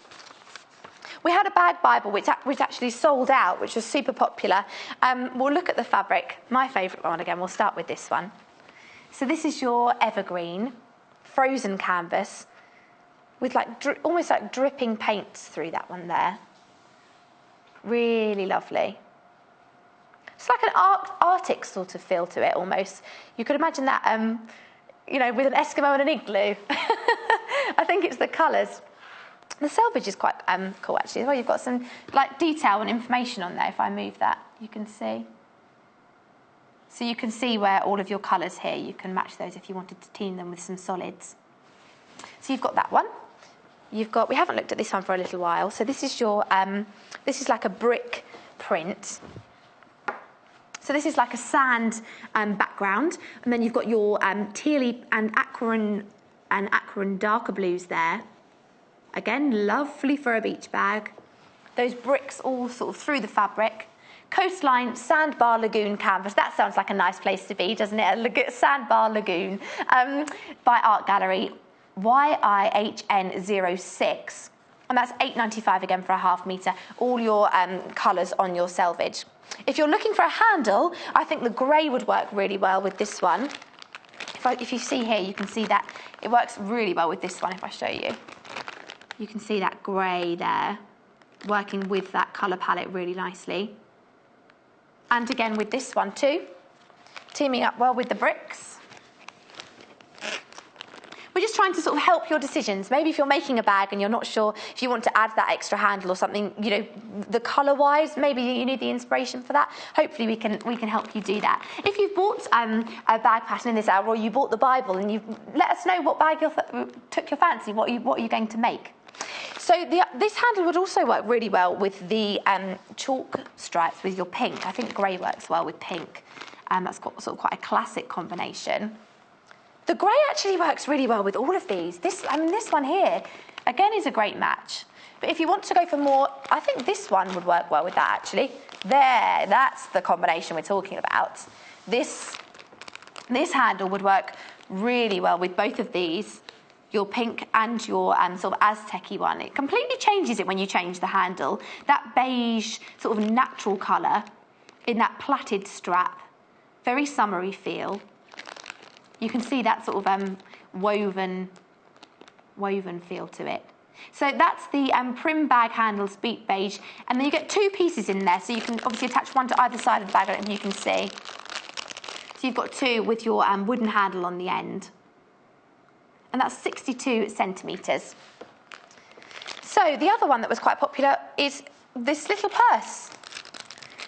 We had a bag Bible which actually sold out, which was super popular. We'll look at the fabric. My favourite one again, we'll start with this one. So this is your evergreen frozen canvas, with almost like dripping paints through that one there. Really lovely. It's like an Arctic sort of feel to it almost. You could imagine that, you know, with an Eskimo and an igloo. I think it's the colours. The selvage is quite cool actually as well. You've got some like detail and information on there. If I move that, you can see. So you can see where all of your colours here, you can match those if you wanted to team them with some solids. So you've got that one. We haven't looked at this one for a little while. So this is your, this is like a brick print. So this is like a sand background, and then you've got your tealy and aquamarine darker blues there. Again, lovely for a beach bag. Those bricks all sort of through the fabric. Coastline Sandbar Lagoon canvas. That sounds like a nice place to be, doesn't it? A Sandbar Lagoon by Art Gallery. YIHN06, and that's £8.95 again for a ½ metre. All your colours on your selvage. If you're looking for a handle, I think the grey would work really well with this one. if you see here, you can see that it works really well with this one. If I show you, you can see that grey there, working with that colour palette really nicely. And again with this one too, teaming up well with the bricks. We're just trying to sort of help your decisions. Maybe if you're making a bag and you're not sure if you want to add that extra handle or something, you know, the colour-wise, maybe you need the inspiration for that. Hopefully we can help you do that. If you've bought a bag pattern in this hour, or you bought the Bible, and you let us know what bag took your fancy, what are you going to make? So this handle would also work really well with the chalk stripes with your pink. I think grey works well with pink. That's sort of quite a classic combination. The grey actually works really well with all of these. This one here, again, is a great match. But if you want to go for more, I think this one would work well with that, actually. There, that's the combination we're talking about. This handle would work really well with both of these, your pink and your sort of Aztec-y one. It completely changes it when you change the handle. That beige, sort of natural colour in that plaited strap, very summery feel. You can see that sort of woven feel to it. So that's the Prim bag handles, beet beige, and then you get two pieces in there, so you can obviously attach one to either side of the bag, I don't know if you can see. So you've got two with your wooden handle on the end. And that's 62 centimetres. So the other one that was quite popular is this little purse.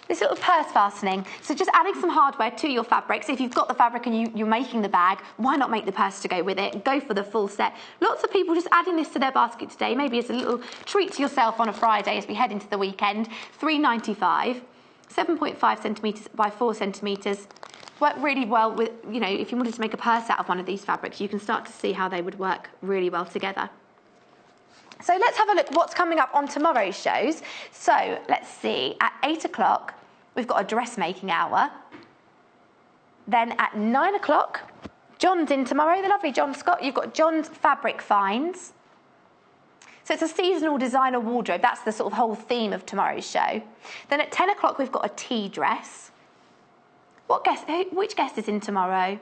This little purse fastening. So just adding some hardware to your fabric. So if you've got the fabric and you're making the bag, why not make the purse to go with it? Go for the full set. Lots of people just adding this to their basket today, maybe as a little treat to yourself on a Friday as we head into the weekend. $3.95, 7.5 centimetres by 4 centimetres. Work really well with, you know, if you wanted to make a purse out of one of these fabrics, you can start to see how they would work really well together. So let's have a look what's coming up on tomorrow's shows. So let's see, at 8 o'clock, we've got a dressmaking hour. Then at 9 o'clock, John's in tomorrow, the lovely John Scott. You've got John's Fabric Finds. So it's a seasonal designer wardrobe. That's the sort of whole theme of tomorrow's show. Then at 10 o'clock, we've got a tea dress. Which guest is in tomorrow?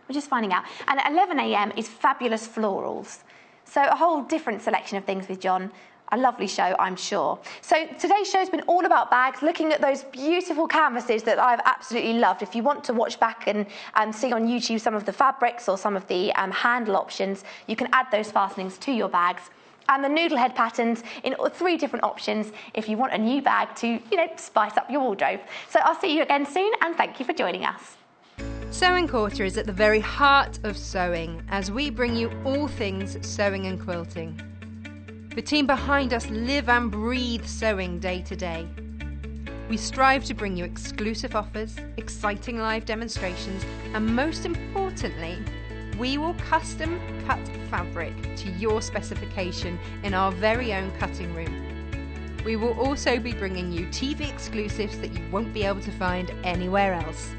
We're just finding out. And at 11 a.m. is Fabulous Florals. So a whole different selection of things with John. A lovely show, I'm sure. So today's show's been all about bags, looking at those beautiful canvases that I've absolutely loved. If you want to watch back and see on YouTube some of the fabrics or some of the handle options, you can add those fastenings to your bags. And the noodle head patterns in 3 different options if you want a new bag to, you know, spice up your wardrobe. So I'll see you again soon, and thank you for joining us. Sewing Quarter is at the very heart of sewing as we bring you all things sewing and quilting. The team behind us live and breathe sewing day to day. We strive to bring you exclusive offers, exciting live demonstrations, and most importantly, we will custom cut fabric to your specification in our very own cutting room. We will also be bringing you TV exclusives that you won't be able to find anywhere else.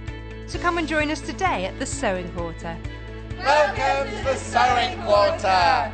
So come and join us today at the Sewing Quarter. Welcome to the Sewing Quarter.